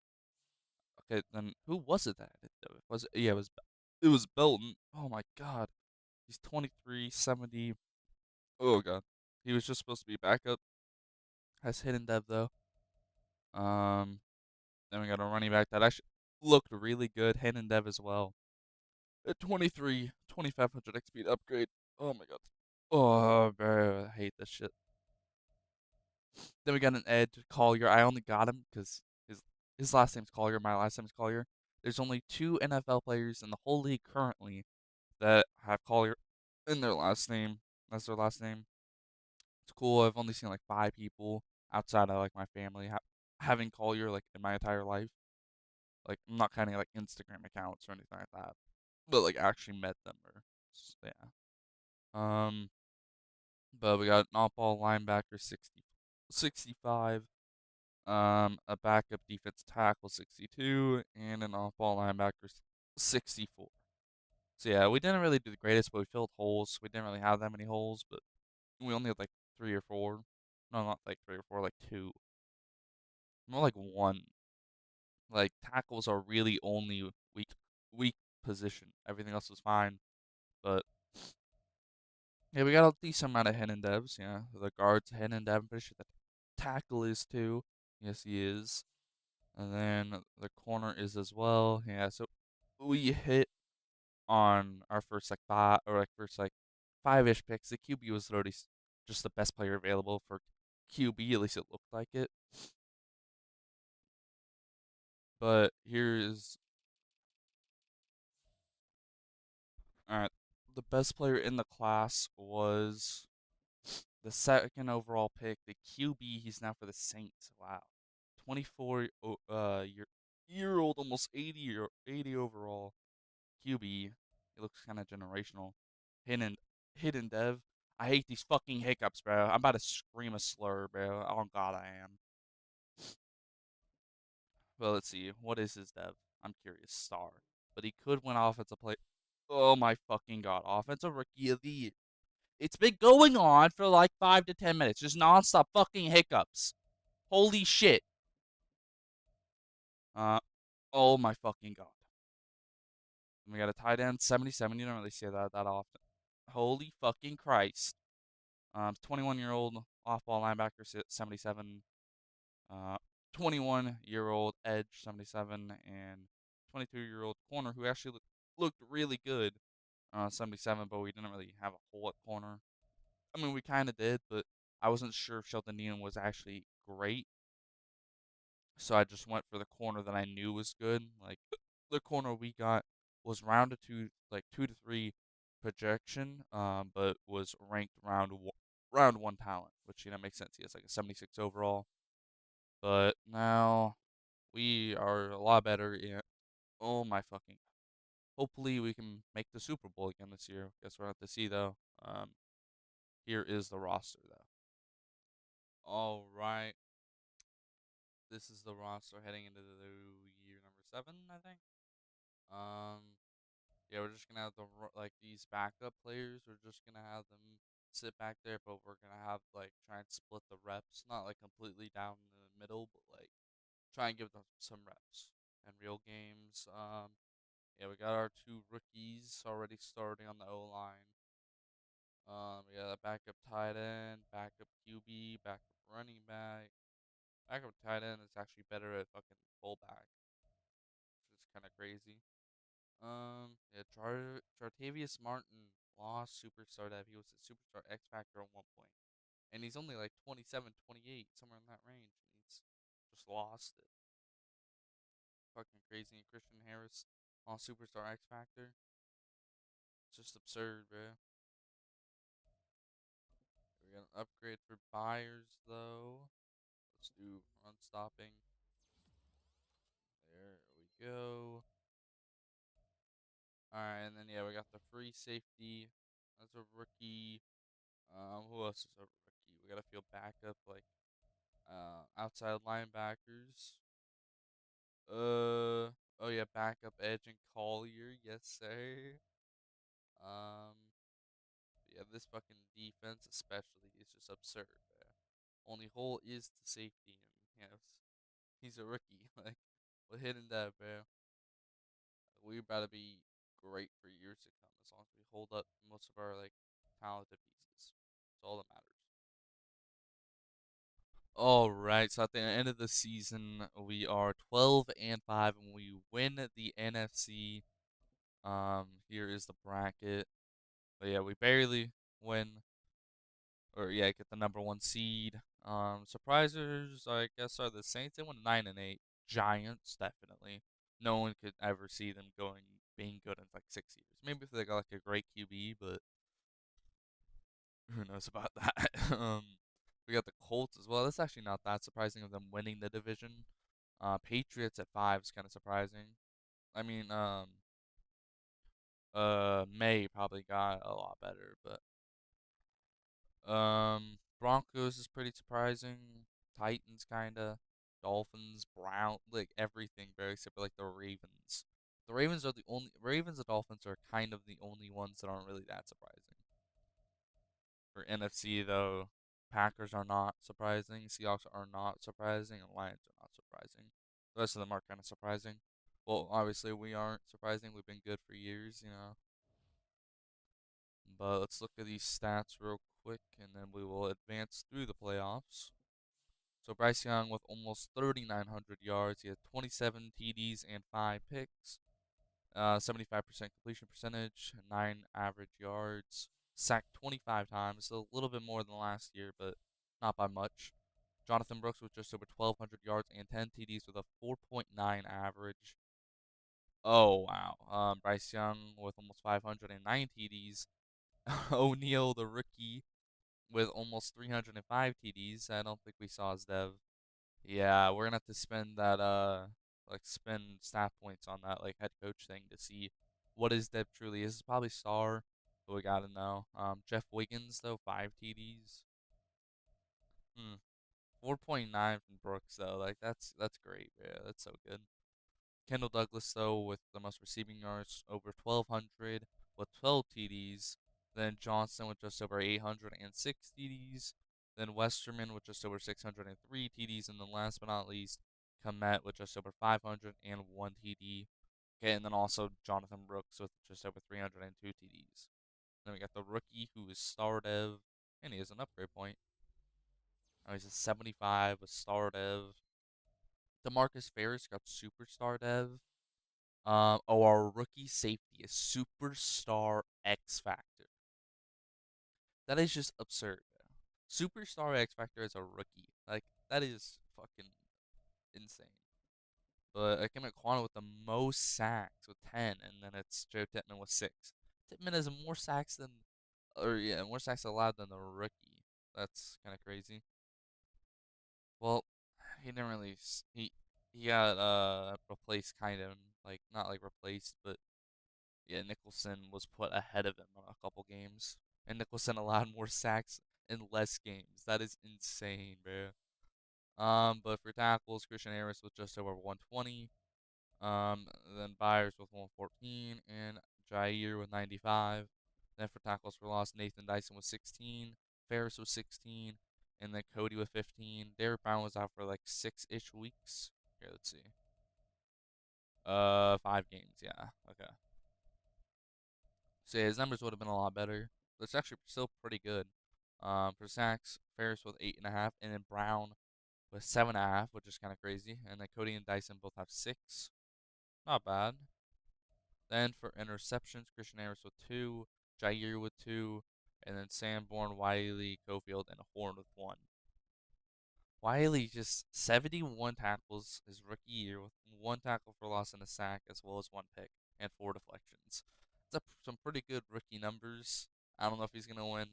Okay, then who was it that hit dev? Was it? Yeah, it was Belton. Oh my god, he's 23, 70. Oh god, he was just supposed to be backup. Has hidden dev though. Um, then we got a running back that actually looked really good. Hidden dev as well. At 23, 2500 XP upgrade. Oh my god. Oh, bro, I hate this shit. Then we got an edge, Collier. I only got him because his last name's Collier. My last name's Collier. There's only 2 NFL players in the whole league currently that have Collier in their last name. That's their last name. It's cool. I've only seen like 5 people outside of like my family having Collier like in my entire life. Like I'm not counting like Instagram accounts or anything like that, but like actually met them or yeah. Um, but we got an off-ball linebacker 65. A backup defense tackle 62, and an off-ball linebacker 64. So yeah, we didn't really do the greatest, but we filled holes. We didn't really have that many holes, but we only had like 3 or 4. No, not like 3 or 4, like 2. More like 1. Like tackles are really only weak. weak position. Everything else was fine, but yeah, we got a decent amount of hidden devs. Yeah, the guard's hidden dev. I'm pretty sure the tackle is too. Yes, he is. And then the corner is as well. Yeah, so we hit on our first like five or like first like five-ish picks. The QB was already just the best player available for QB. At least it looked like it. But here's all right. The best player in the class was the second overall pick, the QB. He's now for the Saints. Wow, 24 year old, almost 80 overall QB. He looks kind of generational. Hidden hidden dev. I hate these fucking hiccups, bro. I'm about to scream a slur, bro. Oh God, I am. Well, let's see. What is his dev? I'm curious. Star, but he could win offensive play. Oh my fucking God, offensive rookie of the year. It's been going on for like 5 to 10 minutes, just nonstop fucking hiccups. Holy shit. Uh, oh my fucking God. We got a tight end, 77. You don't really see that often. Holy fucking Christ. 21-year-old off-ball linebacker, 77. Uh, 21-year-old edge, 77, and 22-year-old corner who actually looked really good, 77. But we didn't really have a hole at corner. I mean, we kind of did, but I wasn't sure if Sheldon Needham was actually great. So I just went for the corner that I knew was good. Like the corner we got was rounded to like 2 to 3 projection, but was ranked round one talent, which makes sense. He has like a 76 overall. But now we are a lot better. Oh my fucking! Hopefully we can make the Super Bowl again this year. Guess we'll have to see though. Here is the roster though. All right, this is the roster heading into the year number 7, I think. Um, yeah, we're just gonna have like these backup players. We're just gonna have them sit back there, but we're gonna have like try and split the reps, not like completely down in the middle, but like try and give them some reps and real games. Yeah, we got our 2 rookies already starting on the O line. We got a backup tight end, backup QB, backup running back. Backup tight end is actually better at fucking fullback, which is kind of crazy. Yeah, Chartavius Martin lost superstar that he was a superstar X Factor at one point. And he's only like 27, 28, somewhere in that range. And he's just lost it. Fucking crazy. And Christian Harris on superstar X Factor. It's just absurd, bro. We got an upgrade for Byers, though. Let's do run stopping. There we go. Alright, and then, yeah, we got the free safety. That's a rookie. Who else is a rookie? We got to feel backup, like outside linebackers. Oh yeah, backup edge and Collier, yes sir. Um, yeah, this fucking defense especially is just absurd, man. Only hole is the safety, and he's a rookie. Like, we're hitting that, bro. We're about to be great for years to come as long as we hold up most of our like talented pieces. That's all that matters. All right, so at the end of the season, we are 12-5, and we win the NFC. Here is the bracket. But yeah, we barely win, or yeah, get the number 1 seed. Surprisers, I guess, are the Saints. They went 9-8. Giants, definitely. No one could ever see them being good in like 6 years. Maybe if they got like a great QB, but who knows about that? We got the Colts as well. That's actually not that surprising of them winning the division. Patriots at 5 is kind of surprising. I mean, May probably got a lot better, but Broncos is pretty surprising. Titans kinda. Dolphins, Brown, like everything, very except for like the Ravens. The Ravens and Dolphins are kind of the only ones that aren't really that surprising. For NFC though, Packers are not surprising, Seahawks are not surprising, and Lions are not surprising. The rest of them are kind of surprising. Well, obviously we aren't surprising. We've been good for years, you know. But let's look at these stats real quick, and then we will advance through the playoffs. So Bryce Young with almost 3,900 yards. He had 27 TDs and 5 picks. 75% completion percentage, 9 average yards. Sacked 25 times, so a little bit more than last year, but not by much. Jonathan Brooks with just over 1,200 yards and 10 TDs with a 4.9 average. Oh, wow. Bryce Young with almost 509 TDs. O'Neal, the rookie, with almost 305 TDs. I don't think we saw his dev. Yeah, we're gonna have to spend that like spend stat points on that like head coach thing to see what his depth truly is. It's probably star, but we gotta know. Jeff Wiggins though, 5 TDs. 4.9 from Brooks though, like that's great. Yeah, that's so good. Kendall Douglas though with the most receiving yards, over 1,200 with 12 TDs. Then Johnson with just over 806 TDs. Then Westerman with just over 603 TDs. And then last but not least, Komet with just over 501 TD. Okay, and then also Jonathan Brooks with just over 302 TDs. Then we got the rookie who is star dev, and he has an upgrade point. Now he's a 75 with star dev. DeMarcus Ferris got superstar dev. Our rookie safety is superstar X Factor. That is just absurd. Superstar X Factor as a rookie. Like, that is fucking insane. But Ikem Ekwonu with the most sacks with 10, and then it's Joe Tippmann with 6. Tippmann has more sacks than, or yeah, more sacks allowed than the rookie. That's kind of crazy. Well, he didn't really, he got replaced kind of, like, not like replaced, but yeah, Nicholson was put ahead of him on a couple games, and Nicholson allowed more sacks in less games. That is insane, bro. But for tackles, Christian Harris with just over 120. Then Byers with 114, and Jair with 95. Then for tackles for loss, Nathan Dyson with 16, Ferris with 16, and then Cody with 15. Derrick Brown was out for like 6-ish weeks. Here, let's see. 5 games, yeah. Okay. So yeah, his numbers would have been a lot better. But it's actually still pretty good. For sacks, Ferris with 8.5, and then Brown with 7.5, which is kind of crazy. And then Cody and Dyson both have 6. Not bad. Then for interceptions, Christian Harris with 2, Jair with 2, and then Sanborn, Wiley, Cofield, and Horn with 1. Wiley just 71 tackles his rookie year with 1 tackle for loss and a sack, as well as 1 pick and 4 deflections. Some pretty good rookie numbers. I don't know if he's gonna win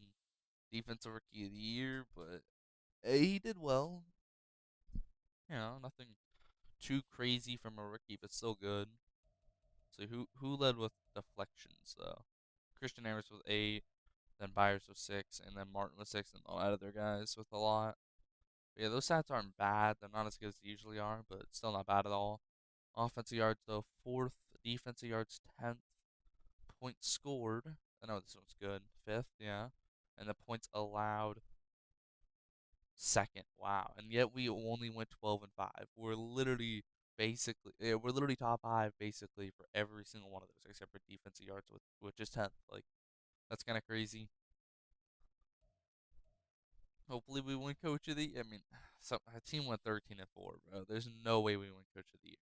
Defensive Rookie of the Year, but he did well. You know, nothing too crazy from a rookie, but still good. So who led with deflections though? Christian Harris with 8, then Byers with 6, and then Martin with 6, and all other guys with a lot. But yeah, those stats aren't bad. They're not as good as they usually are, but still not bad at all. Offensive yards though, 4th. Defensive yards, 10th. Points scored. I know this one's good. 5th, yeah. And the points allowed, 2nd. Wow. And yet we only went 12-5. We're literally top 5 basically for every single one of those except for defensive yards which is 10th. Like, that's kind of crazy. Hopefully we win Coach of the Year. I mean, a team went 13-4, bro. There's no way we win Coach of the Year.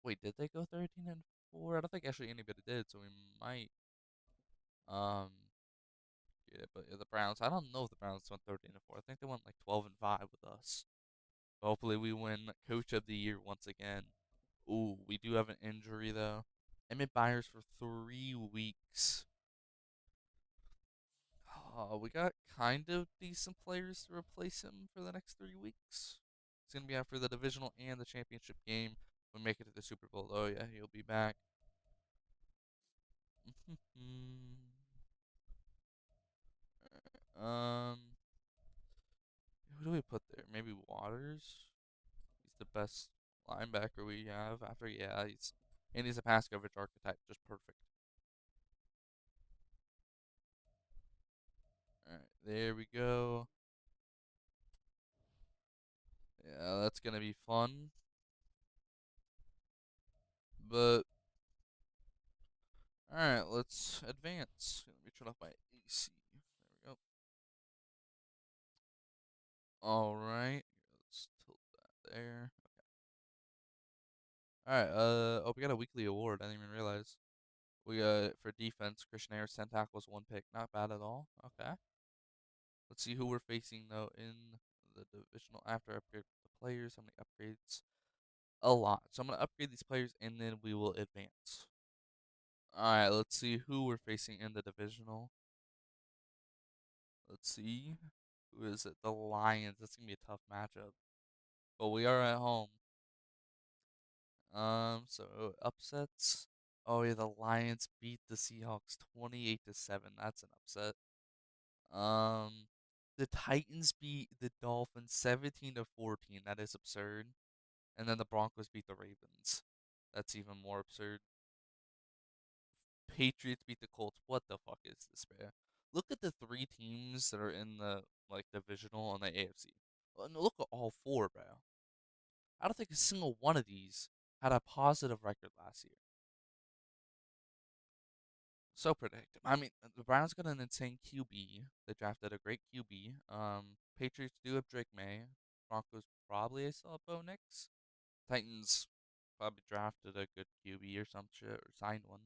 Wait, did they go 13-4? I don't think actually anybody did, so we might. Um, yeah, but yeah, the Browns. I don't know if the Browns went 13-4. I think they went like 12-5 with us. But hopefully we win Coach of the Year once again. Ooh, we do have an injury though. Emmett Byers for 3 weeks. We got kind of decent players to replace him for the next 3 weeks. He's gonna be out for the divisional and the championship game. We make it to the Super Bowl. Oh yeah, he'll be back. um, who do we put there? Maybe Waters. He's the best linebacker we have. After yeah, he's a pass coverage archetype, just perfect. All right, there we go. Yeah, that's gonna be fun. But all right, let's advance. Let me turn off my AC. There we go. All right, let's tilt that there. All right. Oh, we got a weekly award. I didn't even realize. We got for defense, Christian Harris, 10 tackles, 1 pick. Not bad at all. Okay. Let's see who we're facing though in the divisional after upgrade the players. How many upgrades? A lot. So I'm gonna upgrade these players and then we will advance. All right. Let's see who we're facing in the divisional. Let's see. Who is it? The Lions. That's gonna be a tough matchup. But we are at home. So upsets. Oh yeah, the Lions beat the Seahawks 28-7. That's an upset. Um, the Titans beat the Dolphins 17-14. That is absurd. And then the Broncos beat the Ravens. That's even more absurd. Patriots beat the Colts. What the fuck is this, bro? Look at the three teams that are in the like divisional on the AFC. No, look at all four, bro. I don't think a single one of these had a positive record last year. So predictive. I mean, the Browns got an insane QB. They drafted a great QB. Patriots do have Drake May. Broncos probably still have Bo Nix. Titans probably drafted a good QB or some shit or signed one.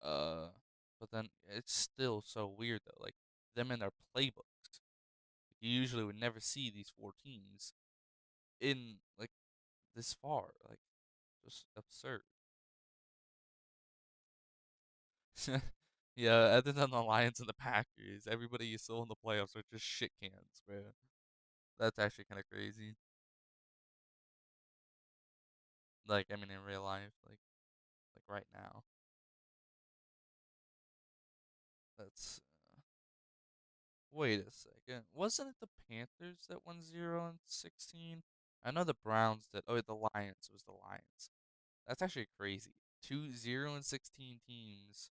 Uh, but then it's still so weird though. Like them in their playbooks, you usually would never see these four teams in like this far. Like just absurd. Yeah, other than the Lions and the Packers, everybody is still in the playoffs are just shit cans, bro. That's actually kind of crazy. Like, I mean, in real life, like right now. That's wait a second. Wasn't it the Panthers that won 0-16? I know the Browns did. Oh, the Lions. It was the Lions. That's actually crazy. Two 0-16 teams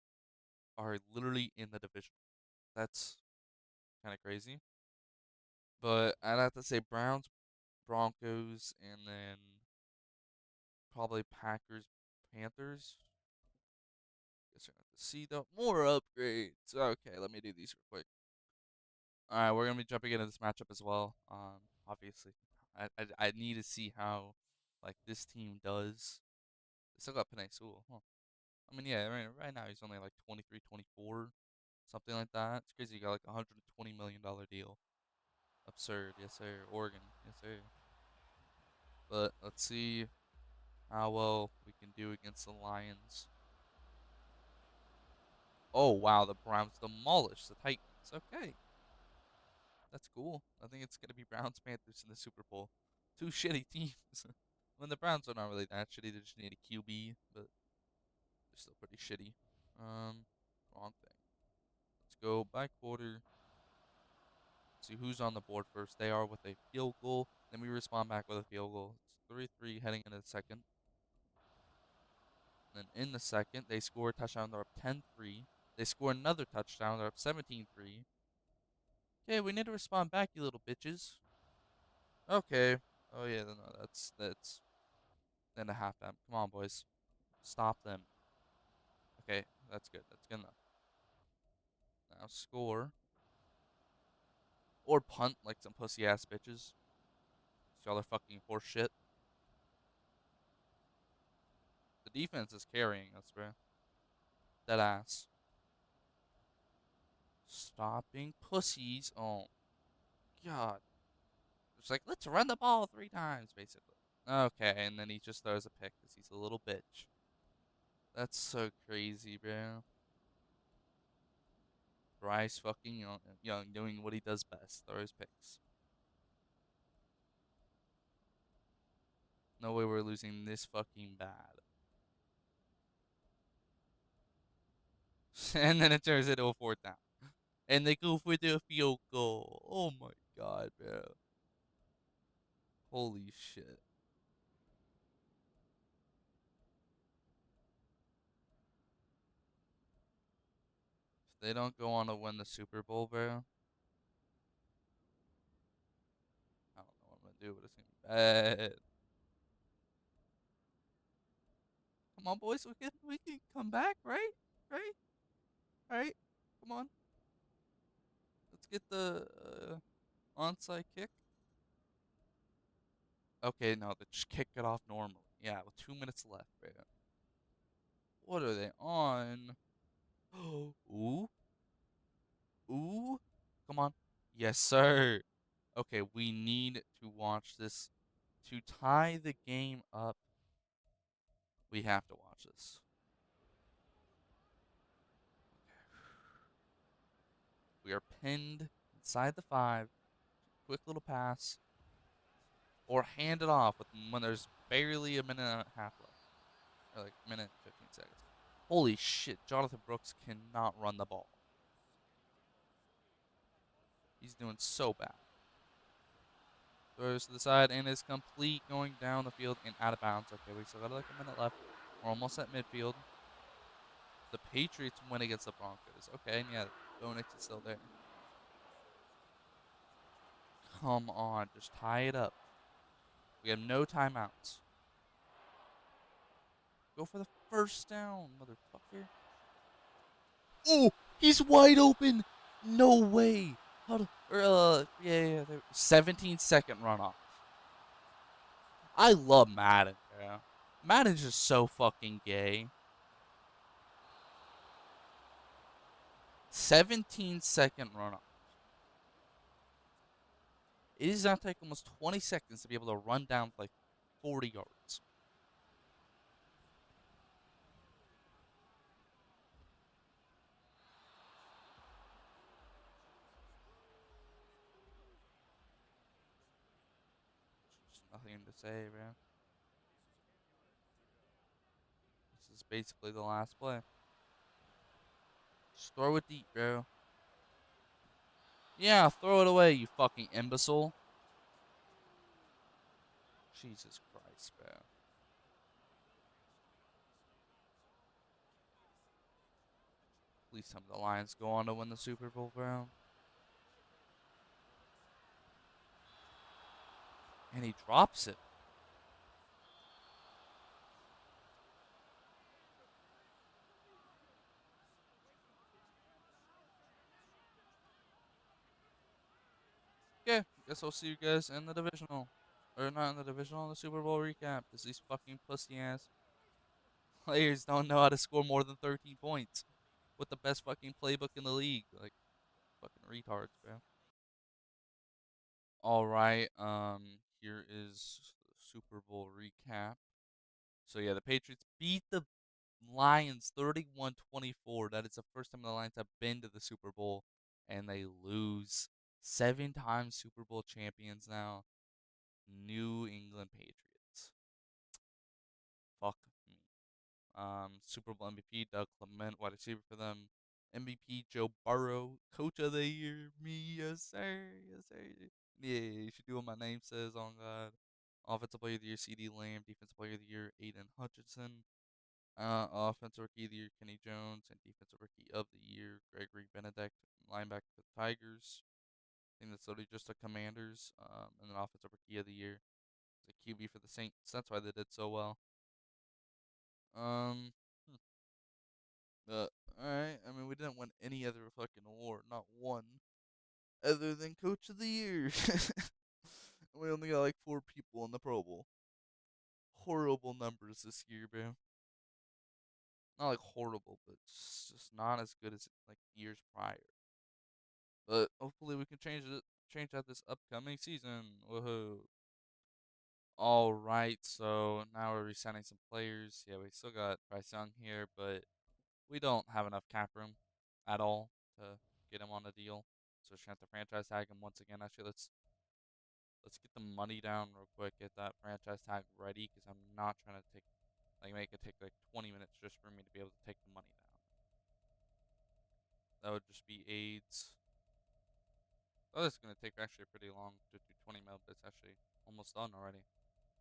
are literally in the division. That's kind of crazy. But I'd have to say Browns, Broncos, and then probably Packers, Panthers. Guess we're gonna have to see the more upgrades. Okay, let me do these real quick. All right, we're gonna be jumping into this matchup as well. Obviously, I need to see how like this team does. They still got Penei Sewell, huh? I mean, yeah, right now he's only like 23, 24, something like that. It's crazy. He got like $120 million deal. Absurd, yes sir. Oregon, yes sir. But let's see how well we can do against the Lions. Oh wow, the Browns demolished the Titans. Okay, that's cool. I think it's gonna be Browns Panthers in the Super Bowl. Two shitty teams. When the Browns are not really that shitty, they just need a QB, but they're still pretty shitty. Wrong thing. Let's go by quarter. See who's on the board first. They are with a field goal. Then we respond back with a field goal. It's 3-3 heading into the second. Then in the second, they score a touchdown. They're up 10-3. They score another touchdown. They're up 17-3. Okay, we need to respond back, you little bitches. Okay. Oh yeah, no, that's then a halftime. Come on, boys. Stop them. Okay, that's good. That's good enough. Now score or punt like some pussy ass bitches. Y'all are fucking horse shit. The defense is carrying us, bro. Dead ass. Stop being pussies. Oh God. It's like let's run the ball 3 times, basically. Okay, and then he just throws a pick because he's a little bitch. That's so crazy, bro. Bryce fucking Young doing what he does best, throws picks. No way we're losing this fucking bad. And then it turns into a fourth down. And they go for the field goal. Oh my god, bro. Holy shit. If they don't go on to win the Super Bowl, bro, I don't know what I'm gonna do, but it's gonna be bad. Come on, boys. We can come back, right? Right? All right. Come on. Let's get the onside kick. Okay, no, they just kick it off normally. Yeah, with 2 minutes left, man. What are they on? Ooh, ooh. Come on. Yes, sir. Okay, we need to watch this to tie the game up. We have to watch this. We are pinned inside the 5. Quick little pass or hand it off when there's barely a minute and a half left, or like a minute and 15 seconds. Holy shit, Jonathan Brooks cannot run the ball. He's doing so bad. Throws to the side and is complete, going down the field and out of bounds. Okay, we still got like a minute left. We're almost at midfield. The Patriots win against the Broncos. Okay, and yeah, Bo Nix is still there. Come on, just tie it up. We have no timeouts. Go for the first down, motherfucker. Oh, he's wide open. No way. Hold on. Yeah. 17-second runoff. I love Madden, bro. Madden's just so fucking gay. 17-second runoff. It is now take almost 20 seconds to be able to run down like 40 yards. Just nothing to say, bro. This is basically the last play. Just throw it deep, bro. Yeah, throw it away, you fucking imbecile. Jesus Christ, bro. Please tell me the Lions go on to win the Super Bowl, bro. And he drops it. Okay, guess I'll see you guys in the divisional. Or not in the divisional, the Super Bowl recap. Because these fucking pussy ass players don't know how to score more than 13 points with the best fucking playbook in the league. Like, fucking retards, bro. Alright, here is the Super Bowl recap. So yeah, the Patriots beat the Lions 31-24. That is the first time the Lions have been to the Super Bowl and they lose. 7 times Super Bowl champions now. New England Patriots. Fuck me. Super Bowl MVP Doug Clement, wide receiver for them. MVP Joe Burrow, Coach of the Year, me, yes sir, yes sir. Yeah, you should do what my name says on God. Offensive Player of the Year, CD Lamb. Defensive Player of the Year, Aiden Hutchinson. Offensive Rookie of the Year, Kenny Jones. And Defensive Rookie of the Year, Gregory Benedict. Linebacker for the Tigers. I think that's literally just the Commanders. And then Offensive Rookie of the Year, the QB for the Saints. That's why they did so well. Um, but alright. I mean, we didn't win any other fucking award, not one, other than Coach of the Year. We only got like 4 people in the Pro Bowl. Horrible numbers this year, bro. Not like horrible, but just not as good as like years prior. But hopefully we can change that this upcoming season. Woohoo! All right, so now we're resetting some players. Yeah, we still got Bryce Young here, but we don't have enough cap room at all to get him on a deal. So we're gonna have to franchise tag him once again. Actually, let's get the money down real quick. Get that franchise tag ready, because I'm not trying to make it take like 20 minutes just for me to be able to take the money down. That would just be AIDS. Oh, this is gonna take actually pretty long to do 20 mil, but it's actually almost done already.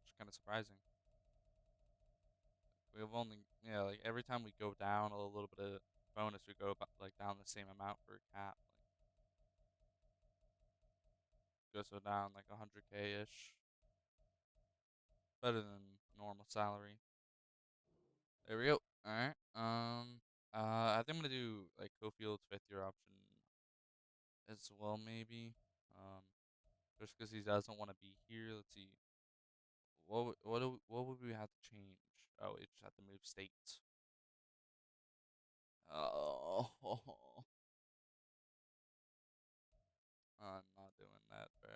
Which is kind of surprising. We have only, yeah, like every time we go down a little bit of bonus, we go about, like down the same amount for cap. Like, goes down like 100K ish. Better than normal salary. There we go. All right. I think I'm gonna do like Cofield's fifth year option as well, maybe. Um, just because he doesn't want to be here. Let's see. What would we have to change? Oh, we just have to move states. Oh, I'm not doing that, bro.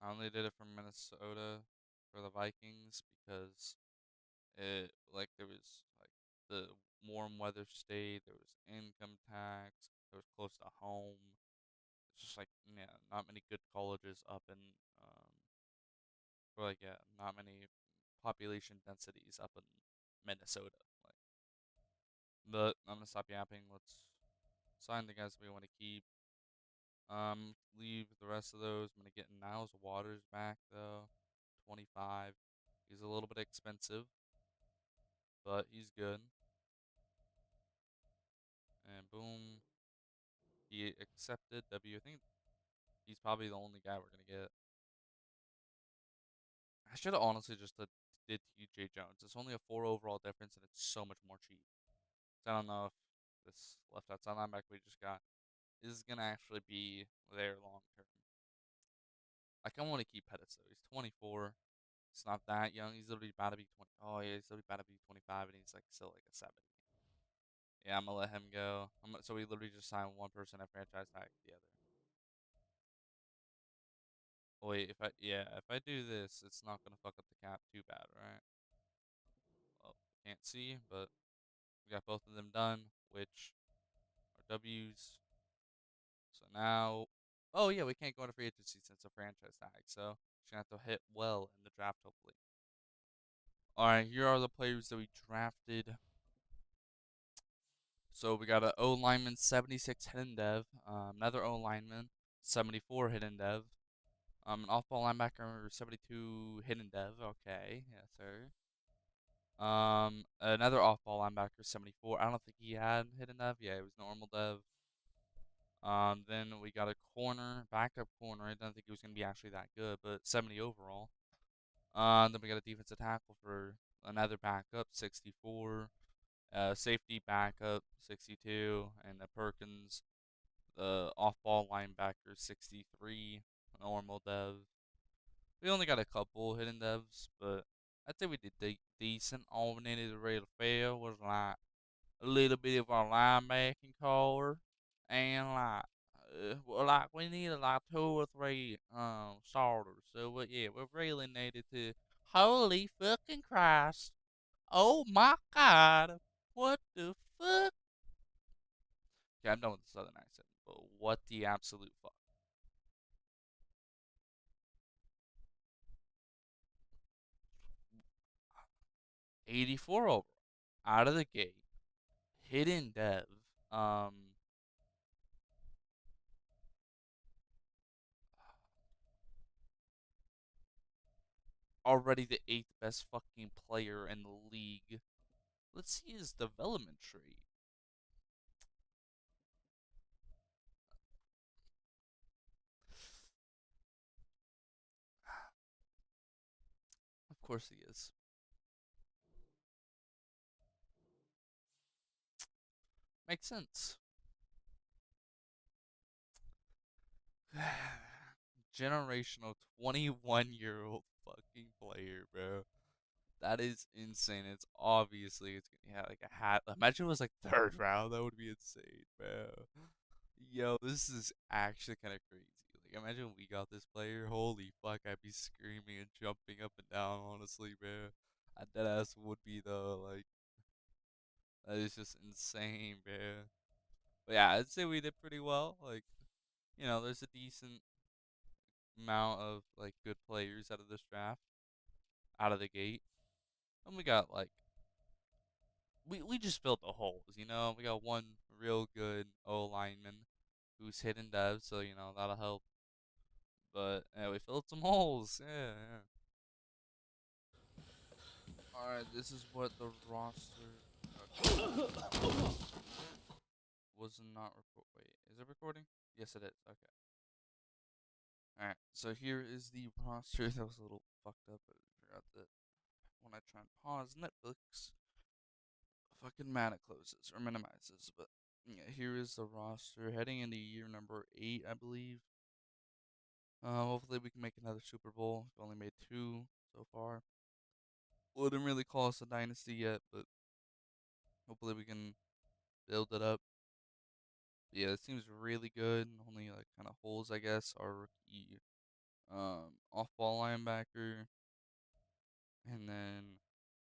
I only did it for Minnesota for the Vikings because it like there was like the warm weather state, there was income tax, it was close to home. It's just like yeah, not many good colleges up in or like yeah, not many population densities up in Minnesota. Like, but I'm gonna stop yapping. Let's sign the guys we want to keep. Leave the rest of those. I'm gonna get Niles Waters back though. 25. He's a little bit expensive, but he's good. And boom, he accepted W. I think he's probably the only guy we're gonna get. I should have honestly just did TJ Jones. It's only a 4 overall difference, and it's so much more cheap. So I don't know if this left outside linebacker we just got is gonna actually be there long term. I kind of want to keep Pettis though. He's 24. He's not that young. He's literally about to be 20. Oh yeah, he's literally about to be 25, and he's like still like a 70. Yeah, I'm gonna let him go. So we literally just signed one person at franchise tag the other. Wait, if I do this, it's not gonna fuck up the cap too bad, right? Well, can't see, but we got both of them done, which are W's. So now, oh yeah, we can't go into free agency since it's a franchise tag, so just gonna have to hit well in the draft hopefully. All right, here are the players that we drafted. So we got an O lineman 76 hidden dev, another O lineman 74 hidden dev, an off ball linebacker 72 hidden dev. Okay, yes sir. Another off ball linebacker 74. I don't think he had hidden dev. Yeah, it was normal dev. Then we got a corner, backup corner. I didn't think he was gonna be actually that good, but 70 overall. Then we got a defensive tackle for another backup 64. Safety backup 62, and the Perkins, the off ball linebacker 63. Normal dev. We only got a couple hidden devs, but I'd say we did decent. All we needed to rate a fail was like a little bit of our linebacking core, and well, like we needed like 2 or 3 starters. So yeah, we really needed to. Holy fucking Christ! Oh my God! What the fuck? Okay, I'm done with the southern accent, but what the absolute fuck? 84 over out of the gate, hidden dev. Um, Already the 8th best fucking player in the league. Let's see his development tree. Of course he is. Makes sense. Generational 21-year-old fucking player, bro. That is insane. It's gonna have like a hat. Imagine it was like third round. That would be insane, bro. Yo, this is actually kind of crazy. Like, imagine we got this player. Holy fuck, I'd be screaming and jumping up and down. Honestly, bro. That ass would be though. Like, that is just insane, bro. But yeah, I'd say we did pretty well. Like, there's a decent amount of like good players out of this draft, out of the gate, and we got like we just filled the holes. We got one real good O lineman who's hitting dev, so that'll help. But yeah, we filled some holes. Yeah, yeah. All right, this is what the roster. Okay, was not record. Wait, is it recording? Yes, it is. Okay. All right, so here is the roster. That was a little fucked up. I forgot that when I try and pause Netflix, fucking Madden closes or minimizes. But yeah, here is the roster heading into year number 8, I believe. Hopefully we can make another Super Bowl. We've only made 2 so far. Wouldn't really call us a dynasty yet, but hopefully we can build it up. But yeah, it seems really good. Only like kind of holes, I guess, are rookie off-ball linebacker, and then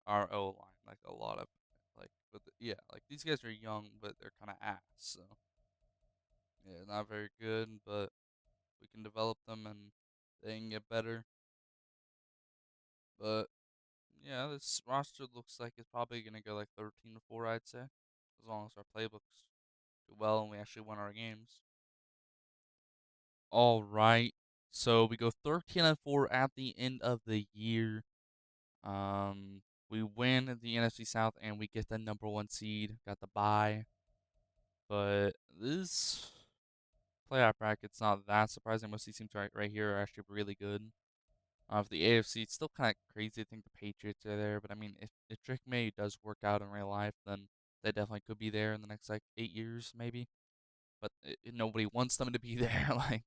our O line, like a lot of like, but yeah, like these guys are young, but they're kind of ass. So yeah, not very good, but we can develop them and they can get better. But yeah, this roster looks like it's probably gonna go like 13-4, I'd say, as long as our playbooks do well and we actually win our games. All right, so we go 13-4 at the end of the year. Um, we win the NFC South and we get the number 1 seed. Got the bye, but this playoff bracket's not that surprising. Most of these teams right here are actually really good. For the AFC, it's still kind of crazy to think the Patriots are there, but I mean, if Drake May does work out in real life, then they definitely could be there in the next like 8 years, maybe. But nobody wants them to be there. Like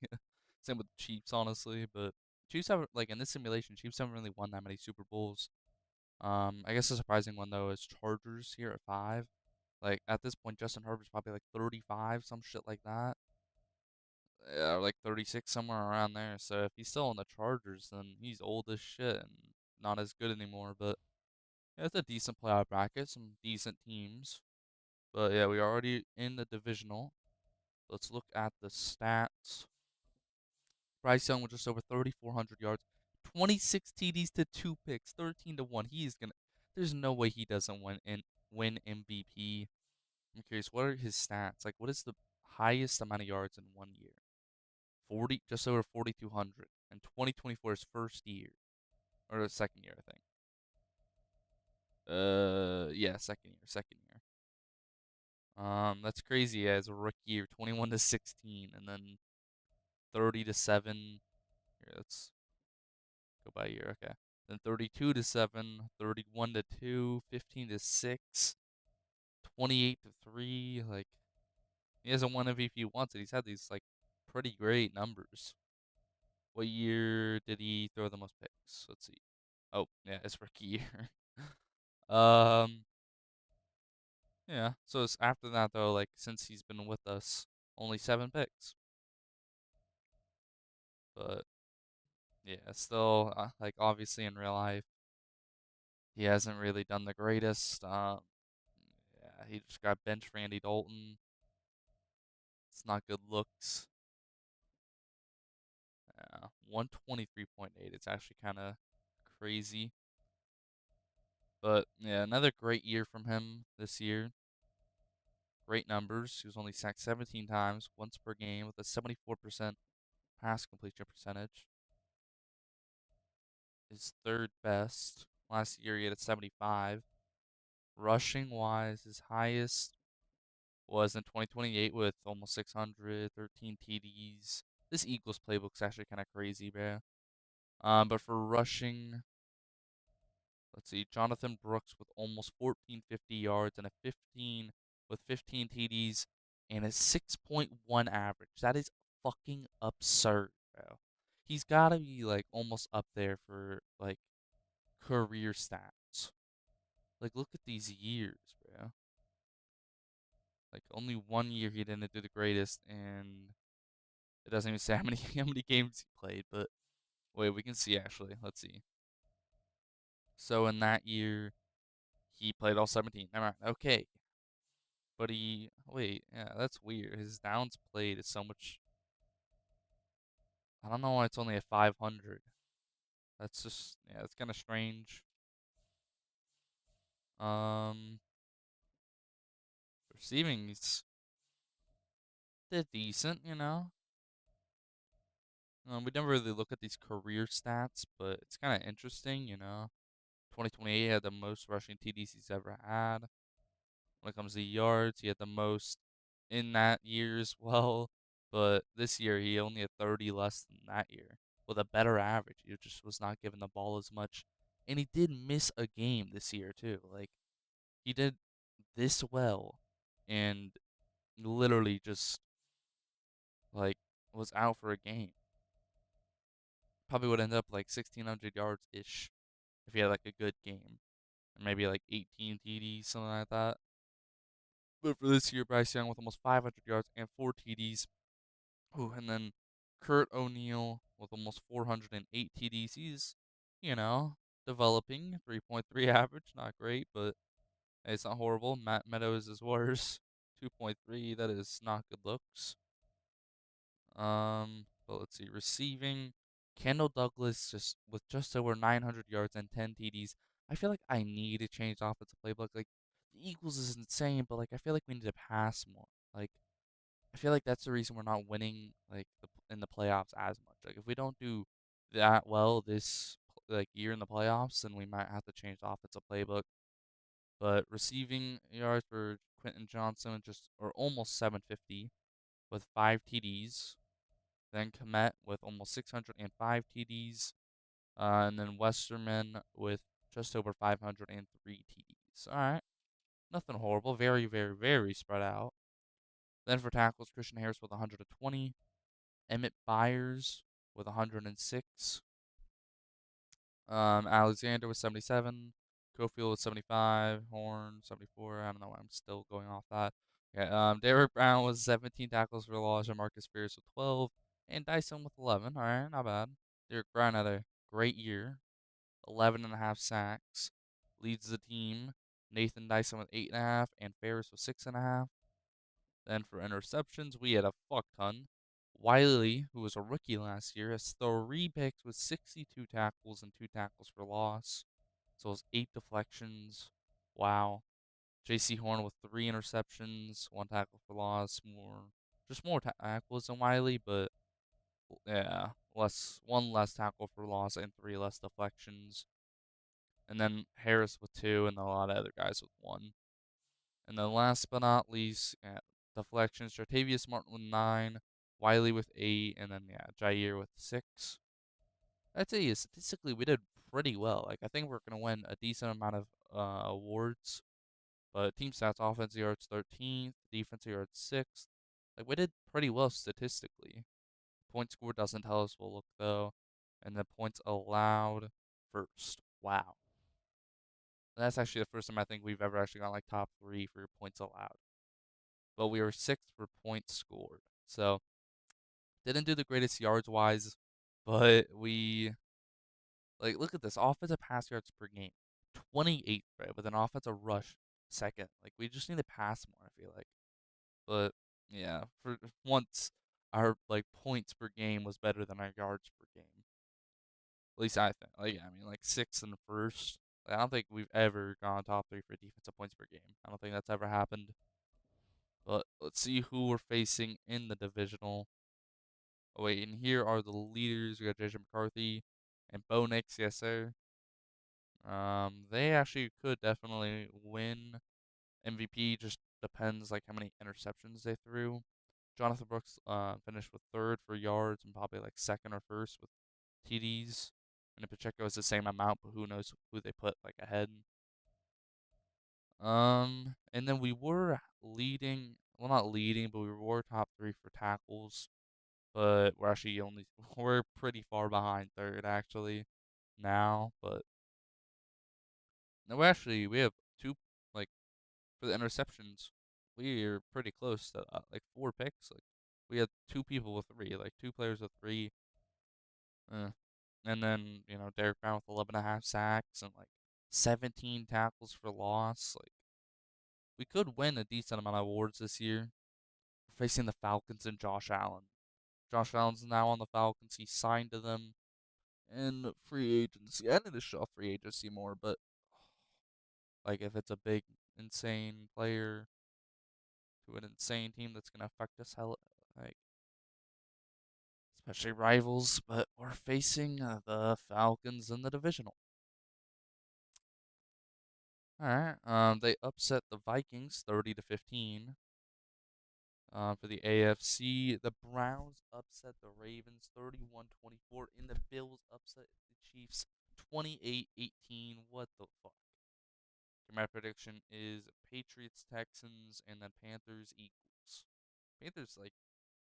same with the Chiefs, honestly. But Chiefs have like in this simulation, Chiefs haven't really won that many Super Bowls. I guess the surprising one though is Chargers here at 5. Like at this point, Justin Herbert's probably like 35, some shit like that. Yeah, or like 36, somewhere around there. So if he's still on the Chargers, then he's old as shit and not as good anymore. But yeah, it's a decent playoff bracket, some decent teams. But yeah, we are already in the divisional. Let's look at the stats. Bryce Young with just over 3,400 yards, 26 TDs to 2 picks, 13-1. He is gonna. There's no way he doesn't win MVP. I'm curious, what are his stats? Like, what is the highest amount of yards in 1 year? 40, just over 4,200. And 2024 is first year or the second year, I think. Yeah, second year. That's crazy as a rookie year, 21-16, and then 30-7. Here, let's go by year. Okay. Then 32-7, 31-2, 15-6, 28-3. Like he hasn't won MVP once, and he's had these like pretty great numbers. What year did he throw the most picks? Let's see. Oh, yeah, his rookie year. um, yeah. So it's after that though, like since he's been with us, only 7 picks. But yeah, still like obviously in real life, he hasn't really done the greatest. Yeah, he just got benched for Andy Dalton. It's not good looks. Yeah, 123.8. It's actually kind of crazy. But yeah, another great year from him this year. Great numbers. He was only sacked 17 times, once per game, with a 74% pass completion percentage. His third best. Last year he had a 75. Rushing wise, his highest was in 2028 with almost 600, 13 TDs. This Eagles playbook's actually kind of crazy, bro. But for rushing, let's see, Jonathan Brooks with almost 1450 yards and a 15 with 15 TDs and a 6.1 average. That is fucking absurd, bro. He's got to be like almost up there for like career stats. Like look at these years, bro. Like only 1 year he didn't do the greatest, and it doesn't even say how many how many games he played. But wait, we can see actually. Let's see. So in that year, he played all 17. Never mind. Okay, but he wait, yeah, that's weird. His downs played is so much. I don't know why it's only at 500. That's just yeah, that's kind of strange. Um, receiving he's they're decent, you know. We never really look at these career stats, but it's kind of interesting, you know. 2028 had the most rushing TDs he's ever had. When it comes to yards, he had the most in that year as well. But this year, he only had 30 less than that year with a better average. He just was not given the ball as much. And he did miss a game this year too. Like he did this well and literally just like was out for a game. Probably would end up like 1,600 yards ish if he had like a good game. Or maybe like 18 TDs, something like that. But for this year, Bryce Young with almost 500 yards and 4 TDs. Ooh, and then Kurt O'Neal with almost 408 TDs. He's, you know, developing 3.3 average. Not great, but hey, it's not horrible. Matt Meadows is worse. 2.3. That is not good looks. But let's see. Receiving, Kendall Douglas just with just over 900 yards and 10 TDs. I feel like I need to change the offensive playbook. Like the Eagles is insane, but like I feel like we need to pass more. Like I feel like that's the reason we're not winning like in the playoffs as much. Like if we don't do that well this like year in the playoffs, then we might have to change the offensive playbook. But receiving yards for Quentin Johnson just or almost 750 with 5 TDs. Then Komet with almost 605 TDs. And then Westerman with just over 503 TDs. All right. Nothing horrible. Very, very, very spread out. Then for tackles, Christian Harris with 120. Emmett Byers with 106. Alexander with 77. Cofield with 75. Horn 74. I don't know why I'm still going off that. Yeah, Derrick Brown was 17 tackles for loss, and Marcus Spears with 12, and Dyson with 11. All right, not bad. Derrick Brown had a great year, 11 and a half sacks, leads the team. Nathan Dyson with 8.5, and Ferris with 6.5. Then for interceptions, we had a fuck ton. Wiley, who was a rookie last year, has 3 picks with 62 tackles and 2 tackles for loss. So it's 8 deflections. Wow. Jaycee Horn with 3 interceptions, 1 tackle for loss, just more tackles than Wiley, but yeah, one less tackle for loss and 3 less deflections. And then Harris with 2, and then a lot of other guys with 1. And then last but not least, deflections, Jartavius Martin with 9, Wiley with 8, and then yeah, Jair with 6. I'd say statistically we did pretty well. Like I think we're gonna win a decent amount of awards. But team stats, offensive yards 13th, defensive yards 6th. Like we did pretty well statistically. Point score doesn't tell us we'll look though, and the points allowed first. Wow, that's actually the first time I think we've ever actually gone like top 3 for points allowed. But we were 6th for points scored. So didn't do the greatest yards wise, but we like look at this offensive pass yards per game, 28th, right, with an offensive rush second. Like we just need to pass more. I feel like, but yeah, for once our like points per game was better than our yards per game. At least I think. Like I mean, like 6th and first. Like, I don't think we've ever gone top 3 for defensive points per game. I don't think that's ever happened. But let's see who we're facing in the divisional. Oh wait, and here are the leaders. We got JJ McCarthy and Bo Nix, yes sir. They actually could definitely win MVP. Just depends like how many interceptions they threw. Jonathan Brooks finished with 3rd for yards and probably like 2nd or 1st with TDs. And Pacheco is the same amount, but who knows who they put like ahead. And then we were leading, well not leading, but we were top 3 for tackles. But we're actually only we're pretty far behind 3rd actually now. But no, we have 2 like for the interceptions. We're pretty close to like 4 picks. Like we had 2 people with 3, like 2 players with 3. Uh, and then Derrick Brown with 11.5 sacks and like 17 tackles for loss. Like we could win a decent amount of awards this year. We're facing the Falcons and Josh Allen. Josh Allen's now on the Falcons. He signed to them in free agency. I need to show free agency more, but like if it's a big, insane player to an insane team, that's gonna affect us hell, like especially rivals. But we're facing the Falcons in the divisional. All right. They upset the Vikings 30-15. For the AFC, the Browns upset the Ravens 31-24, and the Bills upset the Chiefs 28-18. What the fuck? My prediction is Patriots, Texans, and then Panthers, Eagles. Panthers like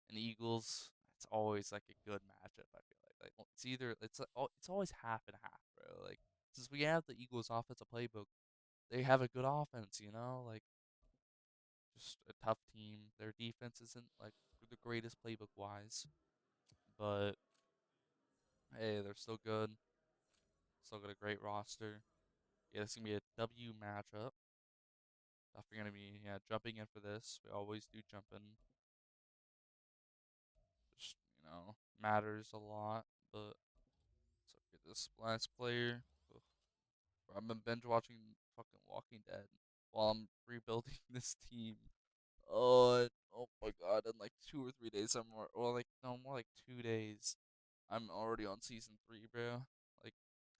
and Eagles. It's always like a good matchup. I feel like it's either it's always half and half, bro. Like since we have the Eagles' offensive playbook, they have a good offense. Like just a tough team. Their defense isn't like the greatest playbook wise, but hey, they're still good. Still got a great roster. Yeah, it's gonna be a W matchup. Definitely gonna be jumping in for this. We always do jump in. Just matters a lot. But let's look at this last player. Ugh. I've been binge watching fucking Walking Dead while I'm rebuilding this team. Oh my god! In like 2 or 3 days, I'm more, well, like no, more like 2 days. I'm already on season three, bro. Like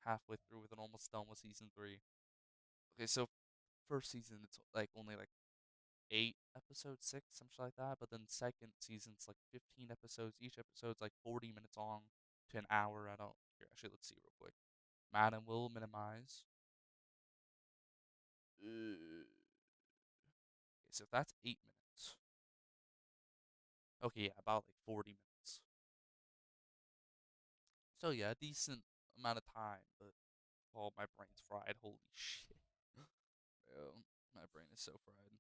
halfway through with and almost done with season three. Okay, so first season it's like only like 8 episodes, six, something like that. But then second season's like 15 episodes. Each episode's like 40 minutes long to an hour. I don't here. Actually, let's see real quick. Madden will minimize. Okay, so that's 8 minutes. Okay, yeah, about like 40 minutes. So yeah, a decent amount of time. But oh, my brain's fried. Holy shit, bro, my brain is so fried.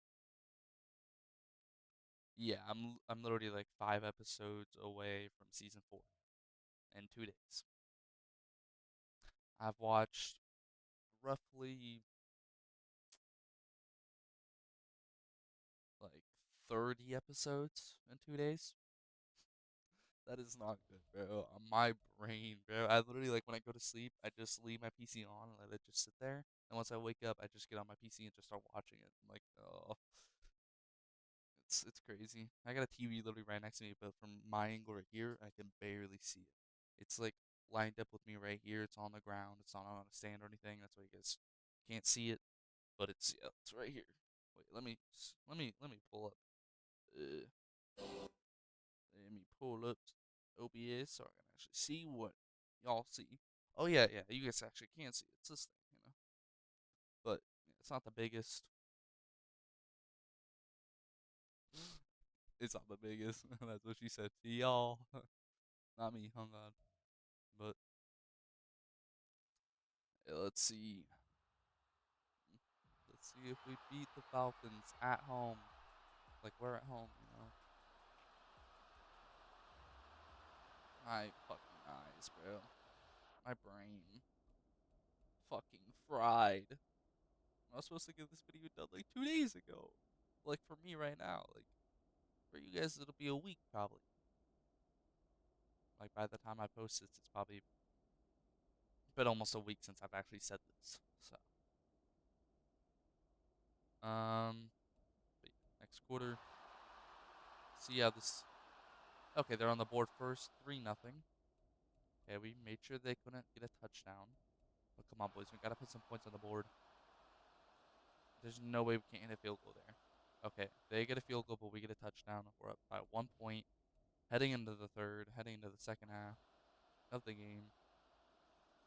Yeah, I'm literally like 5 episodes away from season four in 2 days. I've watched roughly like 30 episodes in 2 days. That is not good, bro. On my brain, bro. I literally like when I go to sleep, I just leave my PC on and let it just sit there. And once I wake up, I just get on my PC and just start watching it. I'm like, oh, it's crazy. I got a TV literally right next to me, but from my angle right here, I can barely see it. It's like lined up with me right here. It's on the ground. It's not on a stand or anything. That's why you guys can't see it, but it's yeah, it's right here. Wait, let me pull up. Uh, Let me pull up OBS so I can actually see what y'all see. Oh yeah, yeah, you guys actually can see it. It's this thing. But it's not the biggest. It's not the biggest. That's what she said to y'all. Not me, hung on. But let's see. Let's see if we beat the Falcons at home. Like we're at home. My fucking eyes, bro. My brain. Fucking fried. I was supposed to get this video done like 2 days ago. Like for me right now. Like for you guys, it'll be a week probably. Like by the time I post this, it's probably been almost a week since I've actually said this. So, um, wait, next quarter. See how this. Okay, they're on the board first, 3-0. Okay, we made sure they couldn't get a touchdown. But come on, boys, we gotta put some points on the board. There's no way we can't hit a field goal there. Okay, they get a field goal, but we get a touchdown. We're up by 1 point. Heading into the third, heading into the second half of the game.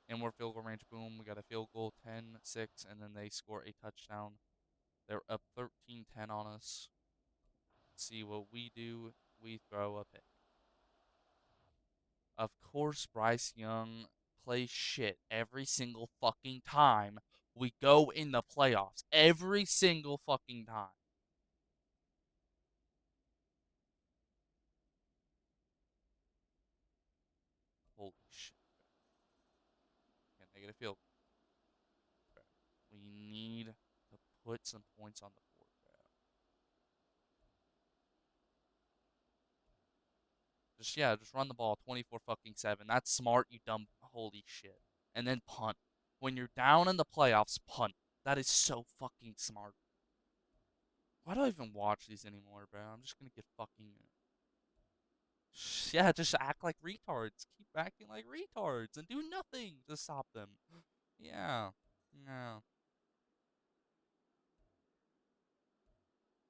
And we're field goal range. Boom, we got a field goal, 10-6, and then they score a touchdown. They're up 13-10 on us. See what we do. We throw a pick. Of course, Bryce Young plays shit every single fucking time we go in the playoffs. Every single fucking time. Holy shit. Can they get a field goal? We need to put some points on the board, bro. Just run the ball 24 fucking 7. That's smart, you dumb holy shit. And then punt. When you're down in the playoffs, punt. That is so fucking smart. Why do I even watch these anymore, bro? I'm just gonna get fucking. Yeah, just act like retards. Keep acting like retards and do nothing to stop them. Yeah. No.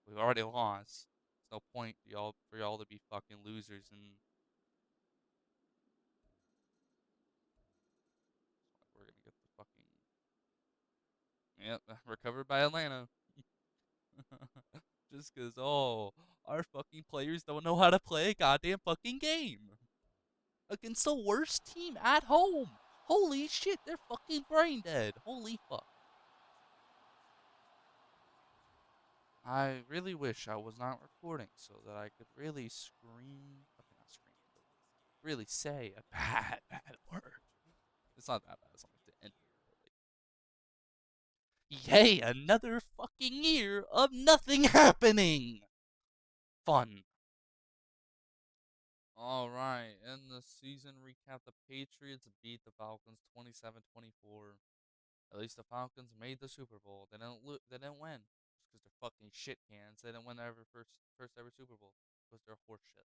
We've already lost. There's no point for y'all to be fucking losers and we're gonna get Yep, recovered by Atlanta. Just because, oh, our fucking players don't know how to play a goddamn fucking game against the worst team at home. Holy shit, they're fucking brain dead. Holy fuck. I really wish I was not recording so that I could really scream. Okay, not scream, but really say a bad, bad word. It's not that bad. It's not like the end. But like, yay, another fucking year of nothing happening. Fun. All right, in the season recap, the Patriots beat the Falcons 27-24. At least the Falcons made the Super Bowl. They didn't win just because they're fucking shit cans. They didn't win their first ever Super Bowl because they're horse shit.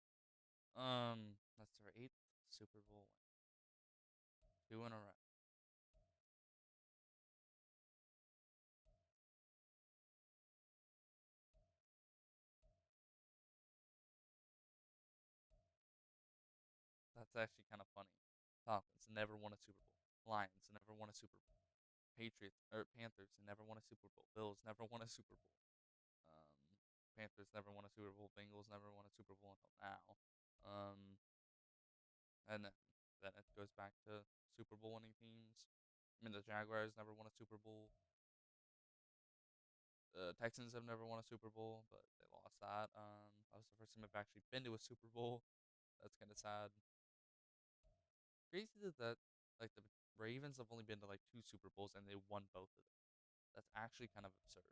That's their eighth Super Bowl win, two in a row. That's actually kind of funny. Falcons never won a Super Bowl. Lions never won a Super Bowl. Patriots or Panthers never won a Super Bowl. Bills never won a Super Bowl. Um, Panthers never won a Super Bowl. Bengals never won a Super Bowl until now. Um, and then it goes back to Super Bowl winning teams. I mean, the Jaguars never won a Super Bowl. The Texans have never won a Super Bowl, but they lost that. That was the first time I've actually been to a Super Bowl. That's kind of sad. Crazy that like the Ravens have only been to like two Super Bowls and they won both of them. That's actually kind of absurd.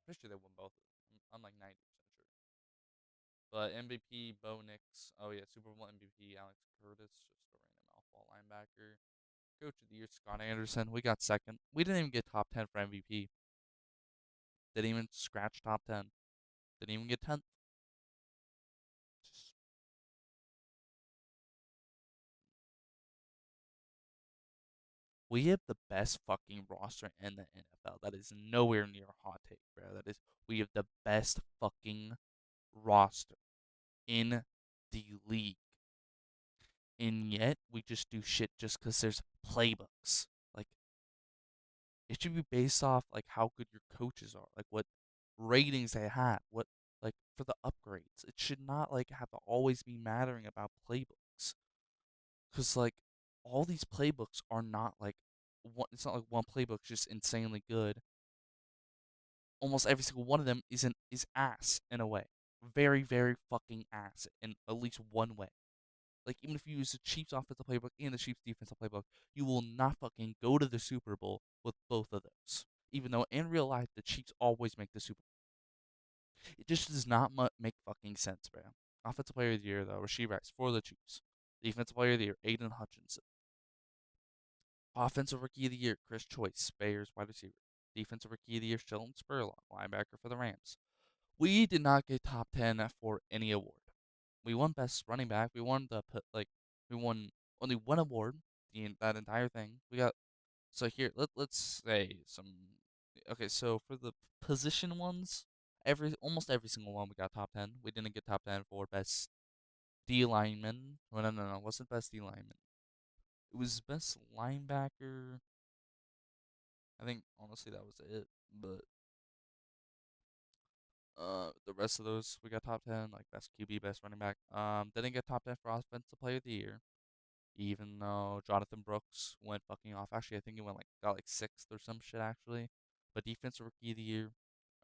Pretty sure they won both of them. I'm like 90% sure. But MVP Bo Nix. Oh yeah, Super Bowl MVP Alex Curtis, just a random off-ball linebacker. Coach of the Year Scott Anderson. We got second. We didn't even get top 10 for MVP. Didn't even scratch top 10. Didn't even get 10th. We have the best fucking roster in the NFL. That is nowhere near a hot take, bro. That is, we have the best fucking roster in the league. And yet, we just do shit just because there's playbooks. Like, it should be based off, like, how good your coaches are. Like, what ratings they have. What, like, for the upgrades. It should not, like, have to always be mattering about playbooks. Because, like, all these playbooks are not, like, it's not like one playbook's just insanely good. Almost every single one of them is ass in a way. Very, very fucking ass in at least one way. Like even if you use the Chiefs offensive playbook and the Chiefs defensive playbook, you will not fucking go to the Super Bowl with both of those. Even though in real life the Chiefs always make the Super Bowl. It just does not make fucking sense, bro. Offensive player of the year though, Rasheed Rice for the Chiefs. Defensive player of the year, Aiden Hutchinson. Offensive Rookie of the Year, Chris Choice, Bears wide receiver. Defensive Rookie of the Year, Sheldon Spurlock, linebacker for the Rams. We did not get top 10 for any award. We won best running back. We won we won only one award that entire thing. We got so here let's say some okay. So for the position ones, almost every single one we got top 10. We didn't get top 10 for best D lineman. Oh, no. It wasn't best D lineman. It was best linebacker. I think honestly that was it. But the rest of those we got top 10, like best QB, best running back. Didn't get top 10 for offensive player of the year, even though Jonathan Brooks went fucking off. Actually, I think he got like sixth or some shit actually. But defensive rookie of the year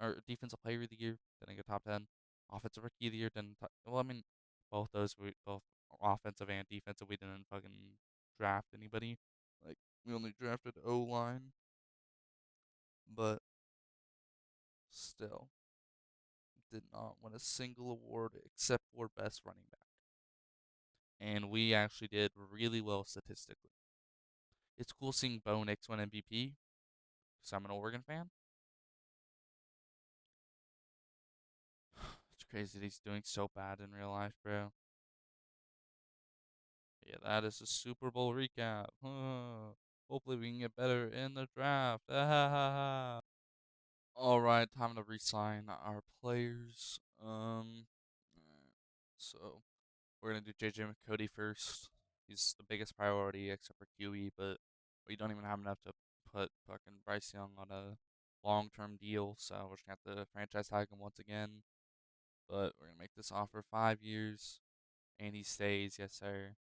or defensive player of the year didn't get top 10. Offensive rookie of the year didn't. Well, I mean, both those we both offensive and defensive. We didn't fucking draft anybody. Like we only drafted O line, but still did not win a single award except for best running back. And we actually did really well statistically. It's cool seeing Bo Nix win MVP because I'm an Oregon fan. It's crazy that he's doing so bad in real life, bro. Yeah, that is a Super Bowl recap. Hopefully we can get better in the draft. All right, time to resign our players. So we're gonna do JJ McCody first. He's the biggest priority except for QE, but we don't even have enough to put fucking Bryce Young on a long-term deal, so we're just gonna have to franchise tag him once again. But we're gonna make this offer 5 years, and he stays. Yes, sir.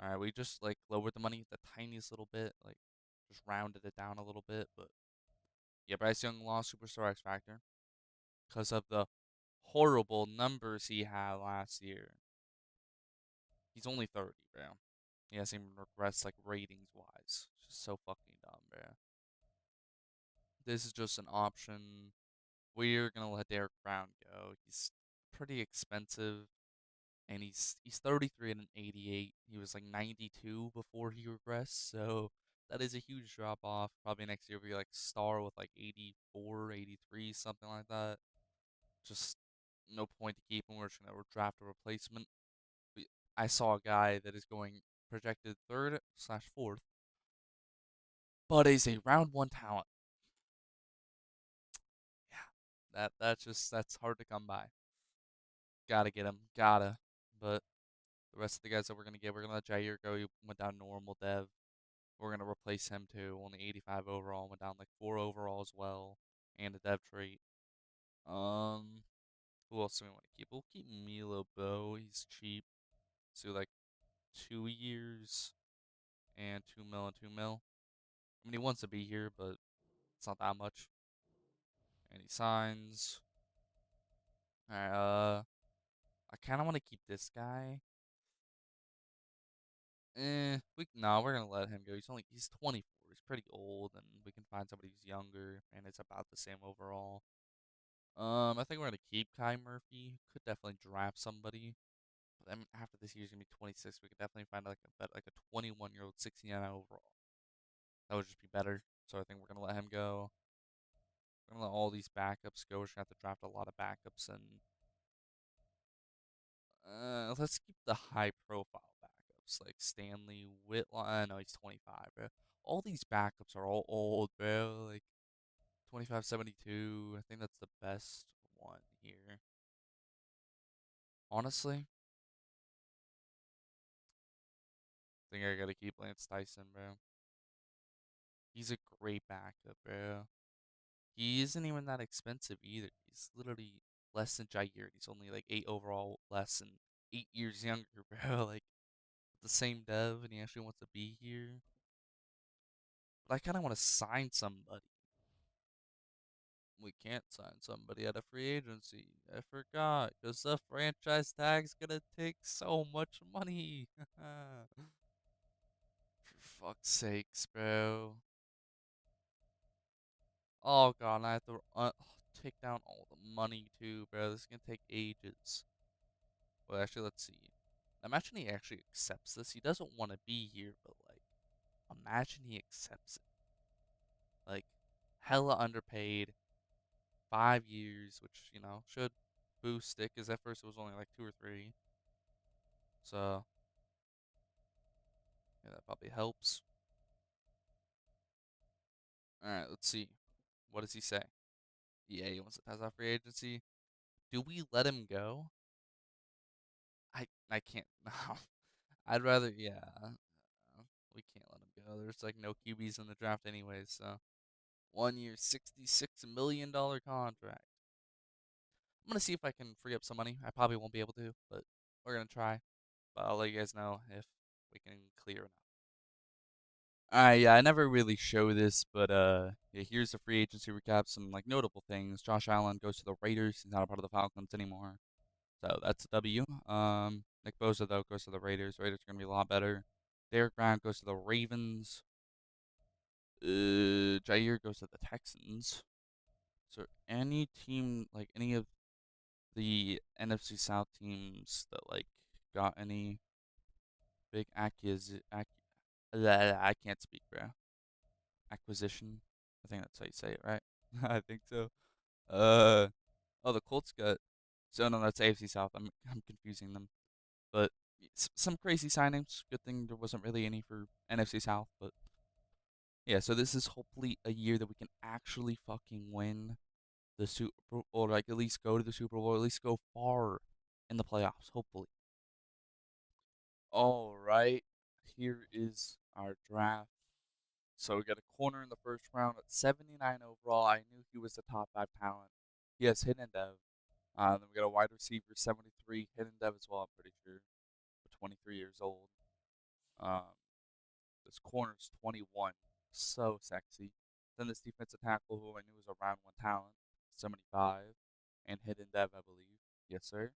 All right, we just like lowered the money the tiniest little bit, like just rounded it down a little bit. But yeah, Bryce Young lost Superstar X Factor because of the horrible numbers he had last year. He's only 30, bro. He hasn't even regressed like ratings wise. Just so fucking dumb, bro. This is just an option. We're gonna let Derrick Brown go. He's pretty expensive, and he's 33 and an 88. He was like 92 before he regressed, so that is a huge drop off. Probably next year will be like star with like 84, 83, something like that. Just no point to keep him. We're just gonna draft a replacement. I saw a guy that is going projected third slash fourth, but is a round one talent. Yeah, that's hard to come by. Gotta get him, gotta. But the rest of the guys that we're gonna let Jair go. He went down normal dev. We're gonna replace him too. Only 85 overall, went down like 4 overall as well, and a dev trait. Um, who else do we want to keep? We'll keep Milo Bow. He's cheap. So like 2 years and 2 mil and 2 mil. I mean, he wants to be here, but it's not that much. And he signs. Alright, I kind of want to keep this guy. We're gonna let him go. He's 24. He's pretty old, and we can find somebody who's younger, and it's about the same overall. I think we're gonna keep Kai Murphy. Could definitely draft somebody. But then after this year's gonna be 26, we could definitely find like a 21-year-old, 69 overall. That would just be better. So I think we're gonna let him go. We're gonna let all these backups go. We're gonna have to draft a lot of backups, and let's keep the high profile backups like Stanley Whitlock. No, he's 25, bro. All these backups are all old, bro. Like 25, 72. I think that's the best one here. Honestly, I think I gotta keep Lance Tyson, bro. He's a great backup, bro. He isn't even that expensive either. He's literally less than Jair. He's only like 8 overall less and 8 years younger, bro. Like the same dev, and he actually wants to be here. But I kind of want to sign somebody. We can't sign somebody at a free agency. I forgot, because the franchise tag's gonna take so much money. For fuck's sakes, bro. Oh god, and I have to take down all the money too, bro. This is gonna take ages. Well, actually, let's see. Imagine he actually accepts this. He doesn't want to be here, but like, imagine he accepts it. Like, hella underpaid, 5 years, which should boost it. Because at first it was only like 2 or 3. So yeah, that probably helps. All right, let's see. What does he say? Yeah, he wants to pass off free agency. Do we let him go? I can't. No. I'd rather, yeah. We can't let him go. There's like no QBs in the draft anyways, so 1 year, $66 million contract. I'm gonna see if I can free up some money. I probably won't be able to, but we're gonna try. But I'll let you guys know if we can clear enough. Yeah, I never really show this, but yeah, here's the free agency recap. Some like notable things. Josh Allen goes to the Raiders. He's not a part of the Falcons anymore, so that's a W. Nick Bosa though goes to the Raiders. Raiders are gonna be a lot better. Derrick Brown goes to the Ravens. Jair goes to the Texans. So any team, like any of the NFC South teams that like got any big I can't speak, bro. Acquisition. I think that's how you say it, right? I think so. Uh oh, the Colts got. So no, that's AFC South. I'm confusing them. But some crazy signings. Good thing there wasn't really any for NFC South, but yeah. So this is hopefully a year that we can actually fucking win the Super Bowl, or like at least go to the Super Bowl, or at least go far in the playoffs, hopefully. All right, here is our draft. So we got a corner in the first round at 79 overall. I knew he was the top 5 talent. He has hidden dev. Then we got a wide receiver, 73, hidden dev as well, I'm pretty sure. 23 years old. Um, this corner's 21. So sexy. Then this defensive tackle, who I knew was a round one talent, 75, and hidden dev, I believe. Yes, sir.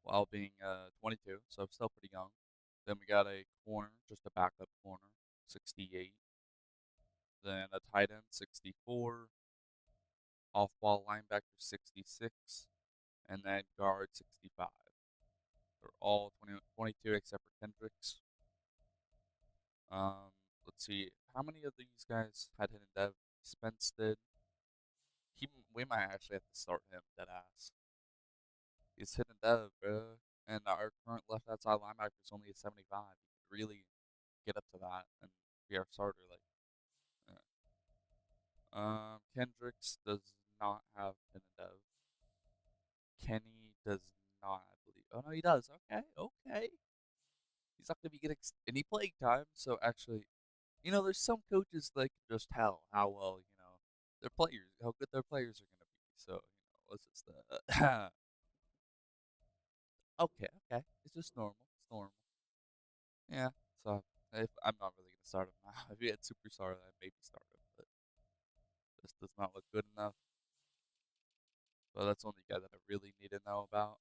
While being 22, so still pretty young. Then we got a corner, just a backup corner, 68. Then a tight end, 64. Off ball linebacker, 66. And then guard, 65. They're all 22 except for Kendricks. Um, let's see. How many of these guys had hidden dev? Spence did. We might actually have to start him, dead ass. He's hidden dev, bro. And our current left outside linebacker is only a 75. He could really get up to that and be our starter. Kendricks does not have hidden dev. Kenny does not, I believe. Oh no, he does. Okay, okay. He's not gonna be getting any playing time. So actually, there's some coaches that can just tell how well, their players, how good their players are gonna be. So, let's just okay, okay. It's just normal. It's normal. Yeah. So if I'm not really gonna start him now. If he had superstar, I'd maybe start him, but this does not look good enough. So that's the only guy that I really need to know about.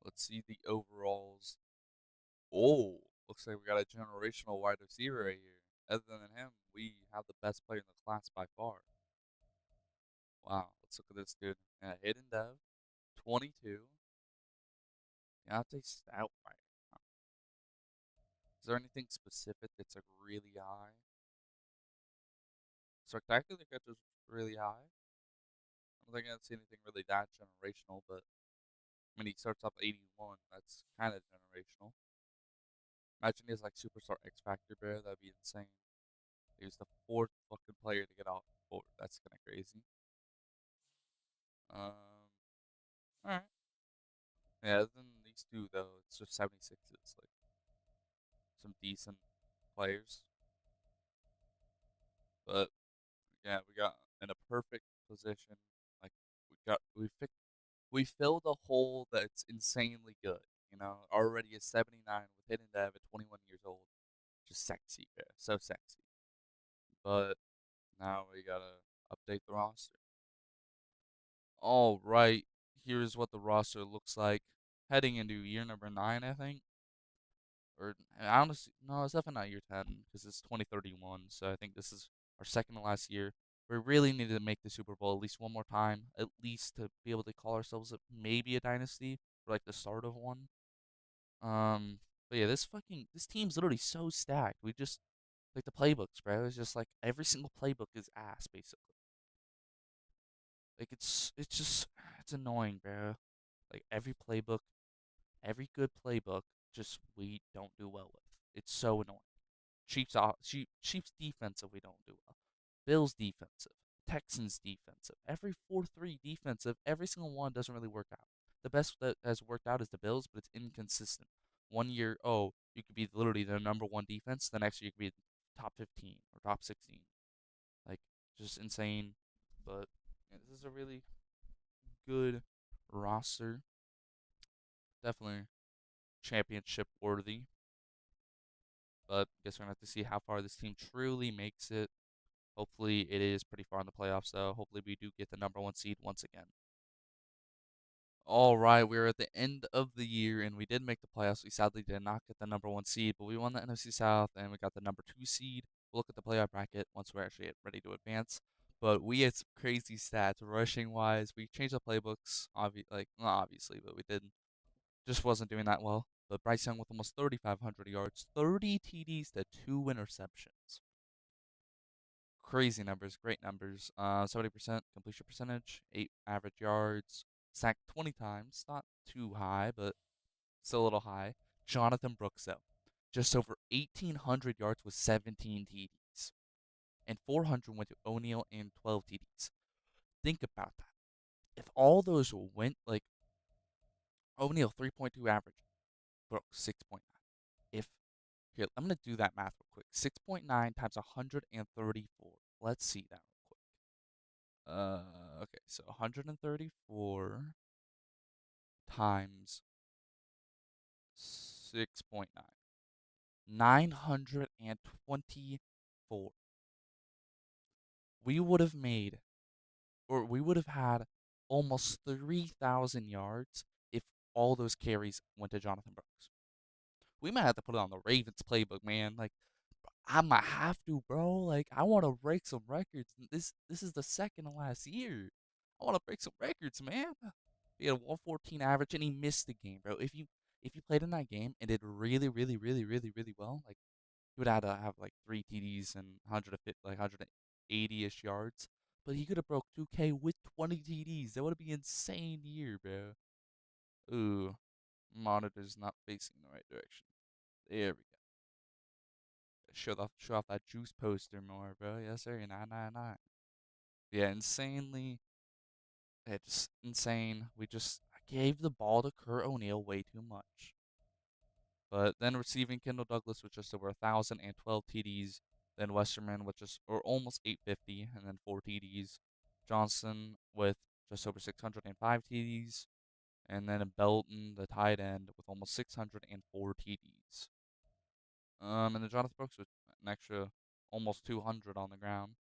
Let's see the overalls. Oh, looks like we got a generational wide receiver right here. Other than him, we have the best player in the class by far. Wow, let's look at this dude. Yeah, hidden dev, 22. Diontae stout right now. Is there anything specific that's like really high? Spectacular catch is really high. I don't think I see anything really that generational, but I mean he starts off 81. That's kind of generational. Imagine he's like superstar X Factor bear. That'd be insane. He was the fourth fucking player to get off the board. That's kind of crazy. All right. Yeah, other than these two though, it's just 76s. Like some decent players, but yeah, we got in a perfect position. Like we filled a hole that's insanely good. Already a 79 with hidden dev at 21 years old. Just sexy, yeah, so sexy. But now we gotta update the roster. All right, here's what the roster looks like heading into year number 9, I think. Or honestly, no, it's definitely not year 10 because it's 2031. So I think this is our second to last year. We really needed to make the Super Bowl at least one more time, at least to be able to call ourselves maybe a dynasty or like the start of one. But yeah, this team's literally so stacked. We just like the playbooks, bro. It's just like every single playbook is ass basically. Like it's annoying, bro. Like every playbook, every good playbook, just we don't do well with. It's so annoying. Chiefs defensive we don't do well. Bills defensive, Texans defensive. Every 4-3 defensive, every single one doesn't really work out. The best that has worked out is the Bills, but it's inconsistent. One year, oh, you could be literally the number one defense. The next year, you could be top 15 or top 16. Like, just insane. But yeah, this is a really good roster. Definitely championship worthy. But I guess we're going to have to see how far this team truly makes it. Hopefully, it is pretty far in the playoffs, though. Hopefully, we do get the number one seed once again. All right, we're at the end of the year, and we did make the playoffs. We sadly did not get the number one seed, but we won the NFC South, and we got the number 2 seed. We'll look at the playoff bracket once we're actually ready to advance. But we had some crazy stats rushing wise. We changed the playbooks, not obviously, but we didn't. Just wasn't doing that well. But Bryce Young with almost 3,500 yards, 30 TDs to 2 interceptions. Crazy numbers, great numbers. 70% completion percentage, 8 average yards, sacked 20 times. Not too high, but still a little high. Jonathan Brooks, though, just over 1,800 yards with 17 TDs. And 400 went to O'Neal and 12 TDs. Think about that. If all those went, like, O'Neal 3.2 average, Brooks 6.9. If Here, I'm gonna do that math real quick. 6.9 times 134. Let's see that real quick. Okay, so 134 times 6.9. 924. We would have made, or we would have had almost 3,000 yards if all those carries went to Jonathan Brooks. We might have to put it on the Ravens playbook, man. Like, I might have to, bro. Like, I want to break some records. This is the second to last year. I want to break some records, man. He had a 114 average and he missed the game, bro. If you played in that game and did really, really, really, really, really well, like he would have to have like 3 TDs and 150, like 180-ish yards. But he could have broke 2K with 20 TDs. That would be insane year, bro. Ooh, monitor's not facing the right direction. There we go. Show off that juice poster more, bro. Yes, sir. 999. Yeah, insanely. Yeah, just insane. We just gave the ball to Kurt O'Neal way too much. But then receiving Kendall Douglas with just over 1,012 TDs, then Westerman with just or almost 850, and then 4 TDs. Johnson with just over 605 TDs, and then Belton, the tight end, with almost 604 TDs. And then Jonathan Brooks with an extra almost 200 on the ground,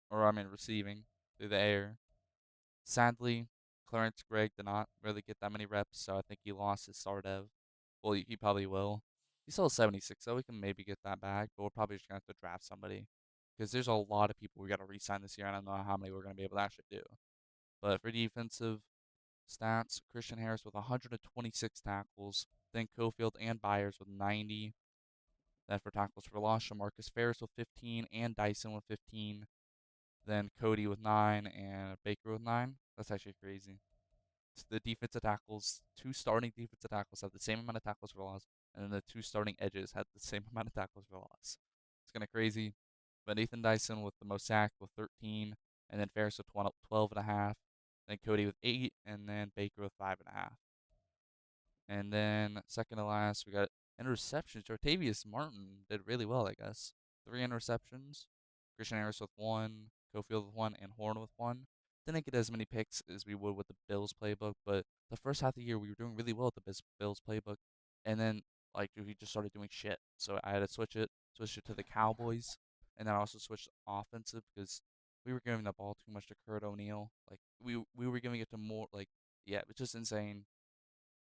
or I mean receiving through the air. Sadly, Clarence Gregg did not really get that many reps, so I think he lost his start of. Well, he probably will. He's still 76, so we can maybe get that back, but we're probably just going to have to draft somebody. Because there's a lot of people we got to re sign this year, and I don't know how many we're going to be able to actually do. But for defensive stats, Christian Harris with 126 tackles, then Cofield and Byers with 90. Then for tackles for loss, Shamarcus Ferris with 15 and Dyson with 15. Then Cody with 9 and Baker with 9. That's actually crazy. The defensive tackles, two starting defensive tackles have the same amount of tackles for loss, and then the two starting edges had the same amount of tackles for loss. It's kind of crazy. But Nathan Dyson with the most sacks with 13, and then Ferris with 12 and a half, then Cody with 8, and then Baker with 5.5. And then second to last, we got interceptions. Jartavius Martin did really well, I guess. 3 interceptions. Christian Harris with 1, Cofield with 1, and Horn with 1. Didn't get as many picks as we would with the Bills playbook, but the first half of the year we were doing really well with the Bills playbook, and then like we just started doing shit. So I had to switch it to the Cowboys, and then I also switched offensive because we were giving the ball too much to Kurt O'Neal. Like we were giving it to more like yeah, it's just insane.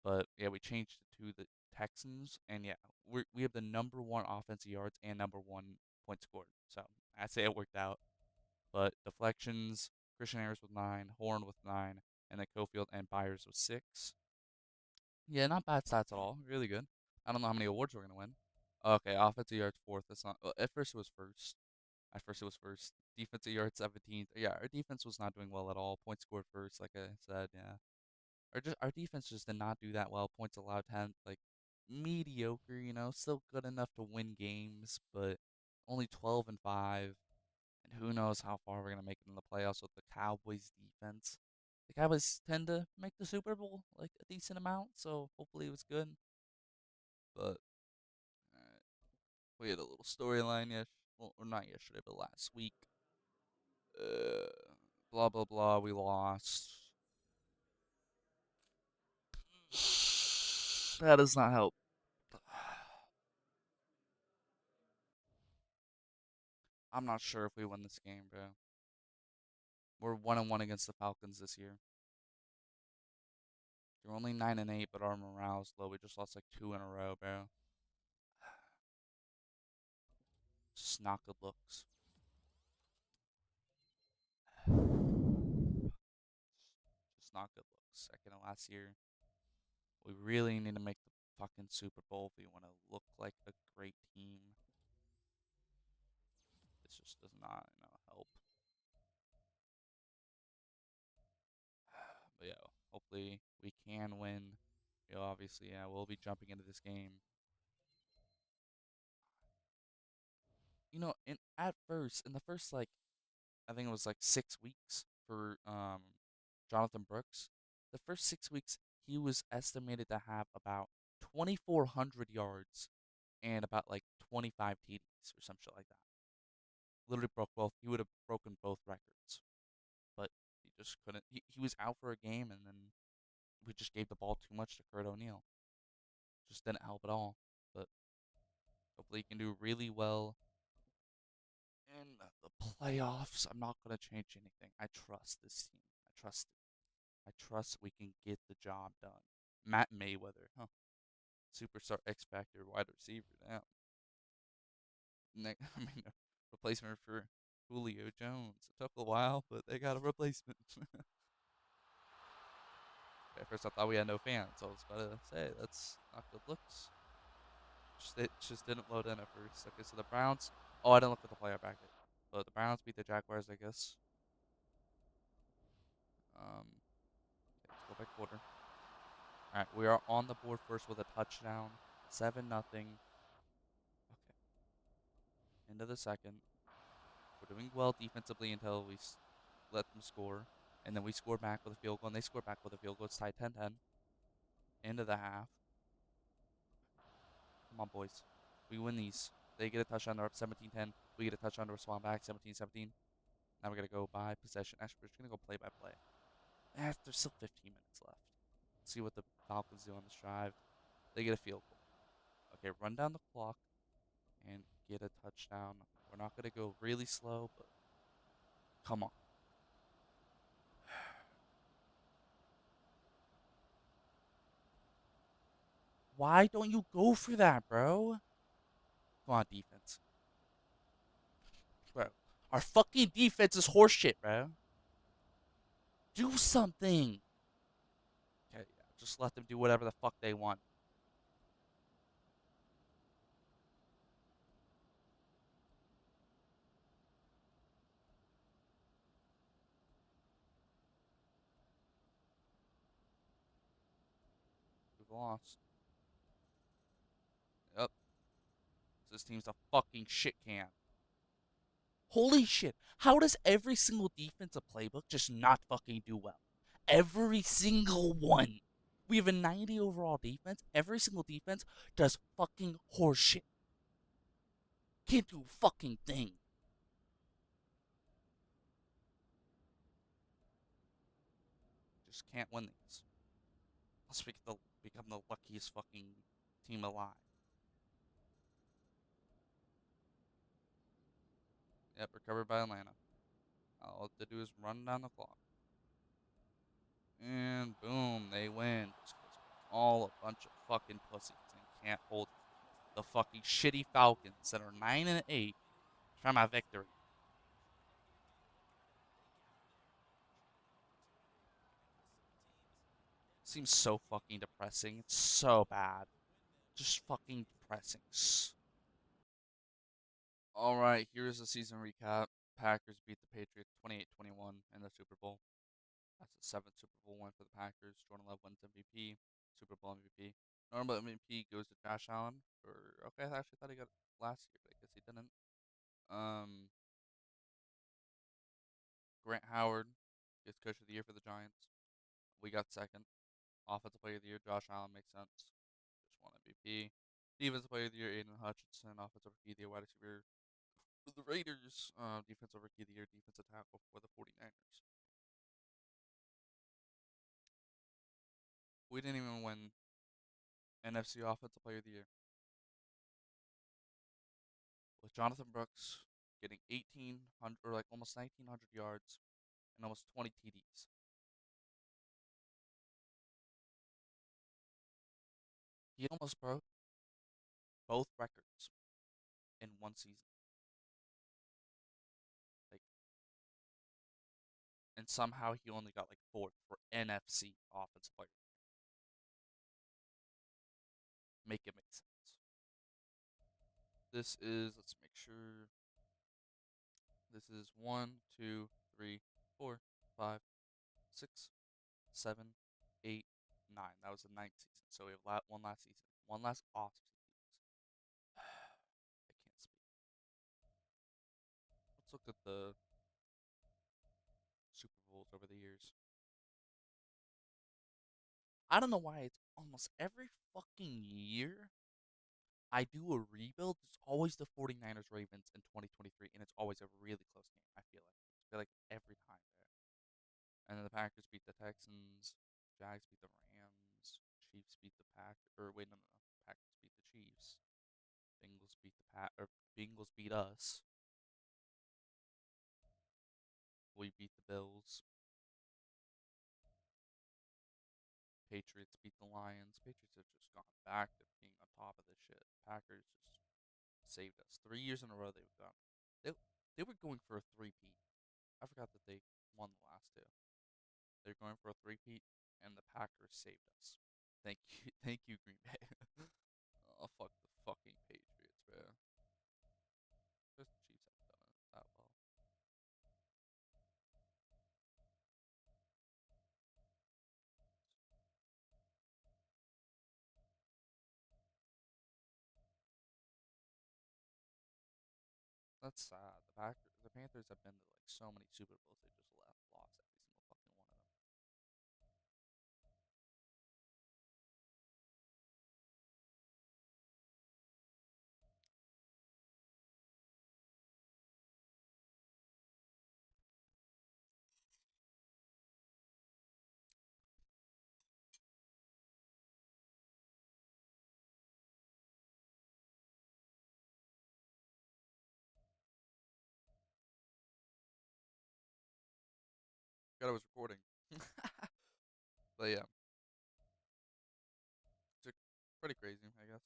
But yeah, we changed it to the Texans, and yeah, we have the number one offensive yards and number one point scored. So I'd say it worked out. But deflections, Christian Harris with 9, Horn with 9, and then Cofield and Byers with 6. Yeah, not bad stats at all. Really good. I don't know how many awards we're gonna win. Okay, offensive yards fourth. That's not. Well, at first it was first. At first it was first. Defensive yards 17th. Yeah, our defense was not doing well at all. Points scored first, like I said. Yeah. Our defense just did not do that well. Points allowed 10, like mediocre, still good enough to win games, but only 12-5. And who knows how far we're gonna make it in the playoffs with the Cowboys defense. The Cowboys tend to make the Super Bowl like a decent amount, so hopefully it was good. But we had a little storyline well, or not yesterday, but last week. Uh, blah blah blah. We lost. That does not help. I'm not sure if we win this game, bro. We're 1-1 against the Falcons this year. They're only 9-8, but our morale's low. We just lost like 2 in a row, bro. Just not good looks. Just not good looks. Second to last year. We really need to make the fucking Super Bowl if we want to look like a great team. This just does not, help. But yeah, hopefully we can win. Obviously, yeah, we'll be jumping into this game. In the first like I think it was like 6 weeks for Jonathan Brooks. The first 6 weeks he was estimated to have about 2,400 yards and about like 25 TDs or some shit like that. Literally broke both. He would have broken both records, but he just couldn't. He was out for a game, and then we just gave the ball too much to Kurt O'Neal. Just didn't help at all. But hopefully he can do really well in the playoffs. I'm not gonna change anything. I trust this team. I trust it. I trust we can get the job done. Matt Mayweather, huh? Superstar X Factor wide receiver now. I mean, a replacement for Julio Jones. It took a while, but they got a replacement. At first, I thought we had no fans. I was about to say that's not good looks. It just didn't load in at first. Okay, so the Browns. Oh, I didn't look at the player bracket, but the Browns beat the Jaguars, I guess. Okay, let's go by quarter. All right, we are on the board first with a touchdown, 7-0. Okay, into the second. We're doing well defensively until we let them score, and then we score back with a field goal, and they score back with a field goal. It's tied 10-10. Into the half. Come on, boys. We win these. They get a touchdown. They're up 17-10. We get a touchdown to respond back 17-17. Now we're going to go by possession. Actually, we're just going to go play by play. There's still 15 minutes left. See what the Falcons do on this drive. They get a field goal. Okay, run down the clock and get a touchdown. We're not going to go really slow, but come on. Why don't you go for that, bro? Come on, defense. Bro, our fucking defense is horseshit, bro. Do something. Okay, yeah, just let them do whatever the fuck they want. We've lost. Yep. This team's a fucking shit can. Holy shit. How does every single defensive playbook just not fucking do well? Every single one. We have a 90 overall defense. Every single defense does fucking horseshit. Can't do a fucking thing. Just can't win these. Let's become the luckiest fucking team alive. Yep, recovered by Atlanta. All they do is run down the clock. And boom, they win. Just 'cause we're all a bunch of fucking pussies and can't hold the fucking shitty Falcons that are 9-8 from a victory. Seems so fucking depressing. It's so bad. Just fucking depressing. All right, here's the season recap. Packers beat the Patriots 28-21 in the Super Bowl. That's the seventh Super Bowl win for the Packers. Jordan Love wins MVP, Super Bowl MVP. Normal MVP goes to Josh Allen. Okay, I actually thought he got it last year, but I guess he didn't. Um, Grant Howard gets Coach of the Year for the Giants. We got second. Offensive Player of the Year, Josh Allen makes sense. Just won MVP. Defensive Player of the Year, Aiden Hutchinson. Offensive Rookie of the Year, wide receiver for the Raiders. Defensive Rookie of the Year, defensive tackle for the 49ers. We didn't even win NFC Offensive Player of the Year with Jonathan Brooks getting 1,800 or like almost 1,900 yards and almost 20 TDs. He almost broke both records in one season. Like, and somehow he only got like fourth for NFC Offensive Player. Make it make sense. This is, let's make sure. This is 1, 2, 3, 4, 5, 6, 7, 8, 9. That was the ninth season. So we have one last season, one last off season. I can't speak. Let's look at the Super Bowls over the years. I don't know why it's almost every fucking year I do a rebuild, it's always the 49ers Ravens in 2023, and it's always a really close game. I feel like every time there. And then the Packers beat the Texans, Jags beat the Rams, Chiefs beat the Packers. Packers beat the Chiefs. Bengals beat us. We beat the Bills. Patriots beat the Lions. Patriots have just gone back to being on top of this shit. Packers just saved us. 3 years in a row they've gone. They they were going for a three-peat. I forgot that they won the last two. They're going for a three-peat, and the Packers saved us. Thank you, thank you, Green Bay. Oh fuck the fucking Patriots, bro. Just the Chiefs haven't done it that well. That's sad. The Panthers have been to like so many Super Bowls. They just lost every single fucking one of them. God, I was recording. But yeah, it's pretty crazy, I guess.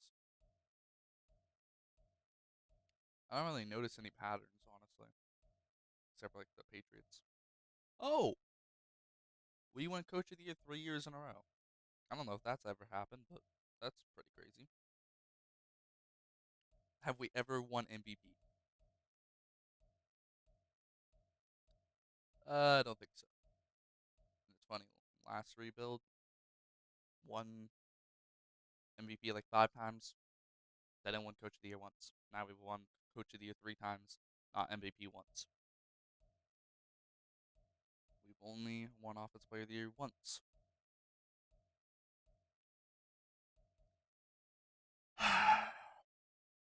I don't really notice any patterns, honestly, except for like the Patriots. Oh, we won Coach of the Year 3 years in a row. I don't know if that's ever happened, but that's pretty crazy. Have we ever won MVP? I don't think so. It's funny. Last rebuild, won MVP like 5 times. They didn't win Coach of the Year once. Now we've won Coach of the Year 3 times, not MVP once. We've only won Offensive Player of the Year once.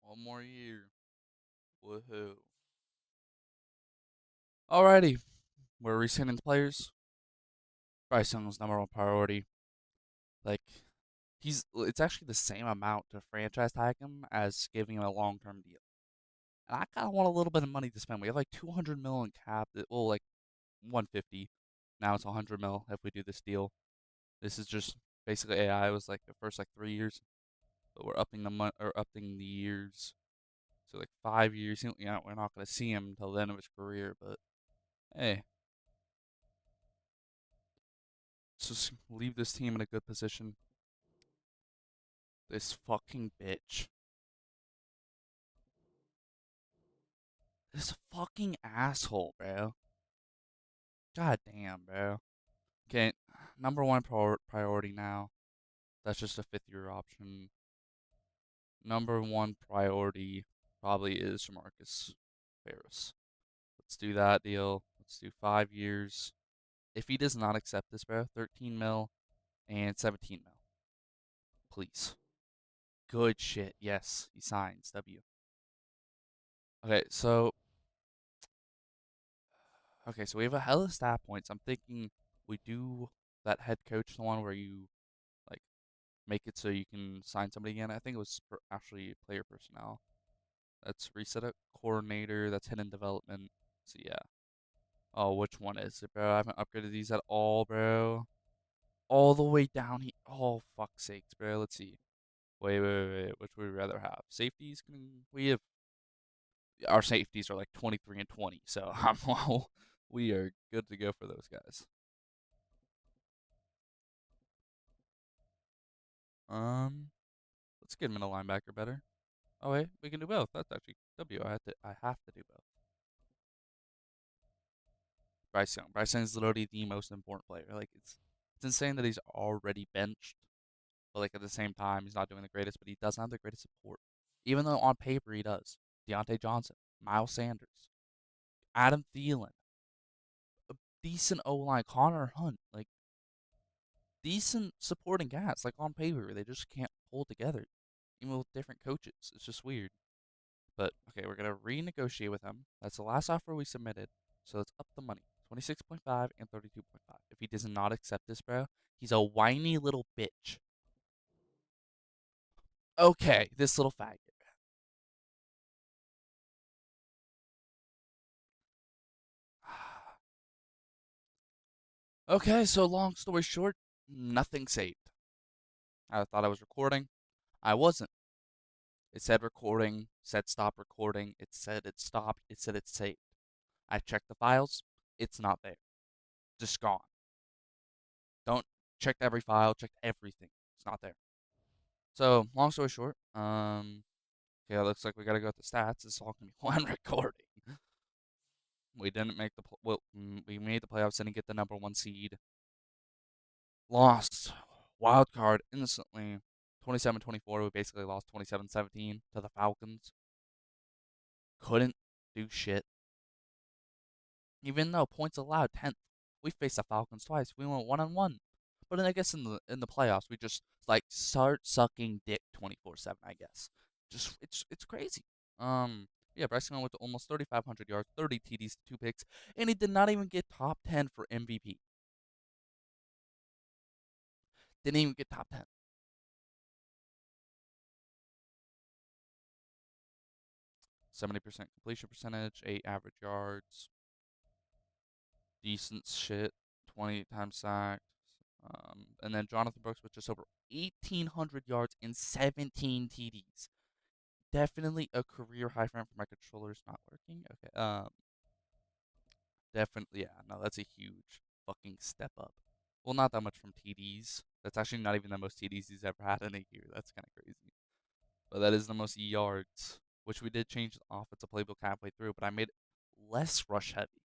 One more year. Woohoo. Alrighty. We're resending players. Bryce Young's number one priority. Like, it's actually the same amount to franchise tag him as giving him a long term deal. And I kind of want a little bit of money to spend. We have like 200 mil in cap. Well, like 150. Now it's 100 mil if we do this deal. This is just basically AI. It was like the first like 3 years, but we're upping the years. So like 5 years. Yeah, we're not gonna see him until the end of his career. But hey, let's just leave this team in a good position. This fucking bitch. This fucking asshole, bro. God damn, bro. Okay, number one priority now. That's just a fifth year option. Number one priority probably is Jamarcus Ferris. Let's do that deal. Let's do 5 years. If he does not accept this, bro, 13 mil and 17 mil. Please. Good shit. Yes, he signs. W. Okay, so we have a hella stat points. I'm thinking we do that head coach, the one where you like make it so you can sign somebody again. I think it was actually player personnel. That's reset a coordinator. That's hidden development. So yeah. Oh, which one is it, bro? I haven't upgraded these at all, bro. All the way down here. Oh, fuck sakes, bro. Let's see. Wait. Which would we rather have? Safeties? We have our safeties are like 23 and 20, so we are good to go for those guys. Um, let's get middle linebacker better. Oh wait, we can do both. That's actually W. I have to do both. Bryce Young. Bryce Young is literally the most important player. Like it's insane that he's already benched, but like at the same time he's not doing the greatest, but he doesn't have the greatest support. Even though on paper he does. Diontae Johnson, Miles Sanders, Adam Thielen, a decent O line, Connor Hunt, like decent supporting cast. Like on paper, they just can't pull together. even with different coaches. It's just weird. But okay, we're gonna renegotiate with him. That's the last offer we submitted. So let's up the money. 26.5 and 32.5. If he does not accept this, bro, he's a whiny little bitch. Okay, this little faggot. Okay, so long story short, nothing saved. I thought I was recording. I wasn't. It said recording, said stop recording, it said it stopped, it said it's saved. I checked the files, it's not there. Just gone. Don't check every file, check everything. It's not there. So, long story short, yeah, it looks like we gotta go with the stats. It's all gonna be one recording. We didn't make the we made the playoffs, didn't get the number one seed. Lost wild card instantly. 27-24, we basically lost 27-17 to the Falcons. Couldn't do shit. Even though points allowed 10th, we faced the Falcons twice. We went 1-1. But then I guess in the playoffs, we just like start sucking dick 24/7. I guess just it's crazy. Yeah, Bryce Young went to almost 3,500 yards, 30 TDs, 2 picks, and he did not even get top 10 for MVP. Didn't even get top 10. 70% completion percentage, 8 average yards, decent shit, 20 times sacked. And then Jonathan Brooks with just over 1,800 yards and 17 TDs. Definitely a career high for him. For my controller's not working. Okay. Definitely. Yeah. No, that's a huge fucking step up. Well, not that much from TDs. That's actually not even the most TDs he's ever had in a year. That's kind of crazy. But that is the most yards, which we did change the offensive playbook halfway through. But I made it less rush heavy.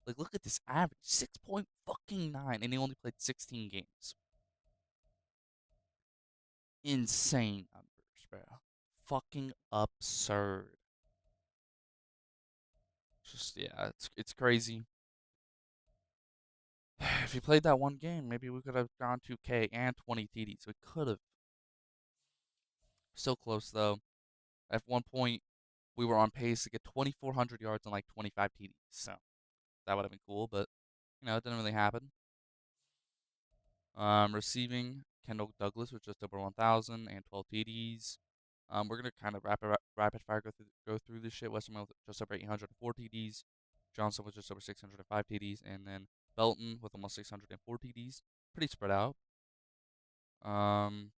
Like, look at this average, 6.9, and he only played 16 games. Insane numbers, bro. Fucking absurd. Just yeah, it's crazy. If he played that one game, maybe we could have gone 2K and 20 TDs. We could have. So close though. At one point, we were on pace to get 2,400 yards and like 25 TDs. So that would have been cool, but it didn't really happen. Receiving Kendall Douglas with just over 1,000 and 12 TDs. We're gonna kind of rapid fire go through this shit. Westerman with just over 804 TDs. Johnson with just over 605 TDs, and then Belton with almost 604 TDs. Pretty spread out. Um,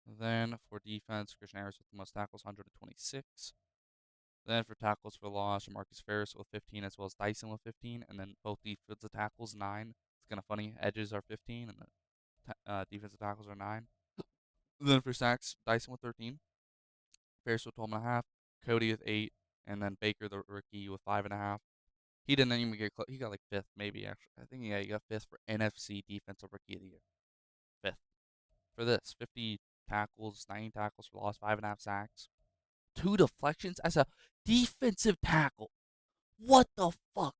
then for defense, Christian Harris with the most tackles, 126. Then for tackles for loss, Marcus Ferris with 15, as well as Dyson with 15, and then both defensive tackles 9. It's kind of funny. Edges are 15, and the defensive tackles are 9. Then for sacks, Dyson with 13, Ferris with 12.5, Cody with 8, and then Baker the rookie with 5.5. He didn't even get close. He got like fifth, maybe actually. I think yeah, he got fifth for NFC Defensive Rookie of the Year. Fifth for this 50 tackles, 9 tackles for loss, 5.5 sacks, 2 deflections as a defensive tackle. What the fuck?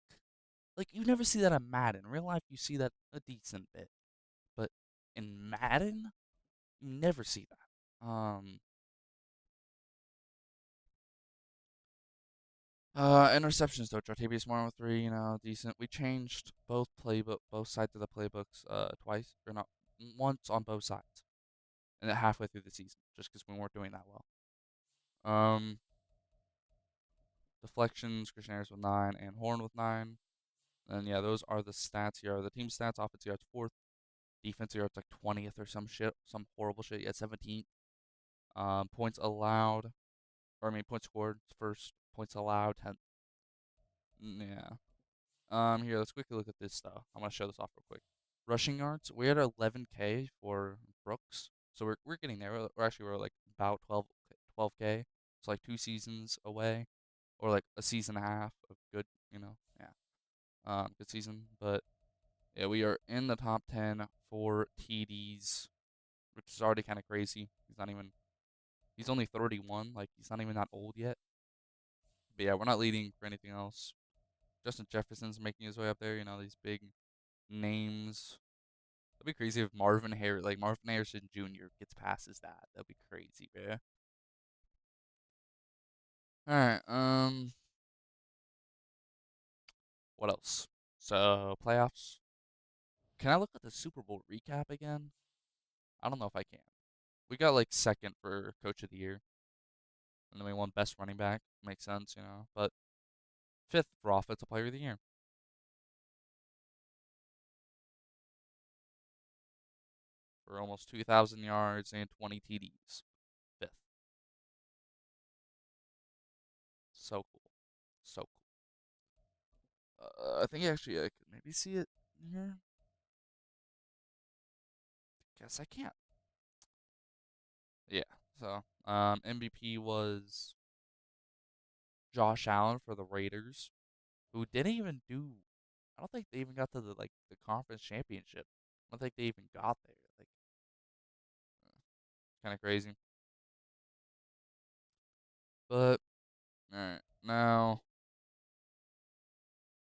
Like you never see that in Madden. In real life, you see that a decent bit, but in Madden, you never see that. Interceptions though. Jartavius Martin with 3, decent. We changed both sides of the playbooks, twice or not once on both sides, and then halfway through the season, just because we weren't doing that well. Um, Deflections, Christian Harris with 9 and Horn with 9. And yeah, those are the stats here. The team stats: offensive yards 4th, defensive yards like 20th or some shit, some horrible shit. Yeah, 17th. Points allowed, or I mean points scored first, points allowed 10th. Yeah. Here, let's quickly look at this stuff. I'm gonna show this off real quick. Rushing yards, we're at 11K for Brooks, so we're getting there. We're like about 12K. It's like 2 seasons away, or like a season and a half of good, yeah, good season. But yeah, we are in the top 10 for TDs, which is already kind of crazy. He's only 31, like he's not even that old yet. But yeah, we're not leading for anything else. Justin Jefferson's making his way up there. These big names. That'd be crazy if Marvin Harrison Jr. gets past his dad. That'd be crazy, man. All right. What else? So playoffs. Can I look at the Super Bowl recap again? I don't know if I can. We got like second for Coach of the Year, and then we won Best Running Back. Makes sense, you know. But fifth for Offensive Player of the Year for almost 2,000 yards and 20 TDs. Fifth. So cool. So cool. I think actually I could maybe see it here. Guess I can't. Yeah. So MVP was Josh Allen for the Raiders, who didn't even do. I don't think they even got to the conference championship. I don't think they even got there. Like, kind of crazy. But all right, now,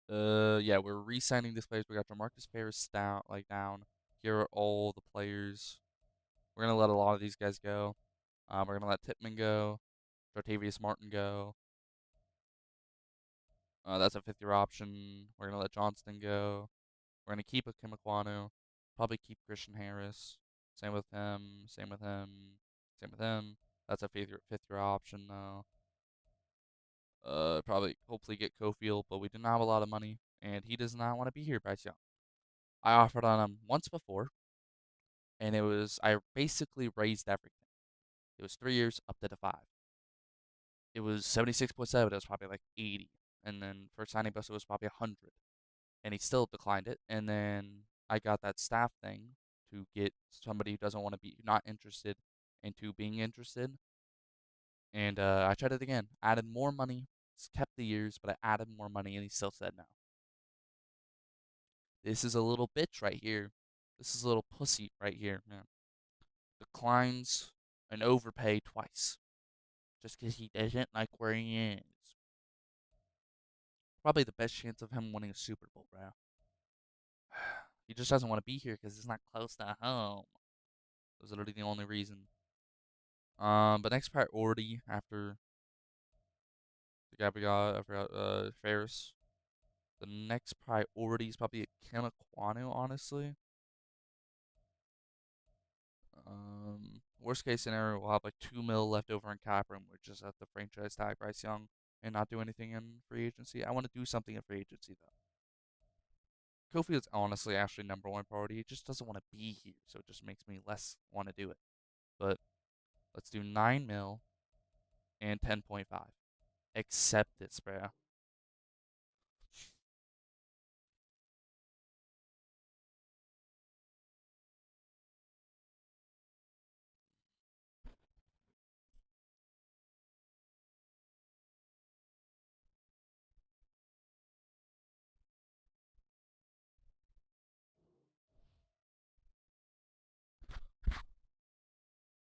yeah, we're re-signing these players. We got Jamarcus Ferris down. Here are all the players. We're gonna let a lot of these guys go. We're gonna let Tippmann go, Jartavius Martin go. That's a fifth-year option. We're gonna let Johnston go. We're gonna keep Ikem Ekwonu. Probably keep Christian Harris. Same with him. Same with him. Same with him. That's a fifth year option though. Probably hopefully get Cofield, but we didn't have a lot of money, and he does not want to be here, Bryce Young. I offered on him once before, and I basically raised everything. It was 3 years up to the five. It was 76.7. It was probably like 80, and then for signing bonus it was probably 100, and he still declined it. And then I got that staff thing to get somebody who doesn't want to be not interested into being interested. And I tried it again, added more money, kept the years, but I added more money, and he still said no. This is a little bitch right here. This is a little pussy right here, man. Declines an overpay twice just because he doesn't like where he is. Probably the best chance of him winning a Super Bowl, bro. He just doesn't want to be here because it's not close to home. Those are literally the only reason. But next priority after the guy we got, I forgot, Ferris. The next priority is probably Ikem Ekwonu, honestly. Worst case scenario, we'll have like 2 mil left over in cap room. We're just at the franchise tag Bryce Young and not do anything in free agency. I want to do something in free agency though. Kofield's honestly actually number one priority. He just doesn't want to be here, so it just makes me less want to do it. But let's do 9 mil and 10.5. Accept this, bro.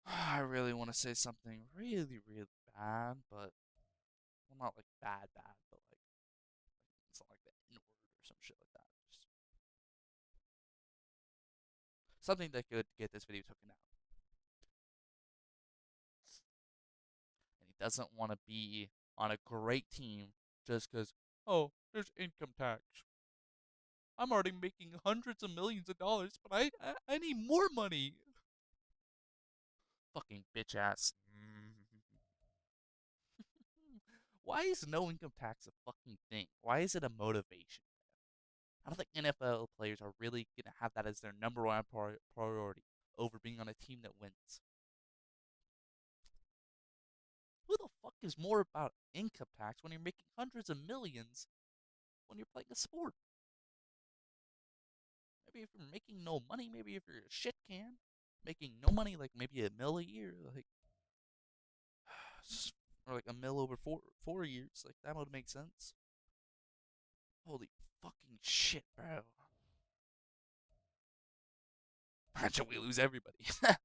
I really want to say something really, really bad, but well, not like bad, bad, but like it's not like the N word or some shit like that. Just something that could get this video taken out. And he doesn't want to be on a great team just because, oh, there's income tax. I'm already making hundreds of millions of dollars, but I need more money. Fucking bitch ass. Why is no income tax a fucking thing? Why is it a motivation? I don't think NFL players are really going to have that as their number one priority over being on a team that wins. Who the fuck is more about income tax when you're making hundreds of millions when you're playing a sport? Maybe if you're making no money, maybe if you're a shit can, making no money, like maybe a mil a year, like or like a mil over four years, like that would make sense. Holy fucking shit, bro! Imagine we lose everybody. Let's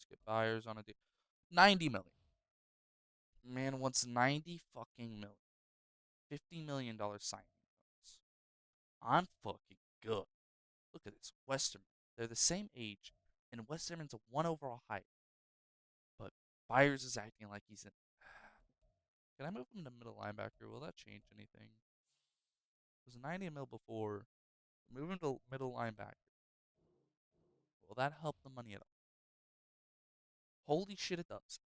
get buyers on a deal. 90 million. Man wants 90 fucking million. $50 million signing bonus. I'm fucking good. Look at this. Westerman. They're the same age, and Westerman's a one overall height. But Byers is acting like he's in. Can I move him to middle linebacker? Will that change anything? It was 90 mil before. Move him to middle linebacker. Will that help the money at all? Holy shit, it does.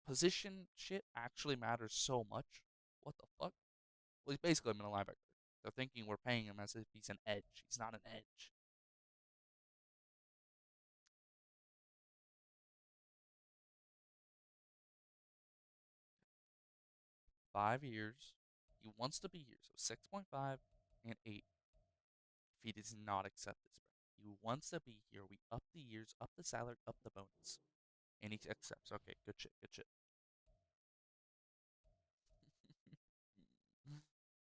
Position shit actually matters so much. What the fuck? Well, he's basically a middle linebacker. They're thinking we're paying him as if he's an edge. He's not an edge. 5 years. He wants to be here. So 6.5 and 8. If he does not accept this, bro. He wants to be here. We up the years, up the salary, up the bonus. And he accepts. Okay, good shit, good shit.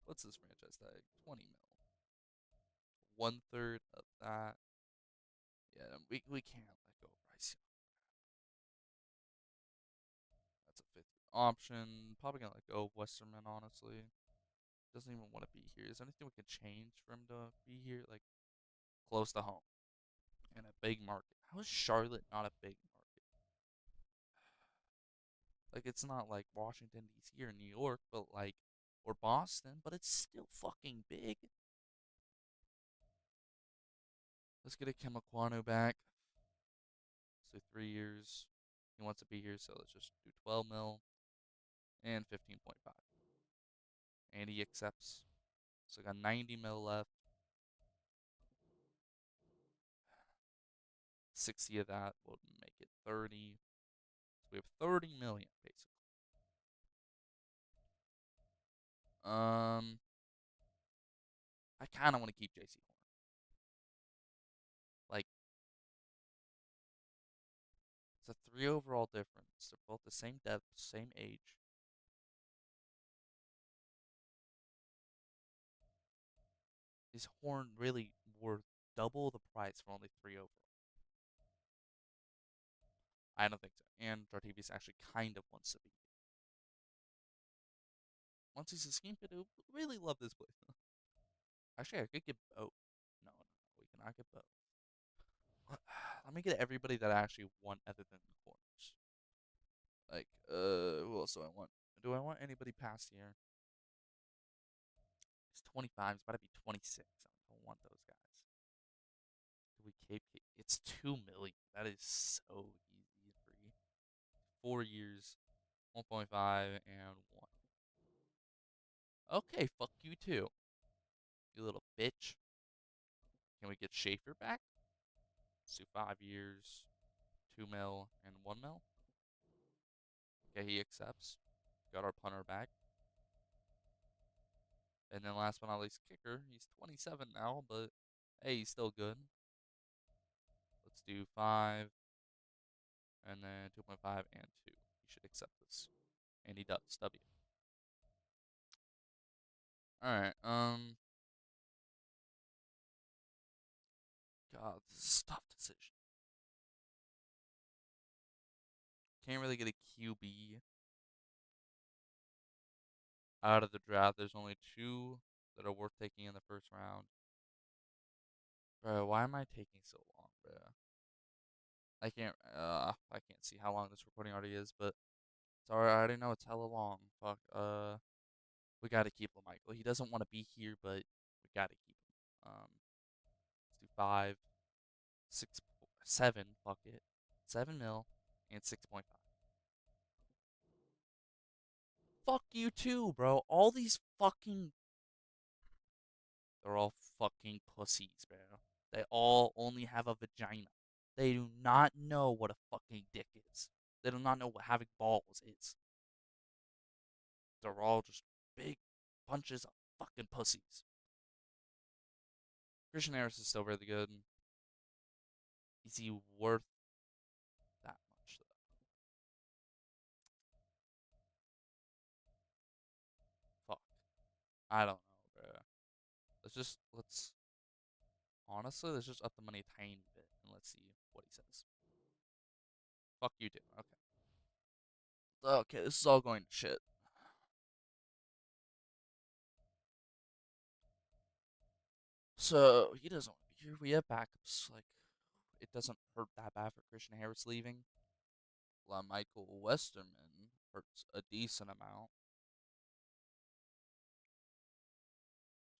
What's this franchise tag? 20 mil. 1/3 of that. Yeah, we can't let go of Bryce Young. That's a 50 option. Probably gonna let go of Westerman, honestly. Doesn't even want to be here. Is there anything we can change for him to be here? Like close to home in a big market. How is Charlotte not a big market? Like it's not like Washington D.C. or New York, but like or Boston, but it's still fucking big. Let's get Ikem Ekwonu back. So 3 years. He wants to be here, so let's just do 12 mil and 15.5. And he accepts. So I got 90 mil left. 60 of that will make it 30. So we have 30 million basically. I kind of want to keep Jaycee Horn. Like it's a 3 overall difference. They're both the same depth, same age. Is Horn really worth double the price for only 3 overall? I don't think so. And Jartavius actually kind of wants to be. Once he's a scheme fit, I really love this play. Actually, I could get both. No, no, no. We cannot get both. Let me get everybody that I actually want other than the corners. Like, who else do I want? Do I want anybody past here? He's 25. He's about to be 26. I don't want those guys. Do we keep? It's 2 million. That is so easy and free. 4 years, 1.5 and one. Okay, fuck you too, you little bitch. Can we get Schaefer back? Let's do 5 years, 2 mil and 1 mil. Okay, he accepts. Got our punter back. And then last but not least, kicker. He's 27 now, but hey, he's still good. Let's do 5 and then 2.5 and 2. He should accept this. And he does. W. Alright, God, this is a tough decision. Can't really get a QB out of the draft. There's only 2 that are worth taking in the first round. Bro, why am I taking so long, bro? I can't see how long this recording already is, but sorry, I already know it's hella long. Fuck, we gotta keep Michael. He doesn't want to be here, but we gotta keep him. Let's do 5, 6, 7, fuck it. 7 mil and 6.5. Fuck you too, bro. All these fucking they're all fucking pussies, bro. They all only have a vagina. They do not know what a fucking dick is. They do not know what having balls is. They're all just big bunches of fucking pussies. Christian Harris is still really good. Is he worth that much though? Fuck. I don't know, bro. Let's honestly let's just up the money a tiny bit and let's see what he says. Fuck you too. Okay. Okay, this is all going to shit. So he doesn't want to be here. We have backups. Like it doesn't hurt that bad for Christian Harris leaving. Michael Westerman hurts a decent amount.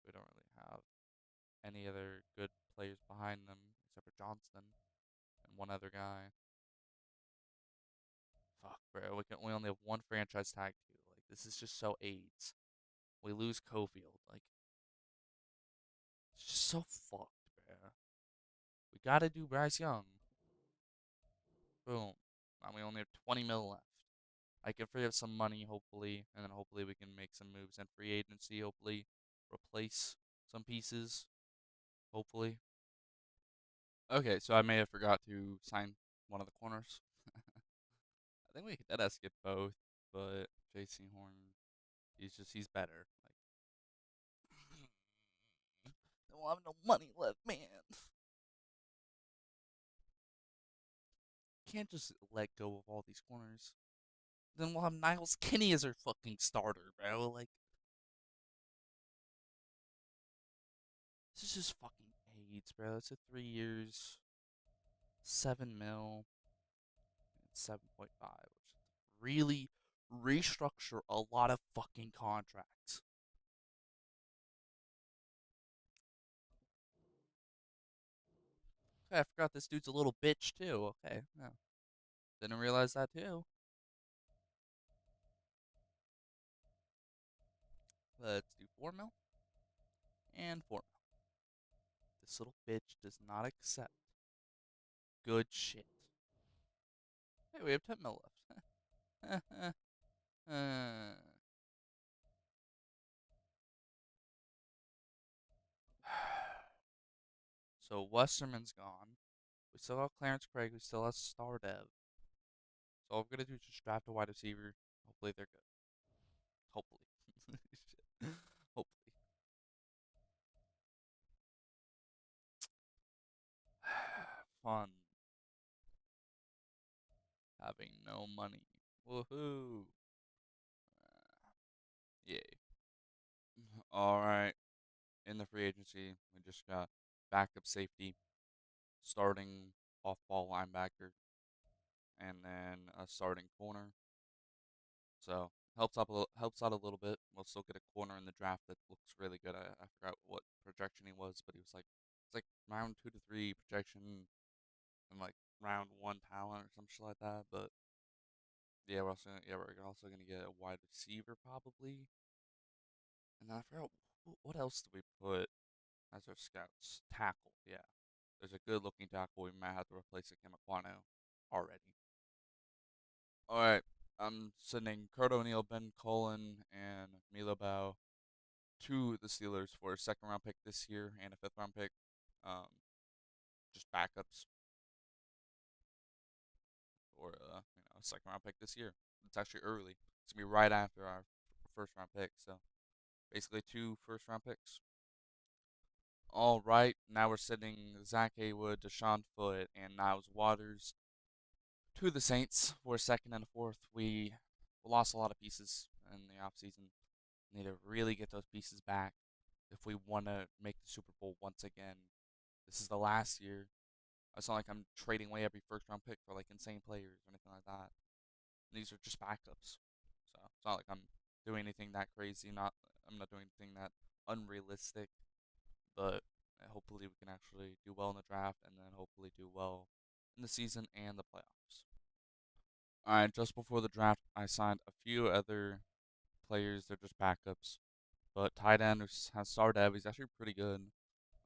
We don't really have any other good players behind them except for Johnston and one other guy. Fuck, bro. We only have one franchise tag too. Like this is just so AIDS. We lose Cofield. Like it's just so fucked, bro. We gotta do Bryce Young. Boom. And we only have 20 mil left. I can free up some money, hopefully, and then hopefully we can make some moves in free agency. Hopefully, replace some pieces. Hopefully. Okay, so I may have forgot to sign one of the corners. I think we could skip both, but Jaycee Horn, he's better. Like, don't have no money left, man. Can't just let go of all these corners. Then we'll have Niles Kinney as our fucking starter, bro. Like, this is just fucking AIDS, bro. It's a 3 years, 7 mil, and 7.5, which is really restructure a lot of fucking contracts. Okay, I forgot this dude's a little bitch too. Okay, yeah. Didn't realize that too. Let's do 4 mil and 4 mil. This little bitch does not accept good shit. Hey, we have 10 mil left. So Westerman's gone. We still have Clarence Craig. We still have Star Dev. So all we're gonna do is just draft a wide receiver. Hopefully they're good. Hopefully. Hopefully. Fun. Having no money. Woohoo. Yay. Alright. In the free agency, we just got backup safety, starting off ball linebacker, and then a starting corner. So helps out a little bit. We'll still get a corner in the draft that looks really good. I forgot what projection he was, but he was like it's like round 2 to 3 projection and like round 1 talent or some shit like that. But yeah, we're also gonna get a wide receiver probably. And then I forgot what else do we put as our scouts? Tackle, yeah. There's a good looking tackle. We might have to replace Ikem Ekwonu already. Alright. I'm sending Kurt O'Neill, Ben Cullen, and Milo Bow to the Steelers for a second round pick this year and a fifth round pick. Um, just backups for a second round pick this year. It's actually early. It's gonna be right after our first round pick. So basically 2 first round picks. All right, now we're sending Zach Haywood, Deshaun Foot, and Niles Waters to the Saints for a second and a fourth. We lost a lot of pieces in the offseason. Need to really get those pieces back if we want to make the Super Bowl once again. This is the last year. It's not like I'm trading away every first round pick for like insane players or anything like that. These are just backups. So it's not like I'm doing anything that crazy. I'm not doing anything that unrealistic. But hopefully we can actually do well in the draft and then hopefully do well in the season and the playoffs. Alright, just before the draft, I signed a few other players. They're just backups. But tight end has Star Dev. He's actually pretty good.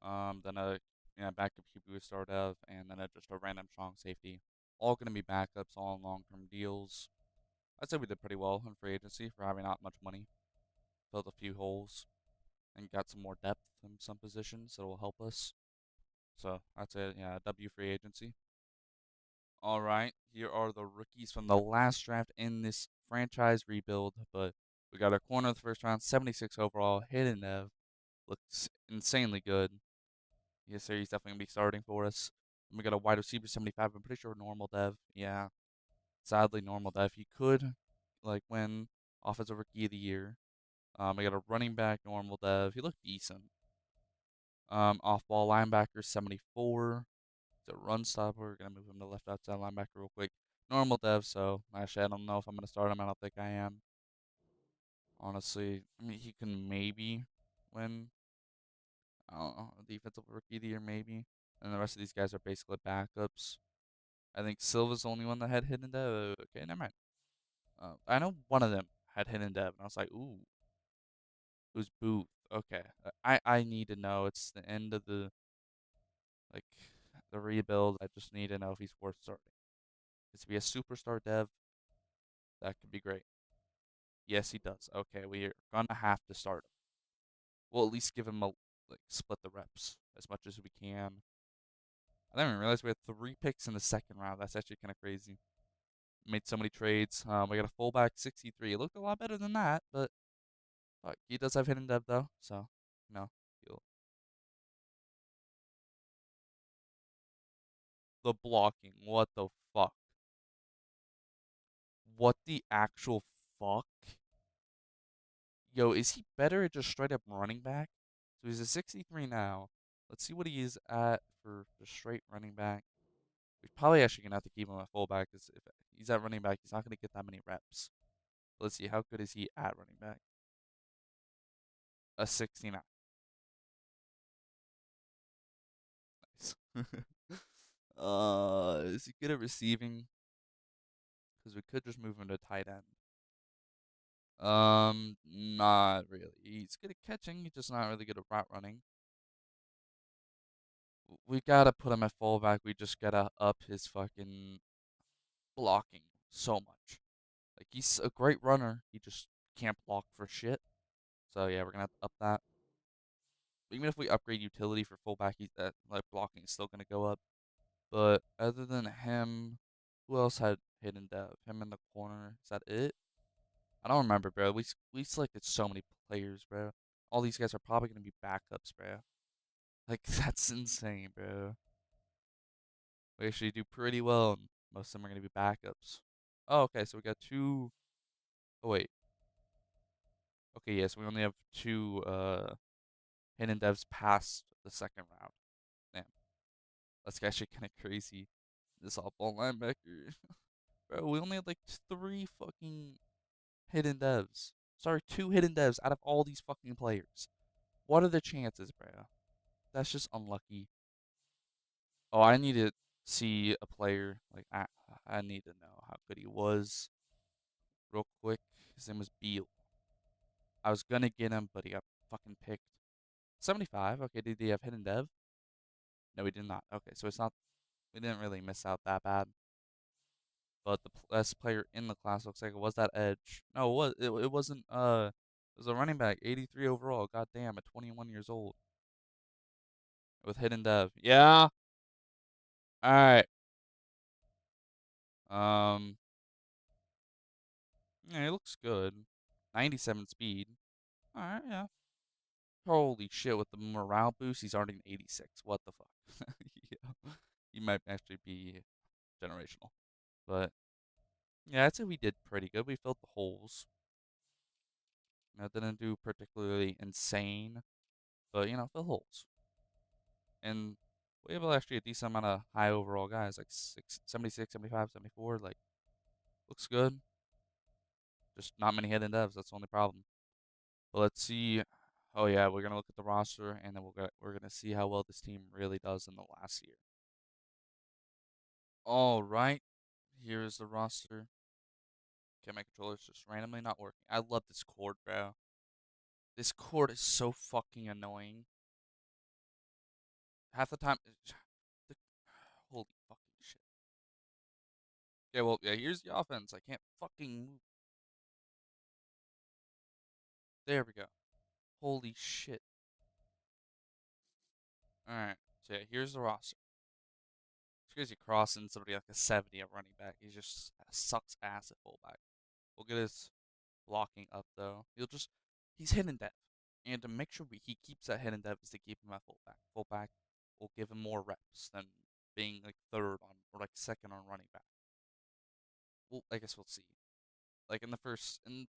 Then a backup QB with Star Dev, and then just a random strong safety. All going to be backups, all on long-term deals. I'd say we did pretty well in free agency for having not much money. Filled a few holes and got some more depth in some positions that will help us. So I'd say, yeah, W free agency. All right, here are the rookies from the last draft in this franchise rebuild. But we got our corner of the first round, 76 overall, Hayden Nev. Looks insanely good. Yes, sir, he's definitely going to be starting for us. And we got a wide receiver, 75. I'm pretty sure normal dev. Yeah, sadly, normal dev. He could, like, win Offensive Rookie of the Year. We got a running back, normal dev. He looked decent. Off ball linebacker, 74. He's a run stopper. We're going to move him to left outside linebacker real quick. normal dev, so actually I don't know if I'm gonna start him. I don't think I am. Honestly, I mean he can maybe win. I don't know, defensive rookie of the year maybe, and the rest of these guys are basically backups. I think Silva's the only one that had hidden dev. Okay, never mind. I know one of them had hidden dev, and I was like, ooh, who's Booth? Okay, I need to know. It's the end of like the rebuild. I just need to know if he's worth starting. Is he a superstar dev? That could be great. Yes, he does. Okay, we are gonna have to start him. We'll at least give him a split the reps as much as we can. I didn't even realize we had 3 picks in the second round. That's actually kind of crazy. Made so many trades. We got a fullback 63. It looked a lot better than that, but he does have hidden dev though, so you know he'll, the blocking. What the fuck? What the actual fuck? Yo, is he better at just straight up running back? So he's a 63 now. Let's see what he is at for just straight running back. We're probably actually gonna have to keep him at fullback because if he's at running back, he's not gonna get that many reps. Let's see, how good is he at running back? A 69. Nice. Is he good at receiving? Because we could just move him to tight end. Not really. He's good at catching. He's just not really good at route running. We gotta put him at fullback. We just gotta up his fucking blocking so much. Like he's a great runner. He just can't block for shit. So yeah, we're gonna have to up that. Even if we upgrade utility for fullback, he's that like blocking is still gonna go up. But other than him, who else had hidden dev? Him in the corner. Is that it? I don't remember, bro. We selected so many players, bro. All these guys are probably gonna be backups, bro. Like that's insane, bro. We actually do pretty well, and most of them are gonna be backups. Oh, okay. So we got two. Oh wait. Okay, yes, we only have two hidden devs past the second round. Damn, that's actually kind of crazy. This off-ball linebacker, bro. We only had like 3 fucking hidden devs. Sorry, 2 hidden devs out of all these fucking players. What are the chances, bro? That's just unlucky. Oh, I need to see a player. Like I need to know how good he was real quick. His name was Beal. I was gonna get him, but he got fucking picked. 75. Okay, did he have hidden dev? No, he did not. Okay, so it's not. We didn't really miss out that bad. But the best player in the class looks like it was that edge. No, it was. It wasn't. It was a running back, 83 overall. God damn, at 21 years old with hidden dev. Yeah. All right. Um. Yeah, he looks good. 97 speed. All right. Yeah. Holy shit! With the morale boost, he's already an 86. What the fuck? Yeah. He might actually be generational. But yeah, I'd say we did pretty good. We filled the holes. I didn't do particularly insane, but fill holes. And we have actually a decent amount of high overall guys, like 76, 75, 74. Like, looks good. Just not many hidden devs. That's the only problem. But let's see. Oh yeah, we're gonna look at the roster, and then we're gonna see how well this team really does in the last year. All right, here's the roster. Okay, my controller's just randomly not working. I love this cord, bro. This cord is so fucking annoying. Half the time, the, holy fucking shit. Okay, well, yeah, here's the offense. I can't fucking move. There we go. Holy shit. Alright, so yeah, here's the roster. It's crazy crossing somebody like a 70 at running back. He just sucks ass at fullback. We'll get his blocking up, though. He's hidden depth. And to make sure he keeps that hidden depth is to keep him at fullback. Fullback will give him more reps than being like third on or like second on running back. Well, I guess we'll see. Like in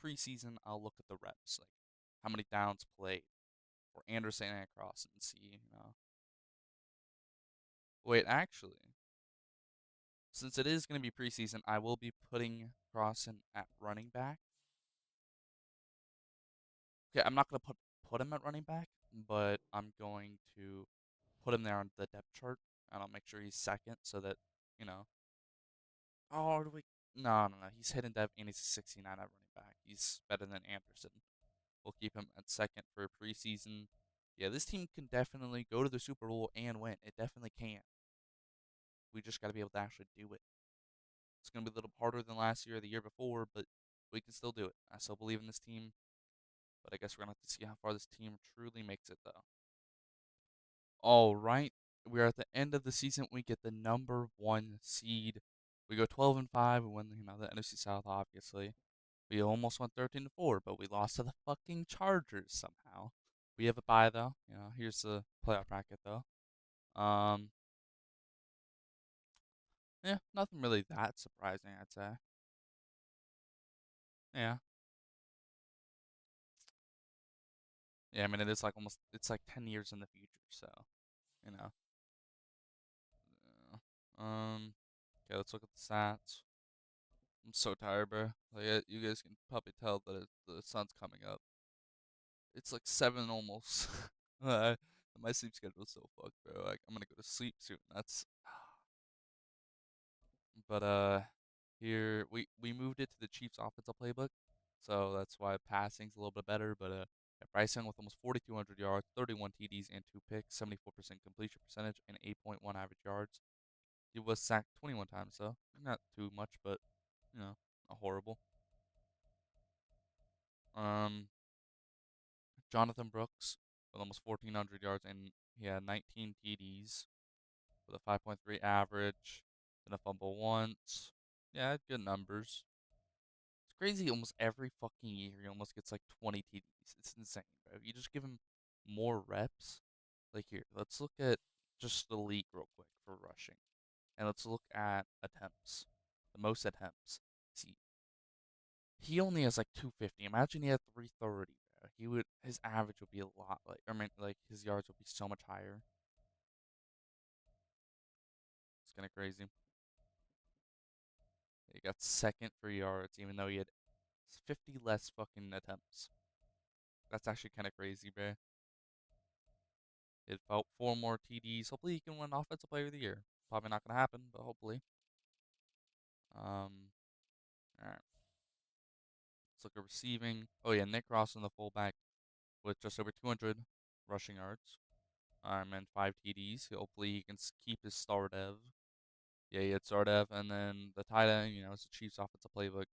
preseason, I'll look at the reps, like how many downs played, or Anderson and Cross, and see. Wait, actually, Since it is going to be preseason, I will be putting Crossan at running back. Okay, I'm not going to put him at running back, but I'm going to put him there on the depth chart, and I'll make sure he's second so that, you know. Oh, do we? No, no, no. He's hidden depth and he's a 69 at running back. He's better than Anderson. We'll keep him at second for preseason. Yeah, this team can definitely go to the Super Bowl and win. It definitely can. We just got to be able to actually do it. It's going to be a little harder than last year or the year before, but we can still do it. I still believe in this team, but I guess we're going to have to see how far this team truly makes it, though. All right, we are at the end of the season. We get the number one seed. We go 12-5. We win, the NFC South, obviously. We almost went 13-4, but we lost to the fucking Chargers somehow. We have a bye though. Here's the playoff bracket though. Um, yeah, nothing really that surprising, I'd say. Yeah, yeah. I mean, it is like it's like 10 years in the future, so you know. Okay, let's look at the stats. I'm so tired, bro. Like, you guys can probably tell that the sun's coming up. It's like 7 almost. Uh, My sleep schedule's so fucked, bro. Like, I'm gonna go to sleep soon. That's But here we moved it to the Chiefs offensive playbook, so that's why passing's a little bit better. But yeah, Bryce Young with almost 4,200 yards, 31 TDs and two picks, 74% completion percentage, and 8.1 average yards. He was sacked 21 times, so not too much, but not horrible. Um, Jonathan Brooks with almost 1,400 yards and he had 19 TDs with a 5.3 average, and a fumble once. Yeah, good numbers. It's crazy. Almost every fucking year, he almost gets like 20 TDs. It's insane, bro. You just give him more reps. Like here, let's look at just the league real quick for rushing, and let's look at attempts. The most attempts. See, he only has like 250. Imagine he had 330. Bro. His average would be a lot like I mean like his yards would be so much higher. It's kind of crazy. He got second for yards, even though he had 50 less fucking attempts. That's actually kind of crazy, bro. He had about 4 more TDs. Hopefully, he can win Offensive Player of the Year. Probably not gonna happen, but hopefully. All right. Let's look at receiving. Oh yeah, Nick Ross in the fullback with just over 200 rushing yards. And 5 TDs. Hopefully, he can keep his star dev. Yeah, he had star dev, and then the tight end. It's the Chiefs' offensive playbook.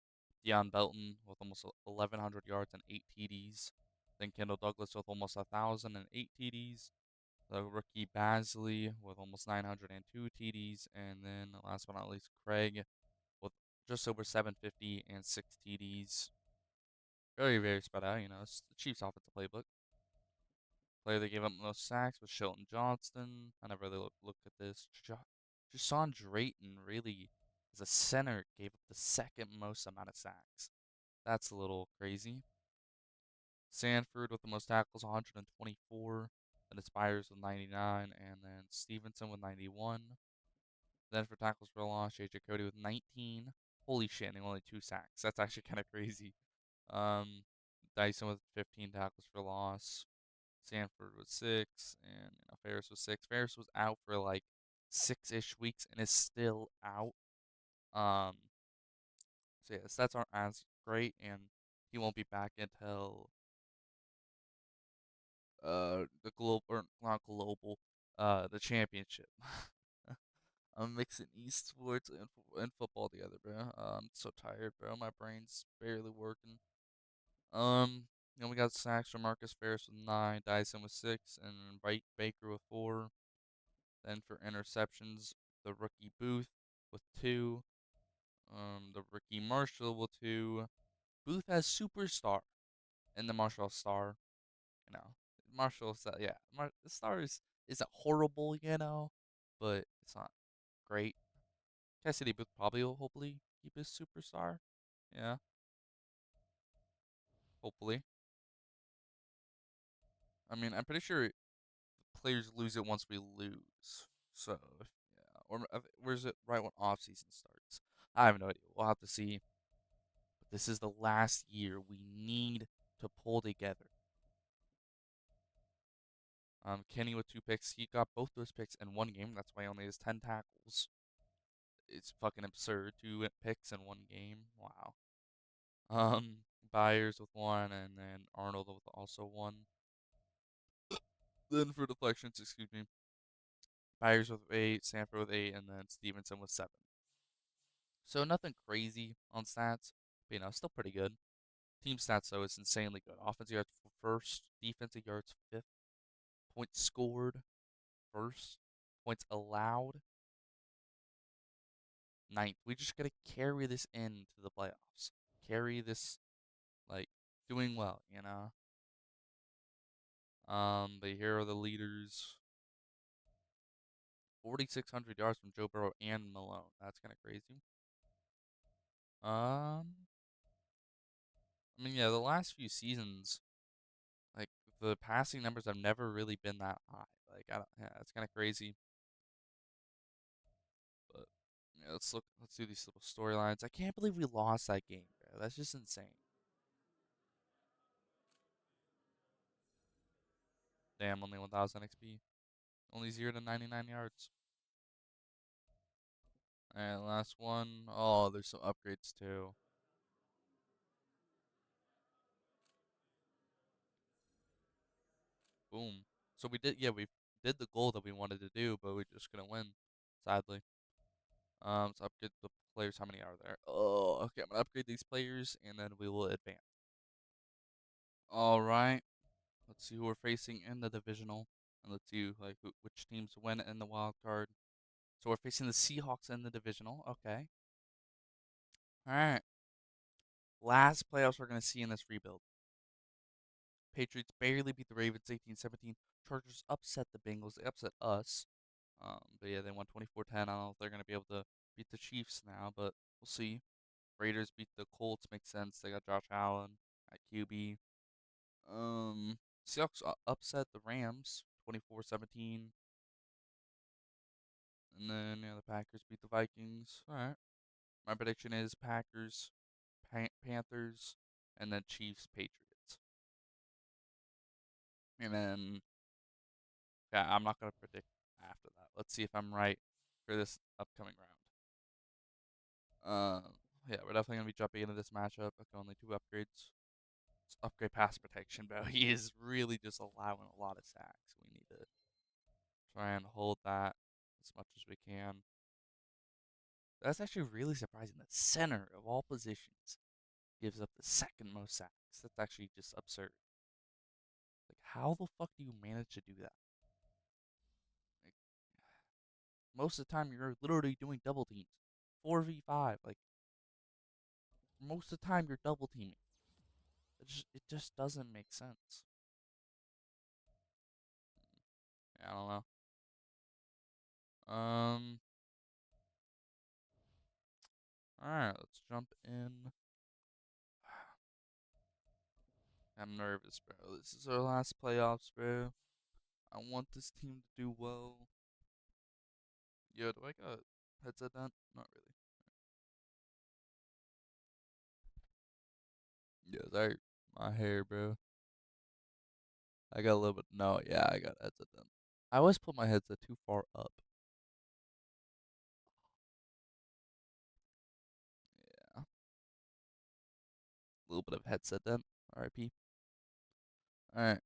Deion Belton with almost 1,100 yards and 8 TDs. Then Kendall Douglas with almost 1,008 TDs. The rookie Basley with almost 902 TDs, and then last but not least, Craig with just over 750 and 6 TDs. Very, very spread out. It's the Chiefs' offensive playbook. Player that gave up most sacks was Shelton Johnston. I never really looked at this. Jason Drayton really, as a center, gave up the second most amount of sacks. That's a little crazy. Sanford with the most tackles, 124. Then it's Byers with 99, and then Stevenson with 91. Then for tackles for loss, J.J. Cody with 19. Holy shit, and only 2 sacks. That's actually kind of crazy. Um, Dyson with 15 tackles for loss. Sanford with 6, and Ferris with 6. Ferris was out for like 6-ish weeks and is still out. Um, so yeah, stats aren't as great, and he won't be back until the global or not global the championship. I'm mixing esports and football together, bro. I'm so tired, bro. My brain's barely working. Um, we got sacks from Marcus Ferris with 9, Dyson with 6, and Baker with 4. Then for interceptions, the rookie Booth with 2. The rookie Marshall with 2. Booth has superstar, and the Marshall star. You know, Marshall's yeah. The star isn't horrible, but it's not great. Cassidy Booth probably will hopefully keep his superstar. Yeah, hopefully. I mean, I'm pretty sure players lose it once we lose. So, yeah, Or is it right when off season starts? I have no idea. We'll have to see. But this is the last year we need to pull together. Kenny with 2 picks. He got both those picks in one game. That's why he only has 10 tackles. It's fucking absurd. 2 picks in one game. Wow. Byers with 1, and then Arnold with also 1. Then for deflections, excuse me, Byers with 8, Sanford with 8, and then Stevenson with 7. So nothing crazy on stats, but still pretty good. Team stats though is insanely good. Offensive yards first, defensive yards 5th, points scored first, points allowed 9th. We just gotta carry this into the playoffs. Carry this like doing well. But here are the leaders. 4,600 yards from Joe Burrow and Malone. That's kind of crazy. Yeah, the last few seasons, like the passing numbers have never really been that high. Like, I don't, yeah, it's kind of crazy. But yeah, let's look. Let's do these little storylines. I can't believe we lost that game, bro. That's just insane. Damn, only 1,000 XP, only 0 to 99 yards. All right, last one. Oh, there's some upgrades too. Boom. So we did the goal that we wanted to do, but we just couldn't win, sadly. So upgrade the players. How many are there? Oh, okay. I'm gonna upgrade these players, and then we will advance. All right. Let's see who we're facing in the divisional, and let's see which teams win in the wild card. So we're facing the Seahawks in the divisional. Okay. All right. Last playoffs we're gonna see in this rebuild. Patriots barely beat the Ravens 18-17. Chargers upset the Bengals. They upset us. But yeah, they won 24-10. I don't know if they're gonna be able to beat the Chiefs now, but we'll see. Raiders beat the Colts. Makes sense. They got Josh Allen at QB. Seahawks upset the Rams 24-17. And then the Packers beat the Vikings. All right. My prediction is Packers, Panthers, and then Chiefs, Patriots. And then yeah, I'm not gonna predict after that. Let's see if I'm right for this upcoming round. Um, yeah, we're definitely gonna be jumping into this matchup. Okay, only 2 upgrades. Let's upgrade pass protection, bro. He is really just allowing a lot of sacks. We need to try and hold that as much as we can. That's actually really surprising. The center of all positions gives up the second most sacks. That's actually just absurd. Like, how the fuck do you manage to do that? Like, most of the time, you're literally doing double teams, 4v5. Like, most of the time, you're double teaming. It just doesn't make sense. I don't know. Um. All right, let's jump in. I'm nervous, bro. This is our last playoffs, bro. I want this team to do well. Yo, do I got headset on? Not really. Yeah, sorry. My hair, bro. I got a little bit. No, yeah, I got headset on. I always put my headset too far up. Yeah. A little bit of headset then. RIP. Alright.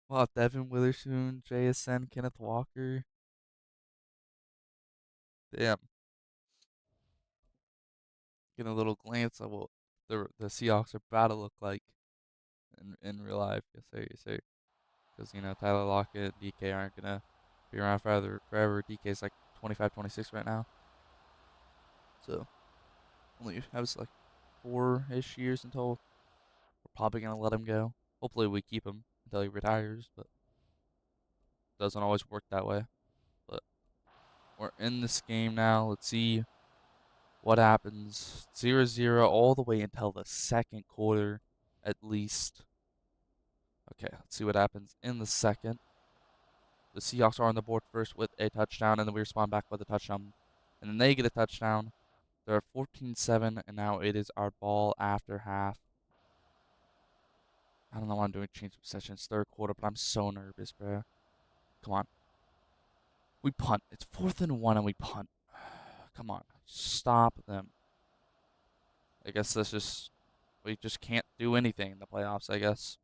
We'll have Devin Witherspoon, JSN, Kenneth Walker. Damn. Getting a little glance at what the Seahawks are about to look like in real life. Yes, sir. Yes, sir. Because, Tyler Lockett and DK aren't going to be around forever. DK's like 25, 26 right now. So, only has like 4-ish years until we're probably going to let him go. Hopefully, we keep him until he retires, but it doesn't always work that way. But we're in this game now. Let's see what happens. 0-0 all the way until the second quarter, at least. Okay, let's see what happens in the second. The Seahawks are on the board first with a touchdown, and then we respond back with a touchdown. And then they get a touchdown. They're 14-7, and now it is our ball after half. I don't know why I'm doing change of possessions third quarter, but I'm so nervous, bro. Come on. We punt. It's 4th and 1, and we punt. Come on. Stop them. I guess we just can't do anything in the playoffs, I guess.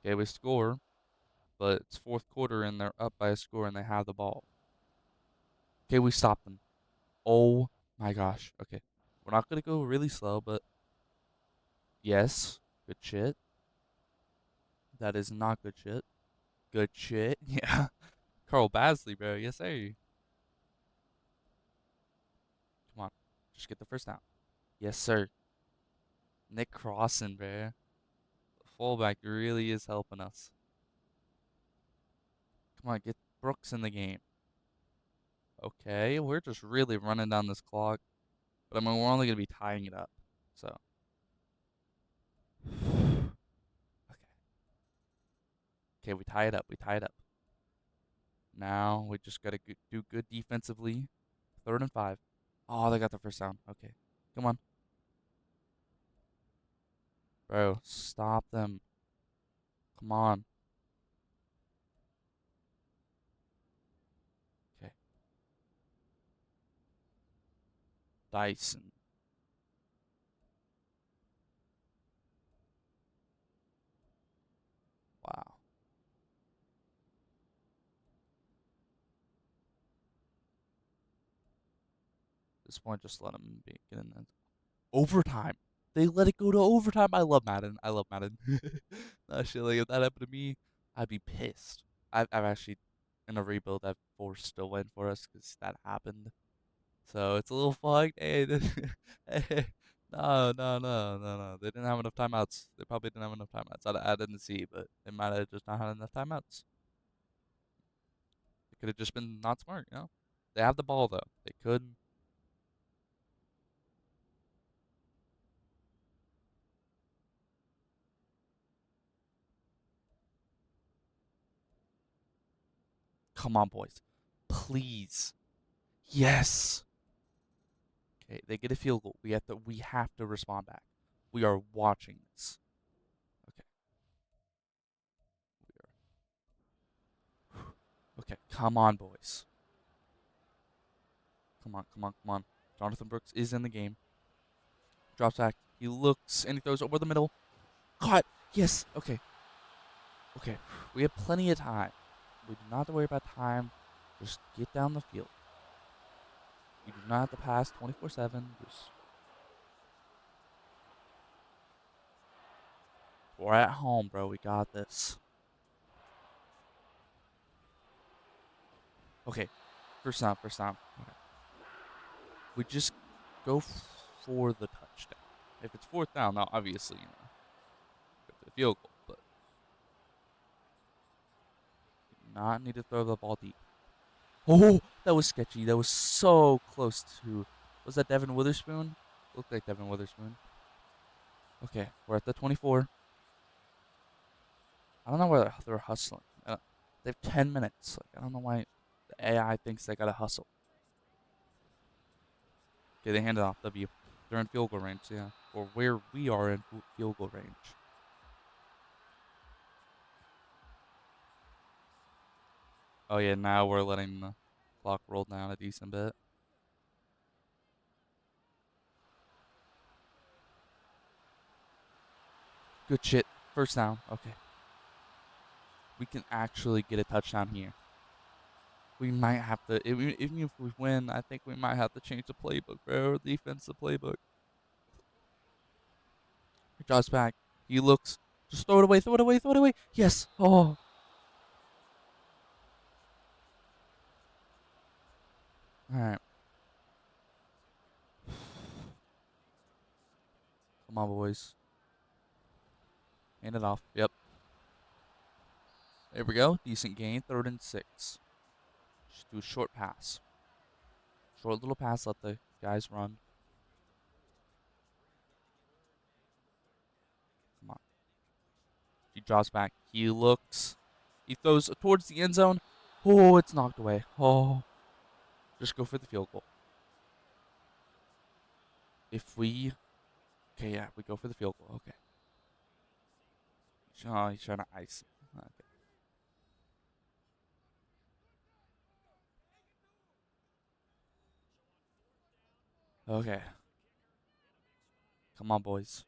Okay, we score, but it's 4th quarter, and they're up by a score, and they have the ball. Okay, we stop them. Oh my gosh. Okay. We're not going to go really slow, but yes. Good shit. That is not good shit. Good shit. Yeah. Carl Basley, bro. Yes, sir. Come on. Just get the first down. Yes, sir. Nick Crossan, bro. The fullback really is helping us. Come on, get Brooks in the game. Okay, we're just really running down this clock. But I mean, we're only going to be tying it up. So. Okay. Okay, we tie it up. We tie it up. Now we just got to do good defensively. 3rd and 5. Oh, they got the first down. Okay. Come on. Bro, stop them. Come on. Okay. Dyson. Wow. At this point, just let him get in the overtime. They let it go to overtime. I love Madden. I love Madden. Nah, shit, like if that happened to me, I'd be pissed. I've actually, in a rebuild, I've forced a win for us because that happened. So it's a little fucked. Hey, hey, no. They didn't have enough timeouts. They probably didn't have enough timeouts. I didn't see, but they might have just not had enough timeouts. It could have just been not smart, you know? They have the ball, though. They could. Come on, boys. Please. Yes. Okay, they get a field goal. We have to respond back. We are watching this. Okay. We are. Okay, come on, boys. Come on. Jonathan Brooks is in the game. Drops back. He looks and he throws over the middle. Caught. Yes. Okay. Okay. We have plenty of time. We do not have to worry about time. Just get down the field. You do not have to pass 24/7. Just we're at home, bro. We got this. Okay. First down. Okay. We just go for the touchdown. If it's 4th down, now obviously, go for the field goal, but do not need to throw the ball deep. Oh, that was sketchy. That was so close to. Was that Devin Witherspoon? Looked like Devin Witherspoon. Okay, we're at the 24. I don't know why they're hustling. They have 10 minutes. Like, I don't know why the AI thinks they gotta hustle. Okay, they hand it off. W. They're in field goal range, yeah. Or where we are in field goal range. Oh, yeah, now we're letting the clock roll down a decent bit. Good shit. First down. Okay. We can actually get a touchdown here. We might have to, even if we win, I think we might have to change the playbook, bro. Defense, the playbook. He draws back. He looks. Just throw it away, throw it away, throw it away. Yes. Oh. All right. Come on, boys. Hand it off. Yep. There we go. Decent gain. 3rd and 6. Just do a short pass. Short little pass. Let the guys run. Come on. He drops back. He looks. He throws towards the end zone. Oh, it's knocked away. Oh, just go for the field goal. If we. Okay, yeah, we go for the field goal. Okay. Oh, he's trying to ice him. Okay. Okay. Come on, boys.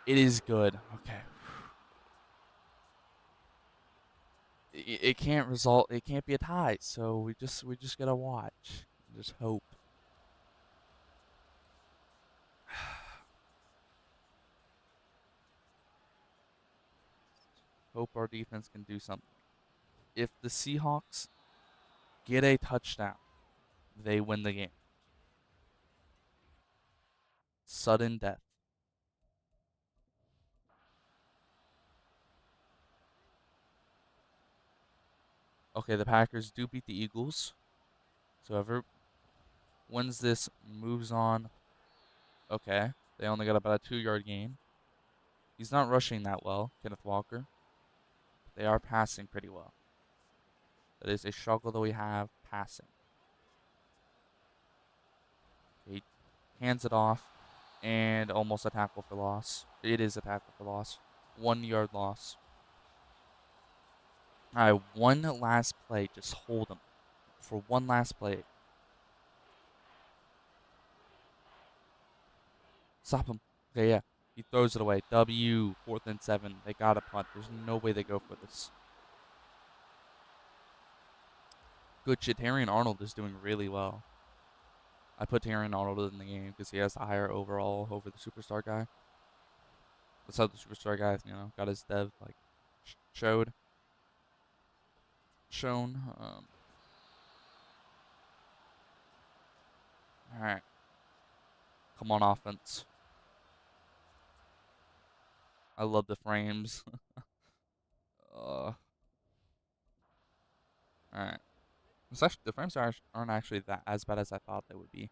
It is good. Okay. It can't result. It can't be a tie. So we just gotta watch. Just hope. Hope our defense can do something. If the Seahawks get a touchdown, they win the game. Sudden death. Okay, the Packers do beat the Eagles. So whoever wins this moves on. Okay. They only got about a 2-yard gain. He's not rushing that well, Kenneth Walker. They are passing pretty well. That is a struggle that we have passing. He hands it off and almost a tackle for loss. It is a tackle for loss. 1-yard loss. All right, one last play. Just hold him for one last play. Stop him. Okay, yeah. He throws it away. W, 4th and 7. They got a punt. There's no way they go for this. Good shit. Terrion Arnold is doing really well. I put Terrion Arnold in the game because he has the higher overall over the superstar guy. That's how the superstar guy, got his dev like shown. All right, come on offense. I love the frames. All right. The frames aren't actually that as bad as I thought they would be.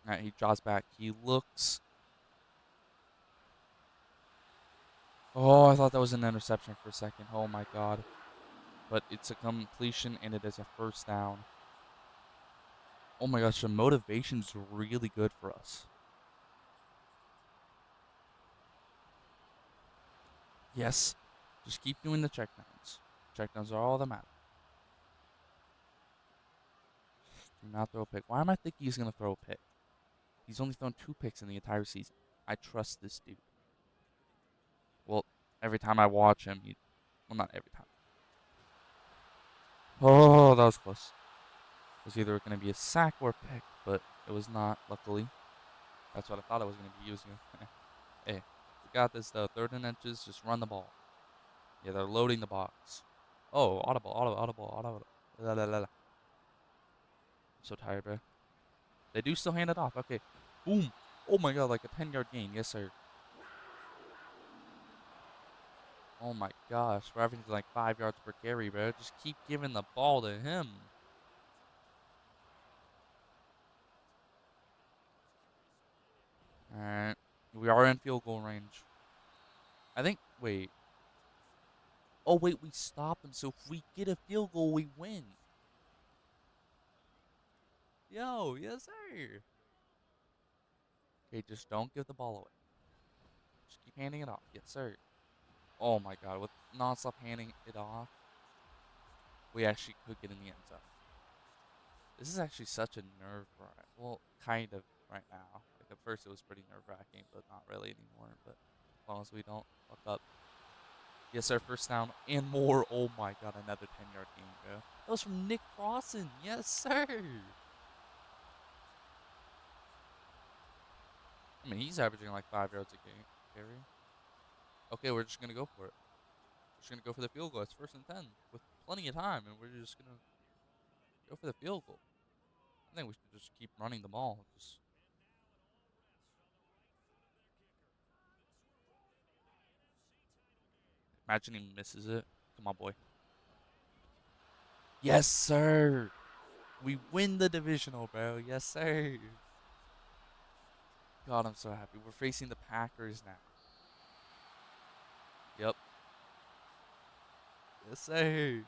All right, he draws back. He looks. Oh, I thought that was an interception for a second. Oh my god. But it's a completion and it is a first down. Oh my gosh, the motivation's really good for us. Yes. Just keep doing the checkdowns. Checkdowns are all that matter. Do not throw a pick. Why am I thinking he's going to throw a pick? He's only thrown 2 picks in the entire season. I trust this dude. Well, every time I watch him, well, not every time. Oh, that was close. It was either going to be a sack or a pick, but it was not, luckily. That's what I thought I was going to be using. Hey, we got this, though. 3rd and inches, just run the ball. Yeah, they're loading the box. Oh, audible. La, la, la, la. I'm so tired, bro. They do still hand it off. Okay. Boom. Oh my god, like a 10-yard gain. Yes, sir. Oh my gosh. We're averaging like 5 yards per carry, bro. Just keep giving the ball to him. Alright. We are in field goal range. I think, wait. Oh, wait, we stopped them. So if we get a field goal, we win. Yo, yes, sir. Okay, just don't give the ball away. Just keep handing it off. Yes, sir. Oh my god, with non-stop handing it off, we actually could get in the end zone. This is actually such a nerve wracking. Well, kind of right now. Like at first it was pretty nerve wracking, but not really anymore. But as long as we don't fuck up. Yes, sir. First down and more. Oh my god, another 10-yard gain, bro. That was from Nick Crossan. Yes, sir. I mean, he's averaging like 5 yards a game carry. Okay, we're just gonna go for it. We're just gonna go for the field goal. It's 1st and 10 with plenty of time, and we're just gonna go for the field goal. I think we should just keep running the ball. Just imagine he misses it. Come on, boy. Yes, sir. We win the divisional, bro. Yes, sir. God, I'm so happy. We're facing the Packers now. Yep. Yes, sir.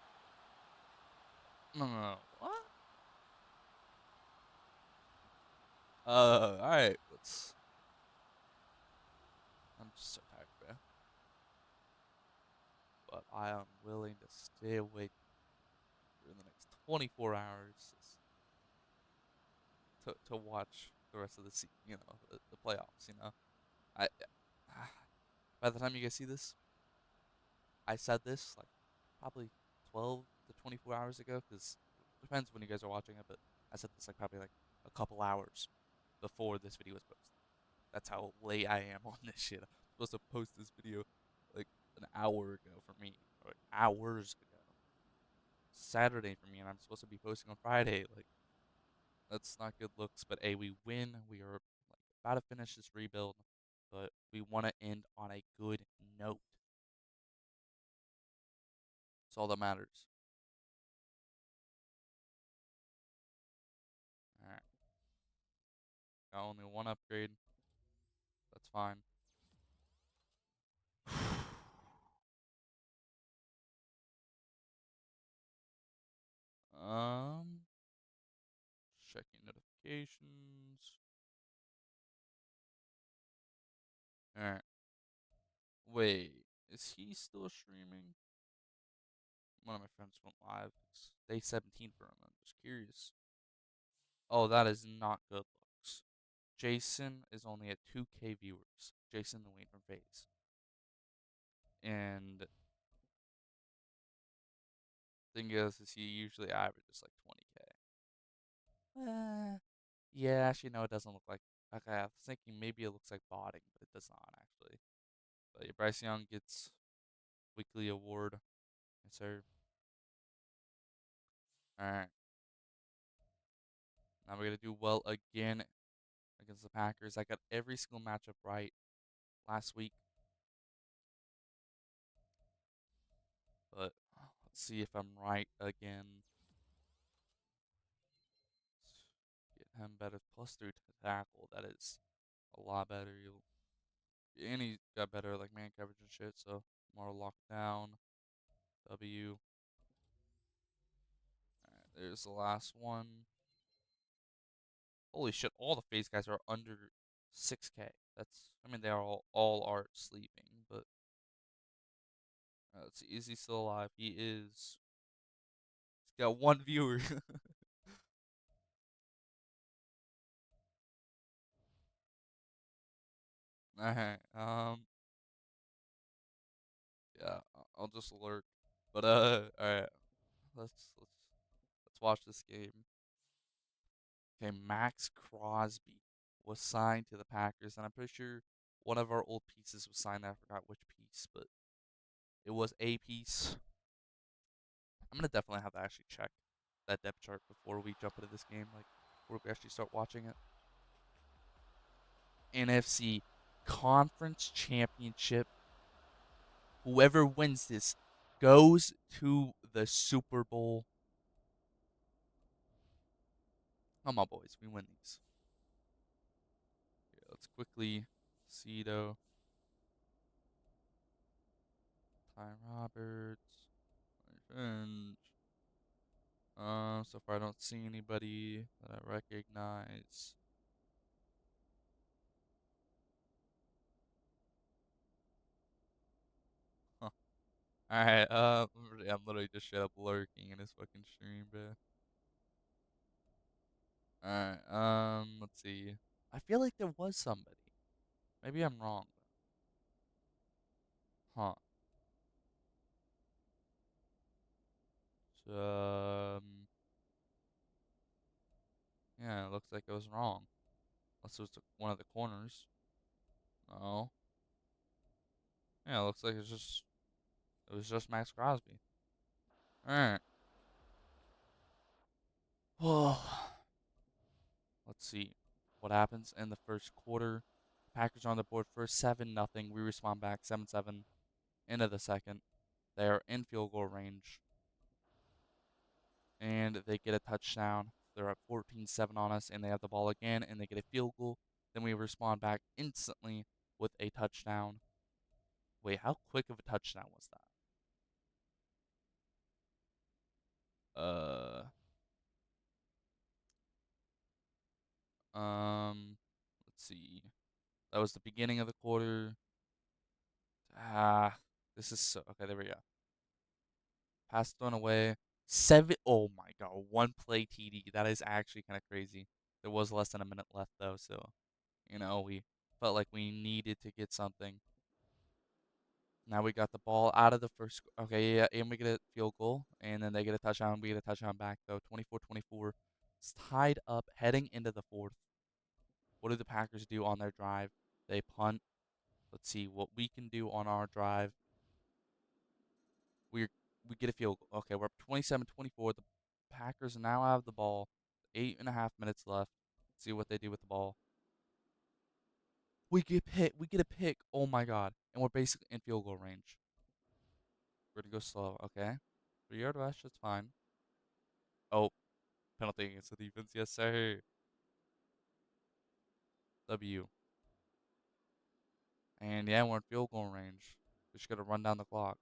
No, no, no. What? Alright. Let's. I'm just so tired, bro. But I am willing to stay awake for the next 24 hours to watch the rest of the the playoffs. I by the time you guys see this, I said this like probably 12 to 24 hours ago because it depends when you guys are watching it, but I said this like probably like a couple hours before this video was posted. That's how late I am on this shit. I'm supposed to post this video like an hour ago for me, or like hours ago. Saturday for me, and I'm supposed to be posting on Friday. Like that's not good looks. But hey, we win. We are like about to finish this rebuild, but we want to end on a good note. That's all that matters. All right, got only one upgrade. That's fine. um, checking notifications. All right. Wait, is he still streaming? One of my friends went live. It's day 17 for him. I'm just curious. Oh, that is not good looks. Jason is only at 2K viewers. Jason the Wayne from FaZe. And thing is he usually averages like 20K. Yeah, actually, no, it doesn't look like. Okay, I was thinking maybe it looks like botting, but it does not actually. But yeah, Bryce Young gets weekly award. Yes, sir. All right. Now we're gonna do well again against the Packers. I got every single matchup right last week, but let's see if I'm right again. Get him better +3 to tackle. That is a lot better. And he got better like man coverage and shit. So more lockdown. W. Alright, there's the last one. Holy shit! All the FaZe guys are under 6K. That's. I mean, they are all are sleeping, but let's see. Is he still alive? He is. He's got one viewer. Alright. Yeah. I'll just lurk. But alright. Let's watch this game. Okay, Max Crosby was signed to the Packers, and I'm pretty sure one of our old pieces was signed. I forgot which piece, but it was a piece. I'm gonna definitely have to actually check that depth chart before we jump into this game, like before we actually start watching it. NFC Conference Championship. Whoever wins this goes to the Super Bowl. Come on, boys, we win these. Okay, let's quickly see though. Ty Roberts, Finch. So far I don't see anybody that I recognize. Huh. Alright, I'm literally just straight up lurking in this fucking stream, bro. Alright, let's see. I feel like there was somebody. Maybe I'm wrong. Huh. So, yeah, it looks like I was wrong. Unless it was one of the corners. Oh. Yeah, it looks like it was just Max Crosby. Alright. Well, let's see what happens in the first quarter. Packers are on the board first, 7-0. We respond back 7-7 into the second. They are in field goal range, and they get a touchdown. They're at 14-7 on us, and they have the ball again, and they get a field goal. Then we we respond back instantly with a touchdown. Wait, how quick of a touchdown was that? Let's see. That was the beginning of the quarter. Ah, this is so okay. There we go. Pass thrown away. Seven. Oh my God, one play TD. That is actually kind of crazy. There was less than a minute left though, so we felt like we needed to get something. Now we got the ball out of the first. Okay, yeah, and we get a field goal, and then they get a touchdown. We get a touchdown back though. 24-24. It's tied up heading into the fourth. What do the Packers do on their drive? They punt. Let's see what we can do on our drive. We we get a field goal. Okay, we're up 27-24. The Packers now have the ball. 8.5 minutes left. Let's see what they do with the ball. We get hit. We get a pick. Oh my God! And we're basically in field goal range. We're gonna go slow. Okay, 3 yard rush. That's fine. Oh, penalty against the defense. Yes, sir. W. And yeah, we're in field goal range. We just gotta run down the clock.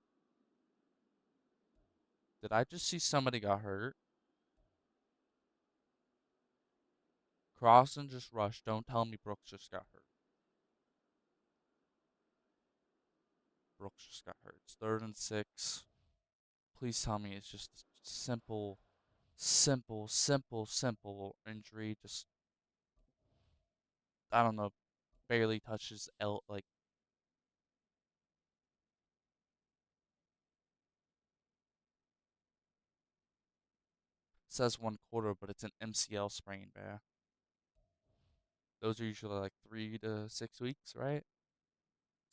Did I just see somebody got hurt? Crossan just rushed. Don't tell me Brooks just got hurt. Brooks just got hurt. It's 3rd and 6. Please tell me it's just simple, simple injury. Just I don't know, barely touches L. Like says 1 quarter, but it's an MCL sprain, man. Those are usually like 3 to 6 weeks, right?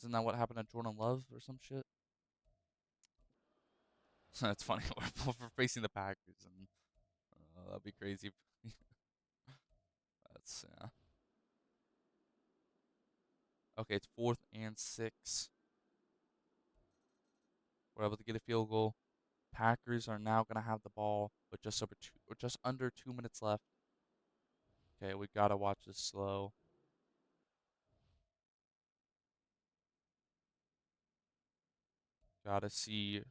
Isn't that what happened to Jordan Love or some shit? That's funny. We're facing the Packers, and that'd be crazy. That's yeah. Okay, it's 4th and 6. We're able to get a field goal. Packers are now gonna have the ball with just under 2 minutes left. Okay, we gotta watch this slow. Gotta see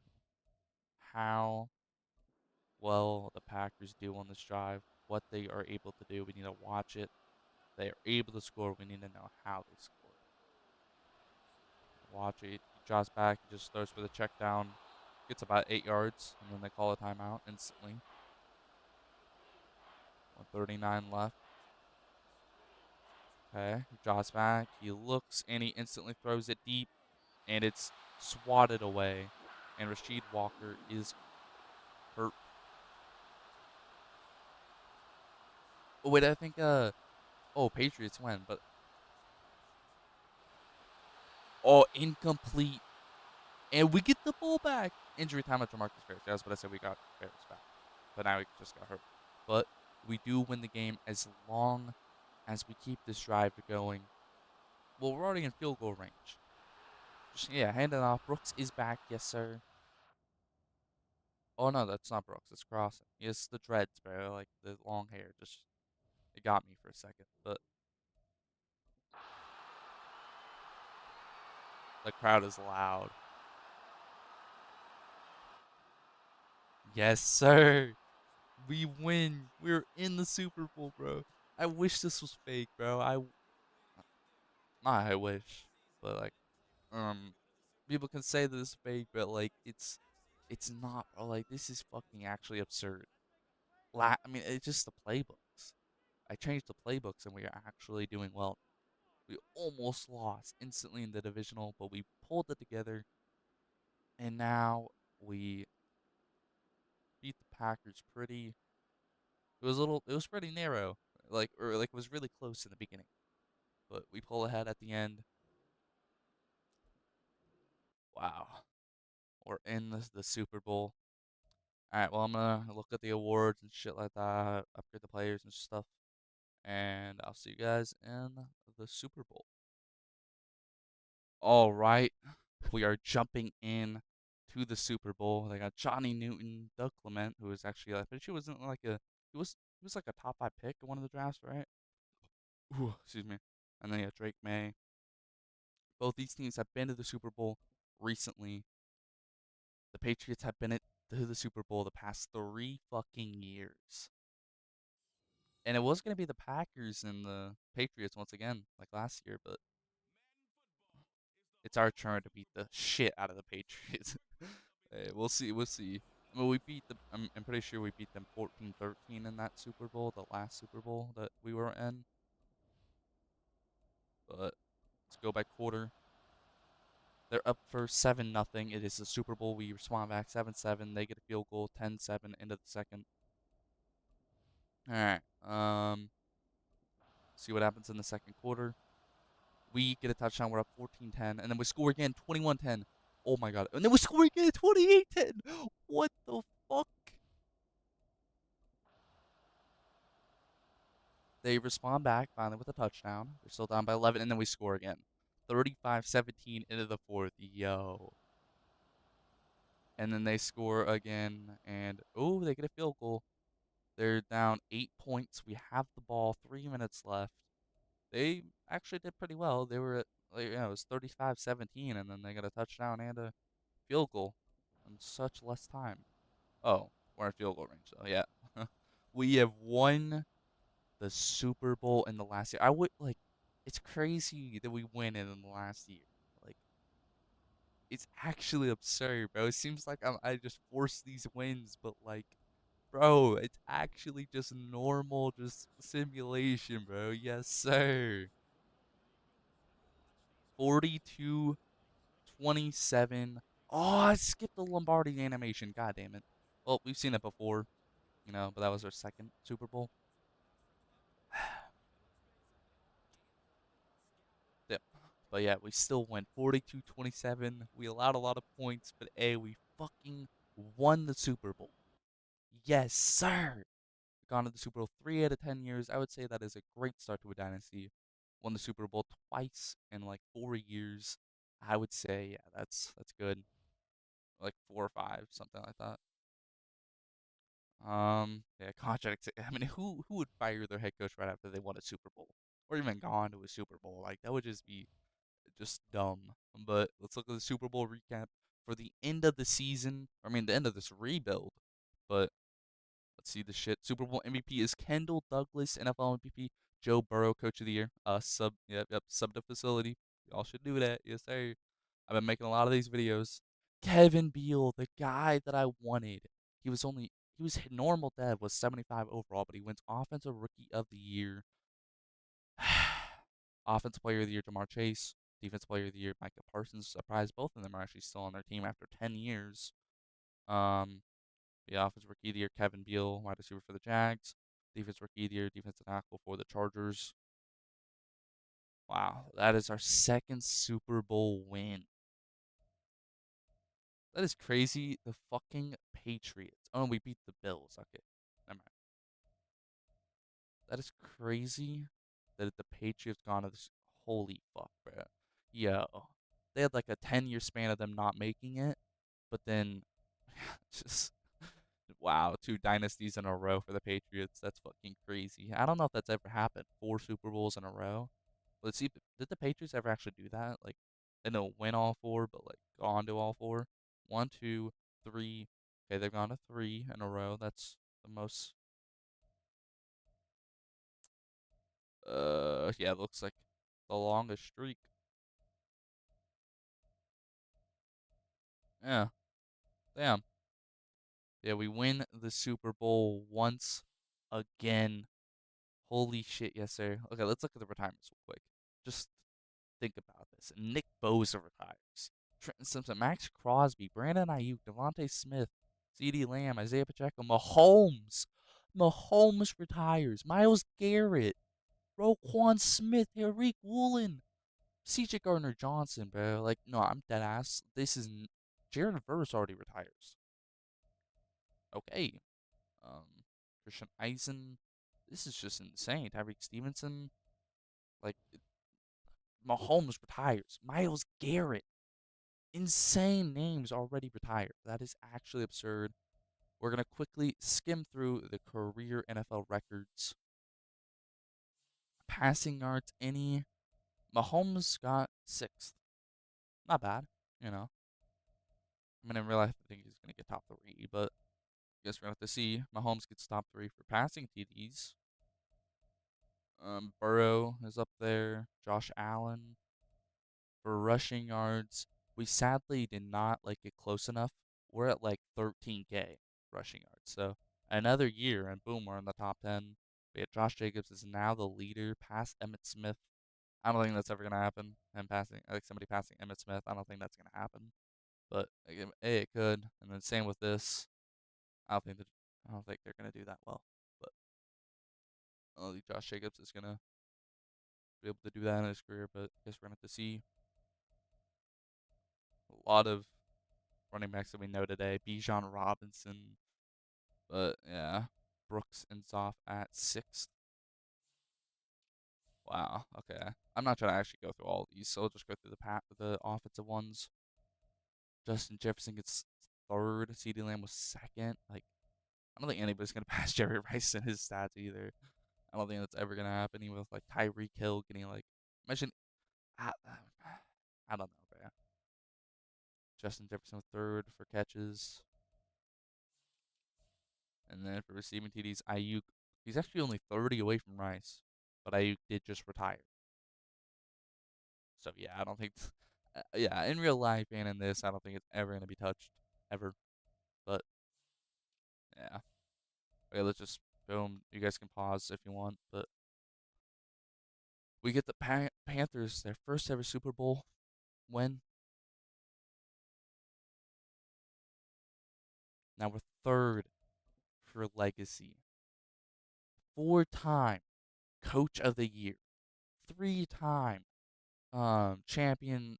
how well the Packers do on this drive, what they are able to do. We need to watch it. They are able to score. We need to know how they score. Watch it. He drops back. He just throws for the check down. Gets about 8 yards, and then they call a timeout instantly. 139 left. Okay, he drops back. He looks, and he instantly throws it deep, and it's swatted away. And Rasheed Walker is hurt. Oh, wait, I think, Patriots win, but, incomplete. And we get the ball back. Injury time after Marcus Ferris. That's what I said. We got Ferris back. But now we just got hurt. But we do win the game as long as we keep this drive going. Well, we're already in field goal range. Just, yeah, hand it off. Brooks is back. Yes, sir. Oh, no, that's not Brooks. It's Crossan. It's the dreads, bro. Like, the long hair. Just, it got me for a second. But the crowd is loud. Yes, sir. We win. We're in the Super Bowl, bro. I wish this was fake, bro. I wish, but like, um, people can say this is fake, but like, it's not, bro. Like, this is fucking actually absurd. I mean, it's just the playbooks. I changed the playbooks, and we are actually doing well. We almost lost instantly in the divisional, but we pulled it together, and now we beat the Packers pretty. It was pretty narrow, like it was really close in the beginning, but we pull ahead at the end. Wow, we're in the Super Bowl. All right, well, I'm gonna look at the awards and shit like that, upgrade the players and stuff, and I'll see you guys in the Super Bowl. All right, we are jumping in to the Super Bowl. They got Johnny Newton, Doug Clement, who is actually, I bet he wasn't like a he was like a top 5 pick in one of the drafts, right? Ooh, excuse me. and then you have Drake May. Both these teams have been to the Super Bowl recently. The Patriots have been to the Super Bowl the past 3 fucking years. And it was going to be the Packers and the Patriots once again, like last year, but it's our turn to beat the shit out of the Patriots. Hey, we'll see. We'll see. Well, we beat them. I'm pretty sure we beat them 14-13 in that Super Bowl, the last Super Bowl that we were in. But let's go by quarter. They're up for 7-0. It is the Super Bowl. We respond back 7-7. They get a field goal 10-7 into the second. All right. See what happens in the second quarter. We get a touchdown. We're up 14-10, and then we score again 21-10. Oh my god. And then we score again 28-10. What the fuck? They respond back finally with a touchdown. They're still down by 11, and then we score again. 35-17 into the fourth. Yo. And then they score again, and oh, they get a field goal. They're down 8 points. We have the ball, 3 minutes left. They actually did pretty well. They were at, like, it was 35-17, and then they got a touchdown and a field goal in such less time. Oh, we're in field goal range, though. Yeah. We have won the Super Bowl in the last year. I would like, it's crazy that we win it in the last year. Like, it's actually absurd, bro. It seems like I just force these wins, but like, bro, it's actually just normal, just simulation, bro. Yes, sir. 42-27. Oh, I skipped the Lombardi animation. God damn it. Well, we've seen it before, but that was our second Super Bowl. Yep. But yeah, we still went 42-27. We allowed a lot of points, but A, we fucking won the Super Bowl. Yes, sir. Gone to the Super Bowl 3 out of 10 years. I would say that is a great start to a dynasty. Won the Super Bowl twice in like 4 years. I would say, yeah, that's good. Like 4 or 5, something like that. Yeah, contract. I mean, who would fire their head coach right after they won a Super Bowl, or even gone to a Super Bowl? Like that would just be just dumb. But let's look at the Super Bowl recap for the end of the season. I mean, the end of this rebuild. But let's see the shit. Super Bowl MVP is Kendall Douglas, NFL MVP. Joe Burrow, Coach of the Year. Sub to facility. Y'all should do that. Yes, sir. I've been making a lot of these videos. Kevin Beal, the guy that I wanted. He was only he was normal dev was 75 overall, but he wins Offensive Rookie of the Year. Offensive Player of the Year, Jamar Chase. Defensive Player of the Year, Micah Parsons. Surprised both of them are actually still on their team after 10 years. Um, the Offensive Rookie of the Year, Kevin Beal, wide receiver for the Jags. Defensive Rookie of the Year, defensive tackle for the Chargers. Wow, that is our second Super Bowl win. That is crazy. The fucking Patriots. Oh, we beat the Bills. Okay, never mind. That is crazy that the Patriots gone to this. Holy fuck, bro. Yo, they had like a 10-year span of them not making it, but then just wow, 2 dynasties in a row for the Patriots. That's fucking crazy. I don't know if that's ever happened. 4 Super Bowls in a row. Let's see. Did the Patriots ever actually do that? Like, they don't win all 4, but like gone to all 4. One, two, three. Okay, they've gone to 3 in a row. That's the most. Yeah, it looks like the longest streak. Yeah, damn. Yeah, we win the Super Bowl once again. Holy shit, yes, sir. Okay, let's look at the retirements real quick. Just think about this. Nick Bosa retires. Trenton Simpson, Max Crosby, Brandon Ayuk, Devontae Smith, CeeDee Lamb, Isaiah Pacheco, Mahomes. Mahomes retires. Myles Garrett, Roquan Smith, Tariq Woolen, CJ Gardner Johnson, bro. Like, no, I'm dead ass. This is Jared Verse already retires. Okay. Christian Eisen. This is just insane. Tyreek Stevenson. Like, Mahomes retires. Myles Garrett. Insane names already retired. That is actually absurd. We're going to quickly skim through the career NFL records. Passing yards, any. Mahomes got sixth. Not bad, you know. I mean, in real life, I think he's going to get top three, but I guess we're going to have to see. Mahomes gets top three for passing TDs. Burrow is up there. Josh Allen for rushing yards. We sadly did not like get close enough. We're at like 13K rushing yards. So another year, and boom, we're in the top 10. We had Josh Jacobs is now the leader, past Emmitt Smith. I don't think that's ever gonna happen. Him passing, like somebody passing Emmitt Smith. I don't think that's gonna happen. But like, it could. And then same with this. I don't think that. I don't think they're gonna do that well. But I don't think Josh Jacobs is gonna be able to do that in his career. But I guess we're gonna have to see a lot of running backs that we know today. Bijan Robinson. But yeah, Brooks ends off at sixth. Wow. Okay. I'm not trying to actually go through all of these, so I'll just go through the offensive ones. Justin Jefferson gets third. CeeDee Lamb was second. Like, I don't think anybody's gonna pass Jerry Rice in his stats either. I don't think that's ever gonna happen. Even with like Tyreek Hill getting like, imagine, I, I don't know, bro. Justin Jefferson third for catches, and then for receiving TDs, Ayuk. He's actually only 30 away from Rice, but Ayuk did just retire. So yeah, I don't think. Yeah, in real life and in this, I don't think it's ever gonna be touched ever. But yeah, okay, let's just boom. You guys can pause if you want, but we get the Panthers their first ever Super Bowl win. Now we're third for legacy. Four-time Coach of the Year, three-time champion,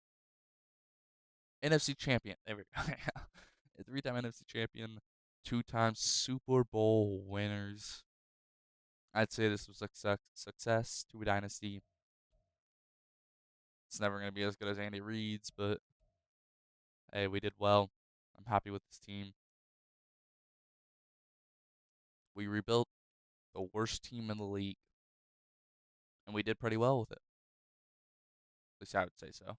NFC champion. There we go. Three-time NFC champion, two-time Super Bowl winners. I'd say this was a success to a dynasty. It's never going to be as good as Andy Reid's, but hey, we did well. I'm happy with this team. We rebuilt the worst team in the league, and we did pretty well with it. At least I would say so.